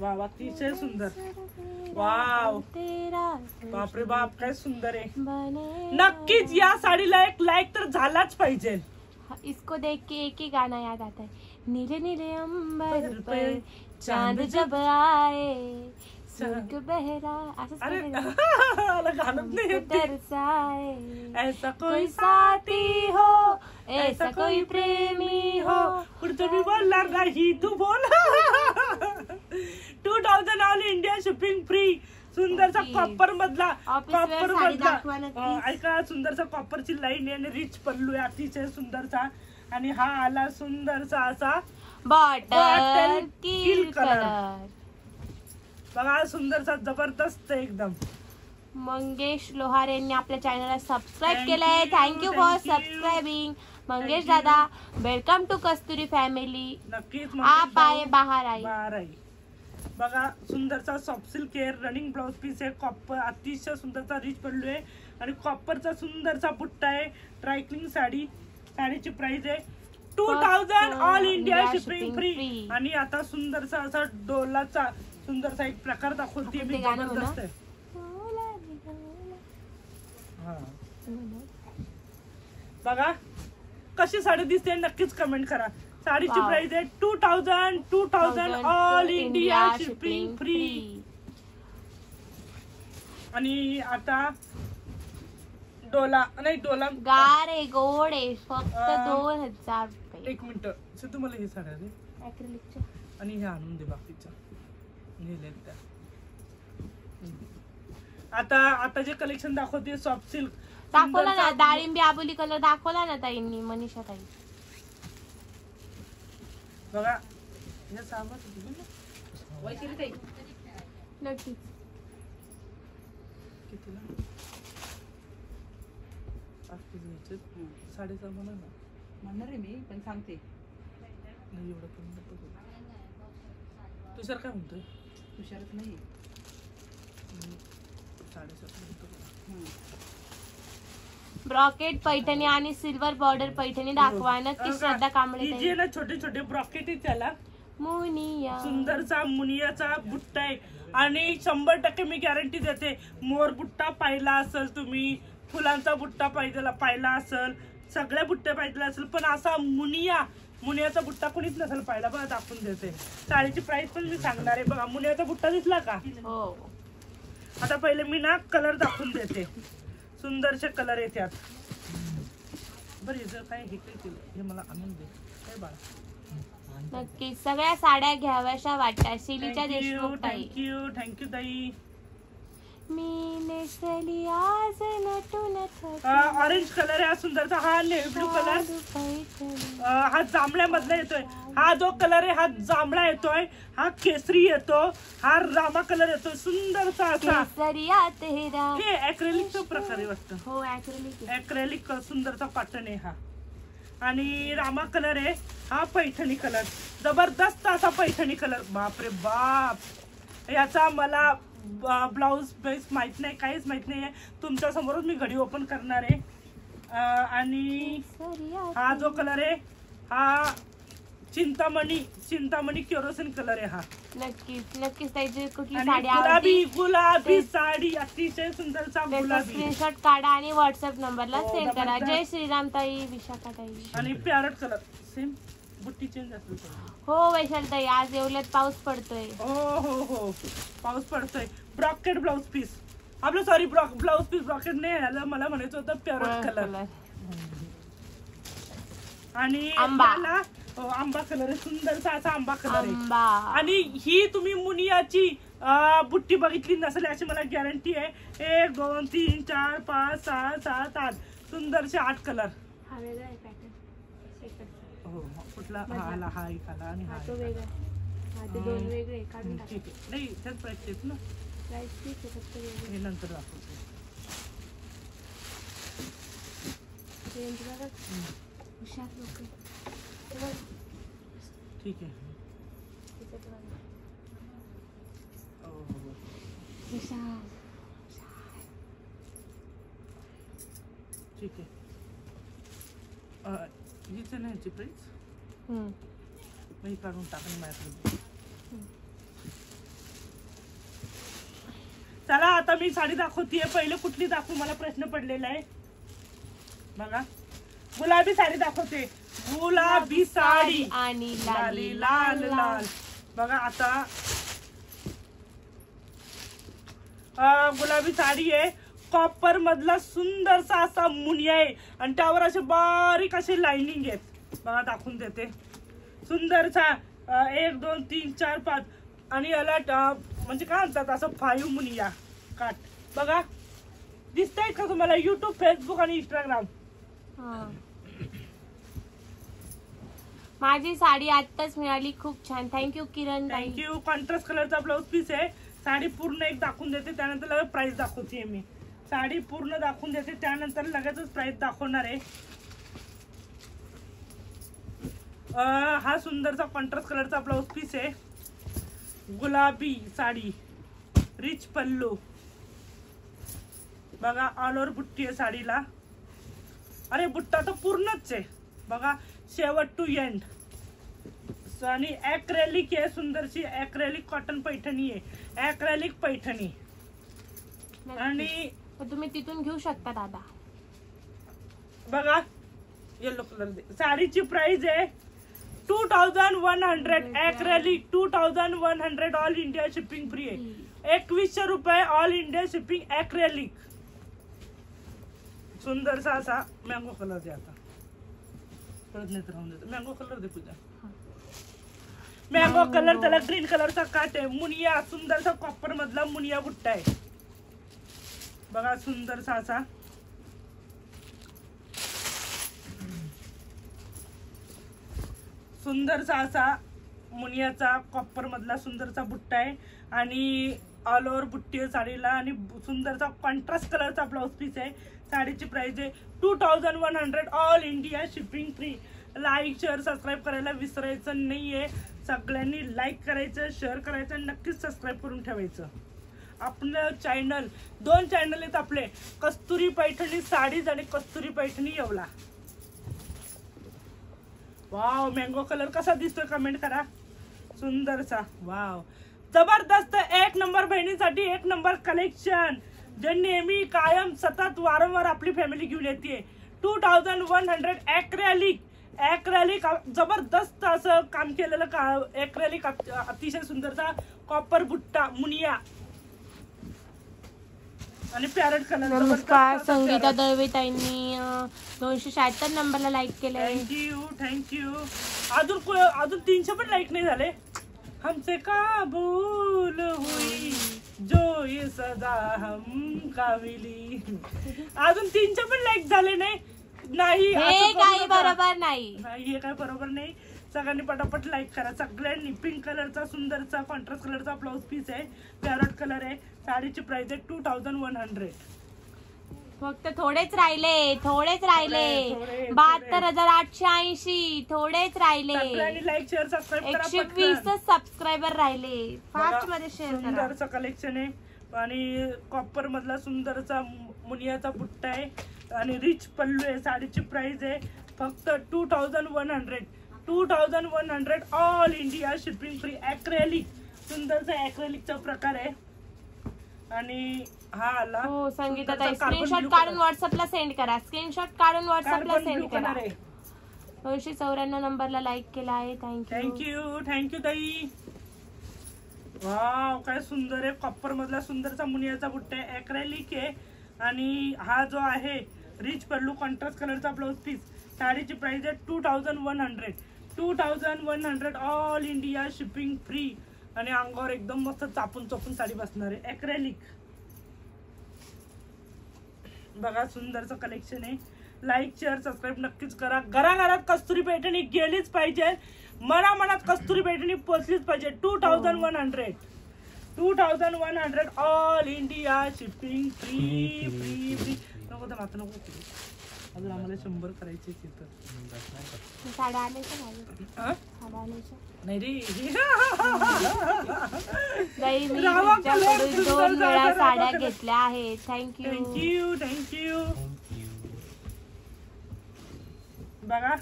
वा अतिशय सुंदर. वाव बापरे बाप काय सुंदर आहे. नक्कीच या साडीला एक लाईक तर झालाच पाहिजे. इसको देख के एक ही गाना याद आता है, नीले नीले अंबर पर चांद जब आए स्वर्ग बहरा, अरे गाणं नाही तरसाए, ऐसा कोई साथी हो ऐसा कोई प्रेमी हो. पुढचं मी बोलणार नाही, तू बोल. 2000 ऑल इंडिया शिपिंग फ्री. सुंदरचा कॉपर मधला ऐका, सुंदरचा कॉपरची लाईन आहे आणि रिच पल्लू आहे अतिशय सुंदरचा. आणि हा आला सुंदरचा असा बॉटल किल कलर. बघा सुंदरचा जबरदस्त एकदम. मंगेश लोहार यांनी आपल्या चॅनलला सबस्क्राईब केलंय. थँक्यू फॉर सबस्क्रायबिंग मंगेश दादा. Welcome to Kasturi family. नक्कीच आप आए बाहर आई. बघा सुंदरचा soft silk care running blouse piece आहे. कॉपर अतिशय सुंदरचा रिच पल्लू आहे आणि कॉपरचा सुंदरचा बुट्टा आहे. ट्रायक्लिंग साडी. साडीची प्राइस आहे 2000 ऑल इंडिया शिपिंग फ्री. आणि आता सुंदरचा असा डोलाचा सुंदरचा एक प्रकार दाखवते मी, जबरदस्त आहे. बघा कशी साडी दिसते नक्कीच कमेंट करा. साडीची प्राइस आहे 2000 ऑल इंडिया शिपिंग फ्री. आणि आता डोला गारे गोडे फक्त 2000 रुपये. एक मिनिट सिद्धू, मला हे साड्या दे आणि हे आणून दे बाकीच्या. आता जे कलेक्शन दाखवते सॉफ्ट सिल्क दाखवला ना, डाळिंबी आबोली कलर दाखवला ना ताईंनी, मनीषा ताई. बघा हे सामान नक्कीच कितीला 5,500 म्हणा ना. म्हणणार आहे मी पण सांगते नाही एवढं पण तुषार काय म्हणतोय. तुषारच नाही 7,500. ब्रॉकेट पैठणी आणि सिल्वर बॉर्डर पैठणी दाखवा. नक्की श्रद्धा कांबळे. जे ना छोटे छोटे ब्रॉकेट आहे त्याला मुनिया सुंदरचा मुनियाचा बुट्टा आहे. आणि 100% मी गॅरंटी देते, मोर बुट्टा पाहिला असेल तुम्ही, फुलांचा बुट्टा पाहिला असेल, सगळे बुट्टे पाहिजे असेल, पण असा मुनियाचा बुट्टा कोणीच नसेल पाहिला. बघा दाखवून देते. साडीची प्राइस पण मी सांगणार आहे. बघा मुनियाचा बुट्टा दिसला का. हो. आता पहिले मी ना कलर दाखवून देते. सुंदरचे कलर आहे त्यात. बरं जर काय हे काय केलं हे मला आणून दे काय बाळा. नक्की सगळ्या साड्या घ्याव्याशा वाटतात. शिलीच्या देशमुख ताई. थँक्यू ताई. मी नेसली आज नटून ऑरेंज कलर आहे सुंदरचा. हा नेव्ही ब्लू कलर, हा जांभळ्या मधला येतोय. हा जो कलर आहे हा जांभळा येतोय, हा केसरी येतो, हा रामा कलर येतोय सुंदरचा असा. हे ऍक्रेलिकचा प्रकार आहे वाटतं. हो ऍक्रेलिक सुंदरचा पॅटर्न आहे हा. आणि रामा कलर आहे हा. पैठणी कलर जबरदस्त असा पैठणी कलर. बापरे बाप. याचा मला ब्लाउज बेस माहित नाही, काहीच माहित नाही आहे. तुमच्या समोरच मी घडी ओपन करणार आहे. आणि हा जो कलर आहे हा चिंतामणी केरोसिन कलर आहे हा. नक्कीच त्याची कुठली आणि साडी आवडली गुलाबी साडी अतिशय सुंदरचा गुलाबी. स्क्रीनशॉट काढा आणि व्हॉट्सअप नंबरला सेंड करा. जय श्रीराम ताई, विशाखा ताई. आणि पॅरट कलर सेम बुट्टी चेंज असेल. हो वैशाल ताई, आज येवल्यात पाऊस पडतोय. हो पाऊस पडतोय. ब्रॉकेट ब्लाउज पीस आपलं, सॉरी ब्लाउज पीस ब्रॉकेट नाही आलं, मला म्हणायचं होतं पॅरट कलर. आणि आंबा कलर आहे सुंदरचा असा आंबा कलर आहे. आणि ही तुम्ही मुनियाची बुट्टी बघितली नसेल अशी मला गॅरंटी आहे. 1 2 3 4 5 6 7 8 सुंदरचे 8 कलर. हा वेगळा आहे पॅटर्न. हो कुठला हा आला, हा एक आला आणि हा तो वेगळा. हा ते दोन वेगळे काढून टाका. ठीक आहे. नाही त्याच प्राइस तेच ना. प्राइस ठीक आहे, फक्त वेगळे. हे नंतर दाखवतो. हुशार लोक. ठीक आहे. ठीक आहे. हीच आहे ना ह्याची प्राईस, मी काढून टाकणे माझ्याकडे. चला आता मी साडी दाखवतीये. पहिले कुठली दाखवू मला प्रश्न पडलेला आहे. बघा गुलाबी साडी दाखवते. गुलाबी साडी आणि लाली लाल लाल. बघा आता गुलाबी साडी आहे. कॉपर मधला सुंदरसा असा मुनिया आहे आणि त्यावर असे बारीक असे लाइनिंग आहेत. बघा दाखवून देते. सुंदरसा 1 2 3 4 5 आणि याला म्हणजे काय म्हणतात असं 5 मुनिया काट. बघा दिसतंय का तुम्हाला? युट्यूब, फेसबुक आणि इंस्टाग्राम. माझी साडी आत्ताच मिळाली, खूप छान. थँक्यू किरण. थँक्यू. कॉन्ट्रास्ट कलरचा ब्लाऊज पीस आहे. साडी पूर्ण एक दाखवून देते, त्यानंतर लगेच प्राइस दाखवते. मी साडी पूर्ण दाखवून देते, त्यानंतर लगेचच प्राइस दाखवणार आहे. हा सुंदरचा कॉन्ट्रास्ट कलरचा ब्लाऊज पीस आहे. गुलाबी साडी, रिच पल्लू. बघा ऑल ओव्हर बुट्टी आहे साडीला. अरे बुट्टा तर पूर्णच आहे. बघा शेवट टू एंड. आणि ॲक्रेलिक आहे. सुंदरशी ॲक्रेलिक कॉटन पैठणी आहे. ॲक्रेलिक पैठणी. आणि तुम्ही तिथून घेऊ शकता दादा. बघा येलो कलर दे. साडीची प्राइस आहे 2100. Acrylic 2100. All India shipping free आहे. 2100 रुपये ऑल इंडिया शिपिंग. ॲक्रेलिक सुंदरसा असा मँगो कलर दे. आता परत नाही तर राहून देतो. मँगो कलर दे पूजा. मँगो कलर, त्याला ग्रीन कलरचा काट आहे. मुनिया सुंदरसा कॉपर मधला मुनिया बुट्टा आहे. बघा सुंदरसा असा. सुंदरसा असा मुनियाचा कॉपर मधला सुंदरचा बुट्टा आहे आणि ऑल ओव्हर बुट्टी आहे साडीला. आणि सुंदरचा कॉन्ट्रास्ट कलरचा ब्लाऊज पीस आहे. साडीची प्राइस आहे 2100. All India shipping free. Like, share, subscribe करायला विसरायचं नाहीये. सगळ्यांनी लाईक करायचं, शेअर करायचं आणि नक्कीच सबस्क्राईब करून ठेवायचं. आपलं चॅनल 2 चॅनल आहेत आपले, कस्तुरी पैठणी साडीज आणि Kasturi Paithani Yeola. Wow mango colour कसा दिसतोय कमेंट करा. सुंदरसा वाव जबरदस्त. 1 नंबर बहिणीसाठी 1 नंबर कलेक्शन, जे नेहमी कायम सतत वारंवार आपली फॅमिली घेऊन येते. 2100. ॲक्रेलिक. ॲक्रेलिक जबरदस्त असं काम केलेलं का. ॲक्रेलिक अतिशय सुंदरचा कॉपर बुट्टा मुनिया आणि पॅरेट कलर. नमस्कार. संगीता दळवे ताईंनी 276 नंबरला लाईक केलंय. थँक्यू. अजून 300 पण लाईक नाही झाले. हमसे का भूल हुई जो ये सदा हम का मिली. अजून 300 पण लाईक झाले नाही. हे काही बरोबर नाही. हे काय बरोबर नाही. सगळ्यांनी पटापट लाईक करा. सगळ्यांनी. पिंक कलरचा सुंदरचा कॉन्ट्रास्ट कलरचा ब्लाऊज पीस आहे. पॅरेट कलर आहे. साडीची प्राइस आहे 2100. फक्त थोडेच राहिले. 72,880. थोडेच राहिले. सगळ्यांनी लाईक, शेअर, सबस्क्राईब करा. 120 सबस्क्रायबर राहिले. फास्ट मध्ये शेअर करा. सुंदरचं कलेक्शन आहे आणि कॉपर मधला सुंदरचा मुनियाचा बुट्टा आहे आणि रिच पल्लू आहे. साडीची प्राइस आहे फक्त 2100. 2100. All India shipping free. Acrylic सुंदरचा ॲक्रेलिकचा प्रकार आहे. आणि हा आला. हो संगीता ताई स्क्रीनशॉट काढून व्हॉट्सअपला सेंड करा. स्क्रीनशॉट काढून व्हॉट्सअपला सेंड करा. 294 नंबरला लाईक केला आहे. थँक्यू ताई. वाव काय सुंदर आहे. कॉपर मधला सुंदरचा मुनियाचा बुट्टा आहे. ॲक्रेलिक आहे आणि हा जो आहे रिच पल्लू कॉन्ट्रास्ट कलरचा ब्लाऊज पीस. साडीची प्राइस आहे 2100. 2100. All India shipping free. आणि अंगावर एकदम मस्त चापून चोपून साडी बसणार आहे. ॲक्रेलिक. बघा सुंदरचं कलेक्शन आहे. लाईक, शेअर, सबस्क्राईब नक्कीच करा. घराघरात कस्तुरी पैठणी गेलीच पाहिजे. मनात कस्तुरी पैठणी पोचलीच पाहिजे. 2100. 2100. All India shipping free. Free free. नको तर नको. अजून आम्हाला 100 करायचे तिथं. साड्या आणायच्या नाही हा? साड्या आणायच्या नाही रे नाही मी रामा तुमच्याकडून कलर 2 सुंदर वेळा रामा साड्या कलर. घेतल्या आहेत थँक्यू थँक्यू बघा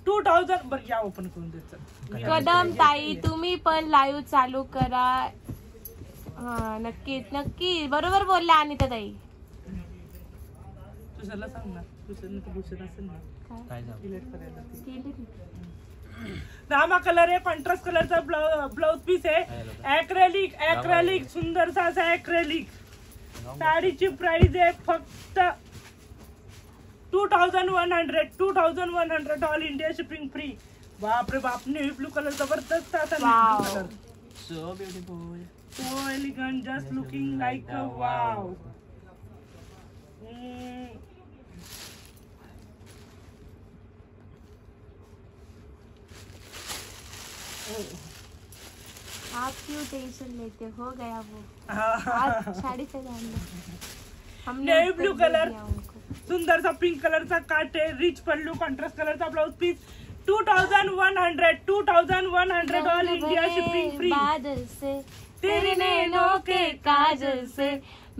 2000 बरं या ओपन करून द्यायचं कदम ताई तुम्ही पण लाईव्ह चालू करा हा नक्कीच नक्की बरोबर बोलल्या अनिता ताई तुझ्याला सांग ना तुझ्याला तर भूषण असेल ना काय डिलीट करायला ते. केली ती. रामा कलर आहे कॉन्ट्रास्ट कलरचा ब्लाउज पीस आहे ऍक्रेलिक सुंदरसा असा ऍक्रेलिक साडीची प्राइस आहे फक्त 2100 ऑल इंडिया शिपिंग फ्री बापरे बाप नेव्ही ब्लू कलर जबरदस्त असा Wow. Navy colour so beautiful so elegant just looking like a wow आप क्यों टेंशन लेते हो गया वो आज साड़ी पहना हमने नेवी उत्तर ब्लू दे कलर दिया उनको। सुंदर सा पिंक कलरचा काट आहे रिच पल्लू कॉन्ट्रास्ट कलरचा blouse piece 2100 all India shipping free बादल से तेरे नैनों के काजल से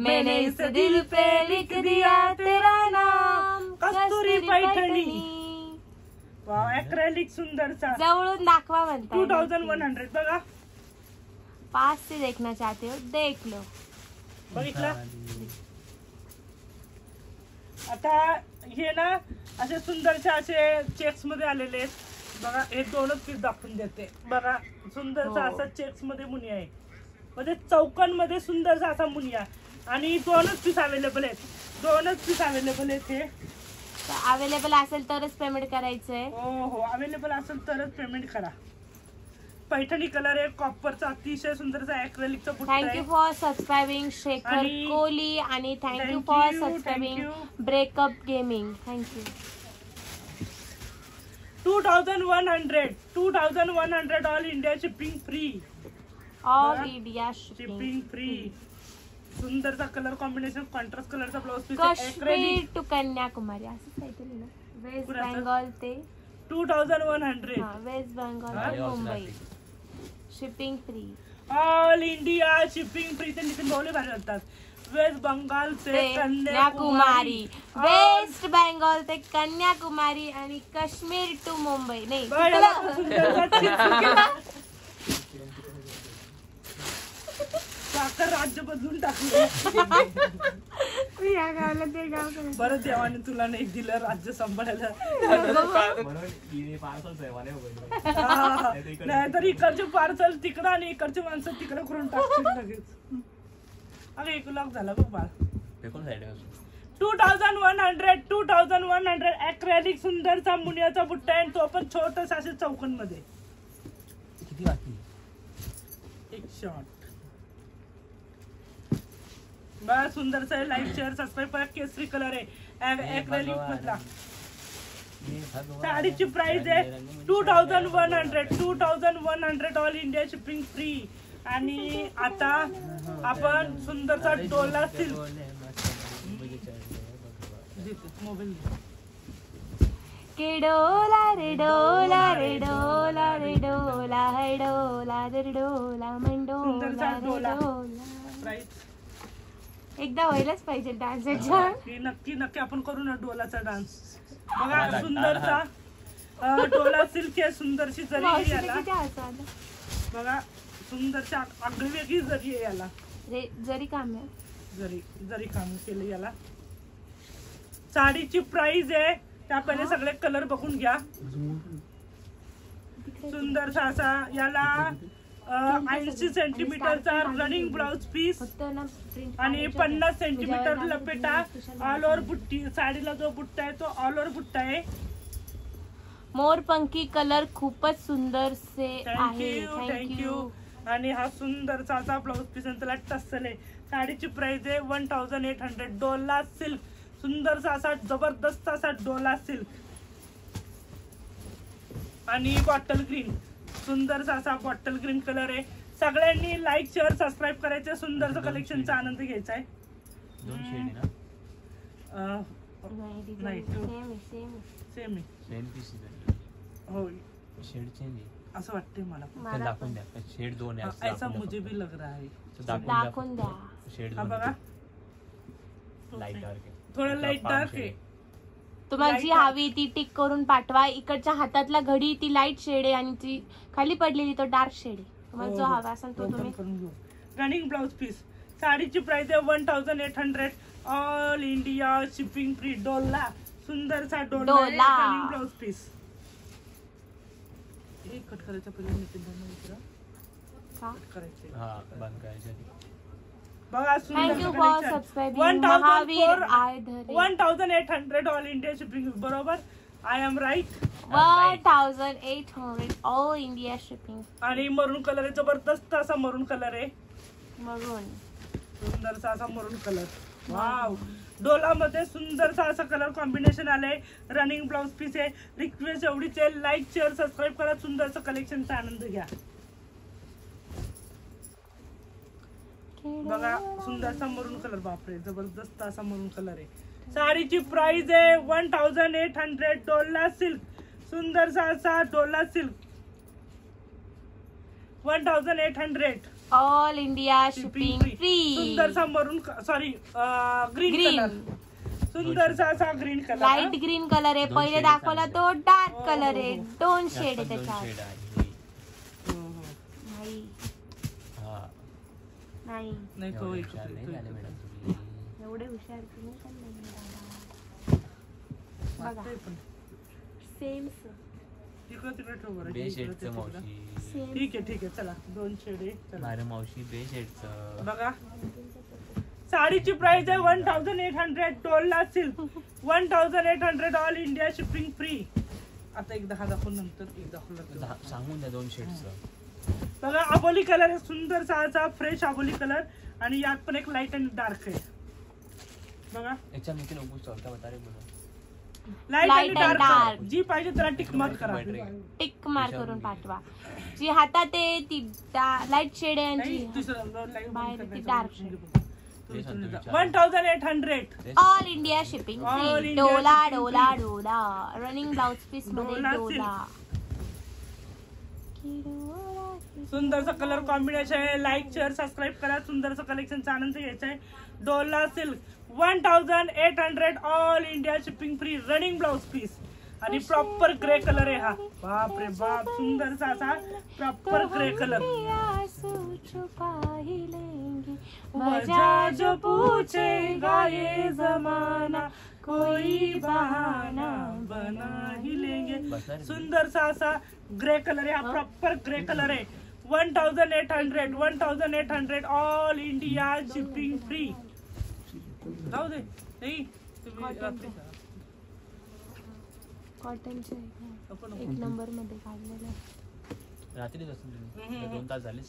मैंने इस दिल पे लिख दिया तेरा नाम कस्तुरी पैठणी वाव ऍक्रेलिक सुंदरसा जवळून दाखवा म्हणता 2100 बघा पास से देखना चाहते हो देख लो बघितलं आता हे ना असे सुंदरसे असे चेक्स मध्ये आलेले आहेत बघा हे 2च पीस दाखवून देते बघा सुंदरसा हो. असा चेक्स मध्ये मुनिया आहे म्हणजे चौकन मध्ये सुंदरसा असा मुनिया आणि 2च पीस अवेलेबल आहेत 2च पीस अवेलेबल आहेत हे अवेलेबल असेल तरच पेमेंट करायचंय हो अवेलेबल असेल तरच पेमेंट करा पैठणी कलर आहे कॉपरचा अतिशय सुंदरचा ऍक्रेलिकचा बुट्टा थँक्यू आहे फॉर सबस्क्रायबिंग शेखर आणि- कोहली आणि thank you Thank for you, सबस्क्रायबिंग thank you. Breakup gaming thank you 2100 all India shipping free all बघा. India shipping free सुंदरचा colour combination contrast कलरचा blouse piece Kashmir to Kanyakumari असंच काहीतरी ना वेस्ट कुणाचं? बेंगॉल ते 2100 हा वेस्ट बेंगॉल ते Mumbai shipping free all India shipping free ते नितीन भाऊले भारी लागतात वेस्ट बंगाल ते ते कन्याकुमारी वेस्ट बेंगॉल ते कन्याकुमारी आणि काश्मीर टू मुंबई नाही बघा, याला कुठलं? पण सुंदरसा चित्र. साखर राज्य बदलून टाकलं मी या गावाला ते गाव करायचं. बरं देवाने तुला नाही दिलं राज्य सांभाळायला नाही तर इकडचे पार्सल तिकडं आणि इकडचे माणसं तिकडं करून टाकतील लगेच अगं 1 लाख झाला बघ बाळ 2100 ऍक्रेलिक सुंदरचा मुनियाचा बुट्टा आहे तो पण छोटस असे चौकन मध्ये किती बाकी एक शॉट बघा सुंदरसा आहे लाईक शेअर सबस्क्राईब करा केसरी कलर आहे ऍक्रेलिक मधला साडीची प्राइस आहे 2100 ऑल इंडिया शिपिंग फ्री आणि आता आपण सुंदरचा डोला सिल्क मोबाईल के डोला रे डोला रे डोला रे डोला है डोला रे डोला मंडोला सुंदरसा रे डोला. डोला प्राइस एकदा व्हायलाच पाहिजे डान्स याच्यावर नक्की आपण करू ना डोलाचा डान्स बघा सुंदरचा डोला सिल्क आहे सुंदरशी जरी आहे मावशीला याला किती हसू आलं. बघा सुंदरची आगळी वेगळी जरी आहे याला रे जरी काम आहे जरी काम केलं याला साडीची प्राइस आहे त्या पहिले सगळे कलर बघून घ्या सुंदरसा असा याला 80 सेंटीमीटरचा रनिंग ब्लाउज पीस फक्त ना print आणि काढायचं 50 होतं. सेंटीमीटर तुझ्यावर लपेटा special ऑल ओव्हर बुट्टी साडीला जो बुट्टा आहे तो ऑल ओव्हर बुट्टा आहे मोरपंखी कलर खूपच सुंदर से आहे थँक्यू थँक्यू आणि हा सुंदरचा असा ब्लाउज पीस आणि त्याला टस्सल आहे साडीची प्राइस आहे 1800 डोला सिल्क सुंदरसा असा जबरदस्त असा डोला सिल्क आणि बॉटल ग्रीन सुंदरसा असा बॉटल ग्रीन कलर आहे सगळ्यांनी लाईक शेअर सबस्क्राईब करायचं सुंदरचा कलेक्शनचा आनंद घ्यायचा आहे 2 शेड आहे ना नाही. सेम सेम आहे सेम पीस हो शेड चेंज है असं वाटतंय मला पण. मला दाखवून द्या शेड 2 है ऐसा मुझे भी लग रहा है. दाखवून द्या. शेड हा 2 बघा लाइट डार्क है थोडं लाईट डार्क आहे. तुम्हाला जी हवी ती टिक करून पाठवा. इकडच्या हातातला घडी ती लाईट शेड आहे आणि ती खाली पडलेली तो डार्क शेड आहे. तुम्हाला जो हवा असेल तो तुम्ही करून घेऊ. रनिंग ब्लाउज पीस साडीची प्राइस आहे 1800 ऑल इंडिया शिपिंग फ्री. डोला सुंदरसा डोला रनिंग ब्लाउज पीस. एक कट करायचा पहिले नितीन का? कट करायचे. हा बंद करायचं बघा थँक्यू फॉर सबस्क्राईबिंग महावीर आय धरे 1800 ऑल इंडिया शिपिंग. बरोबर I am right. 1800 all India shipping. आणि मरून कलर आहे जबरदस्त असा मरून कलर आहे. मरून सुंदरसा असा मरून कलर. वाव डोलामध्ये सुंदरसा असा कलर कॉम्बिनेशन आलंय. रनिंग ब्लाउज पीस आहे. रिक्वेस्ट एवढीच आहे लाईक शेअर सबस्क्राईब करा. सुंदरसा कलेक्शनचा आनंद घ्या. बघा सुंदरसा मरून कलर. बापरे जबरदस्त असा मरून कलर आहे. साडीची प्राइस आहे 1800 डोला सिल्क. सुंदरसा असा डोला silk 1800 all India shipping free. सुंदरसा मरून सॉरी ग्रीन कलर. सुंदरसा असा green colour. Light green colour आहे. पहिले दाखवला तो डार्क कलर आहे. 2 शेड आहे त्याच्यात. नाही नाही नाही तो एक एवढे हुशार तुम्ही पण नाही दादा. बघा सेम तिकडे तिकडे ठेव बरं. बे शेडचं मावशी सेम. ठीक आहे चला 2 शेड आहे. चला अरे मावशी बे शेडचं बघा साडीची प्राइस आहे 1800 Dola silk 1800 all India shipping free. आता एक 10 दाखवून नंतर एक दाखवलं सांगून द्या 2 शेडचं. बघा आबोली कलर आहे. सुंदरसा असा फ्रेश आबोली कलर आणि यात पण एक लाईट आणि डार्क आहे. बघा याच्या मी लोगो चौथा बता रे बोलो लाईट आणि Light and डार्क dark. जी पाहिजे त्याला टिक मार्क करा. टिक मार्क करून पाठवा. जी हातात आहे ती लाईट शेड आहे आणि नाही जी दुसरं लाईट बाहेर ती dark shade. 1800 all India shipping All free. India Dola shipping Dola free. Dola running blouse piece मध्ये डोला डोला. सुंदरसा कलर कॉम्बिनेशन आहे. लाईक शेअर सबस्क्राईब करा. सुंदरसा कलेक्शनचा आनंद घ्यायचा आहे. Dola silk 1800 all India shipping free. Running blouse piece आणि प्रॉपर ग्रे कलर आहे हा. बाप रे बाप सुंदरसा असा प्रॉपर ग्रे कलर. वजह जो पूछेगा ये जमाना कोई बहाना बना ही लेंगे. सुंदरसा असा ग्रे कलर आहे हा. प्रॉपर ग्रे कलर आहे. 1800 ऑल इंडिया शिपिंग फ्री. जाऊ दे नाही कॉटनचे एक नंबर मध्ये काढलेलं. रात्रीच असेल तुम्ही 2 तास झालेच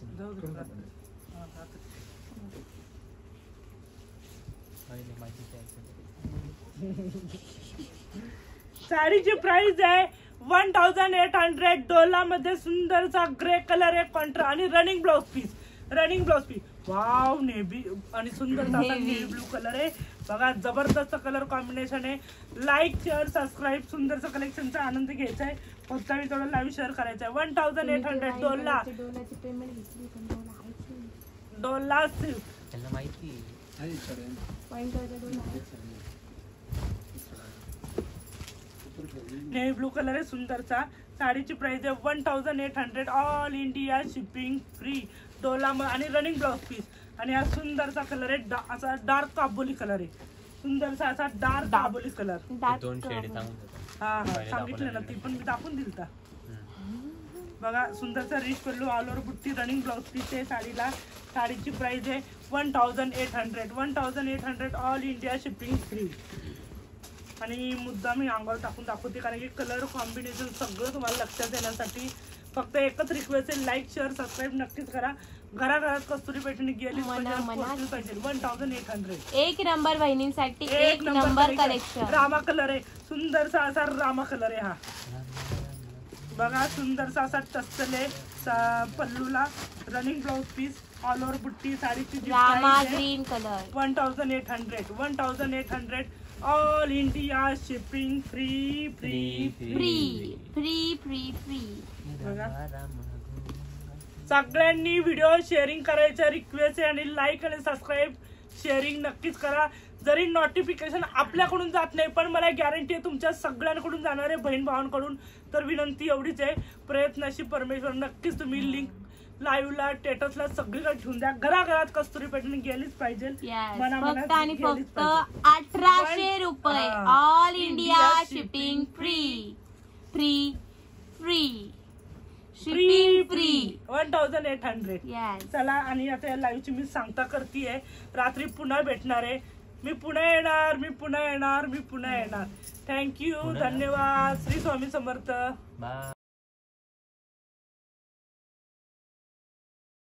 साडीची प्राइस आहे 1800 डोला मध्ये. सुंदरसा ग्रे कलर आहे कॉन्ट्रा आणि running blouse piece. Wow navy आणि सुंदरसा नेव्ही ब्लू कलर आहे. बघा जबरदस्त कलर कॉम्बिनेशन आहे. Like share subscribe. सुंदरसा कलेक्शनचा आनंद घ्यायचा आहे. फक्त मी थोडं लाईव्ह शेअर करायचं आहे. 1800 डोला डोलाची पेमेंट घेतली पण डोला आहेच नाही. डोला सिल्क. त्यांना माहिती point Dola navy blue colour आहे सुंदरचा. साडीची प्राइस आहे 1800 all India shipping free. Dola आणि रनिंग ब्लाउज पीस आणि हा सुंदरसा कलर आहे. असा डार्क काबोली कलर आहे. सुंदरसा असा डार्क काबोली कलर. 2 शेड सांगून हा सांगितलं ना ती पण मी दाखवून दिल का. बघा सुंदरसा रिच पल्लू ऑल ओव्हर बुट्टी रनिंग ब्लाउज पीस आहे साडीला. साडीची प्राइस आहे 1800 ऑल इंडिया शिपिंग फ्री. आणि मुद्दा मी अंगावर टाकून दाखवते कारण की कलर कॉम्बिनेशन सगळं तुम्हाला लक्षात येण्यासाठी फक्त एकच रिक्वेस्ट आहे. लाईक शेअर सबस्क्राईब नक्कीच करा. घराघरात कस्तुरी पैठणी गेली पाहिजे. 1800 एक नंबर बहिणींसाठी एक नंबर कलेक्शन. रामा कलर आहे. सुंदरसा असा रामा कलर आहे हा. बघा सुंदरसा असा टस्सल आहे पल्लूला. Running blouse piece all over बुट्टी. साडीची Rama green colour 1800 all India shipping free free free free free free. सगळ्यांनी व्हिडिओ शेअरिंग करायचा रिक्वेस्ट आहे आणि लाईक आणि सबस्क्राईब शेअरिंग नक्कीच करा. जरी नोटिफिकेशन आपल्याकडून जात नाही पण मला गॅरंटी आहे तुमच्या सगळ्यांकडून जाणार आहे, बहीण भावांकडून. तर विनंती एवढीच आहे, प्रयत्नाशी परमेश्वर. नक्कीच तुम्ही लिंक लाईव्हला स्टेटसला सगळीकडे ठेवून द्या. घराघरात कस्तुरी पैठणी गेलीच पाहिजे. फक्त आणि फक्त 1800 रुपये. All India shipping free free free free free 1800. Yes. चला, आणि आता या लाईव्हची मी सांगता करतीये. रात्री पुन्हा भेटणार आहे. मी पुन्हा येणार, मी पुन्हा येणार, मी पुन्हा येणार. थँक्यू, धन्यवाद. श्री स्वामी समर्थ. बाय.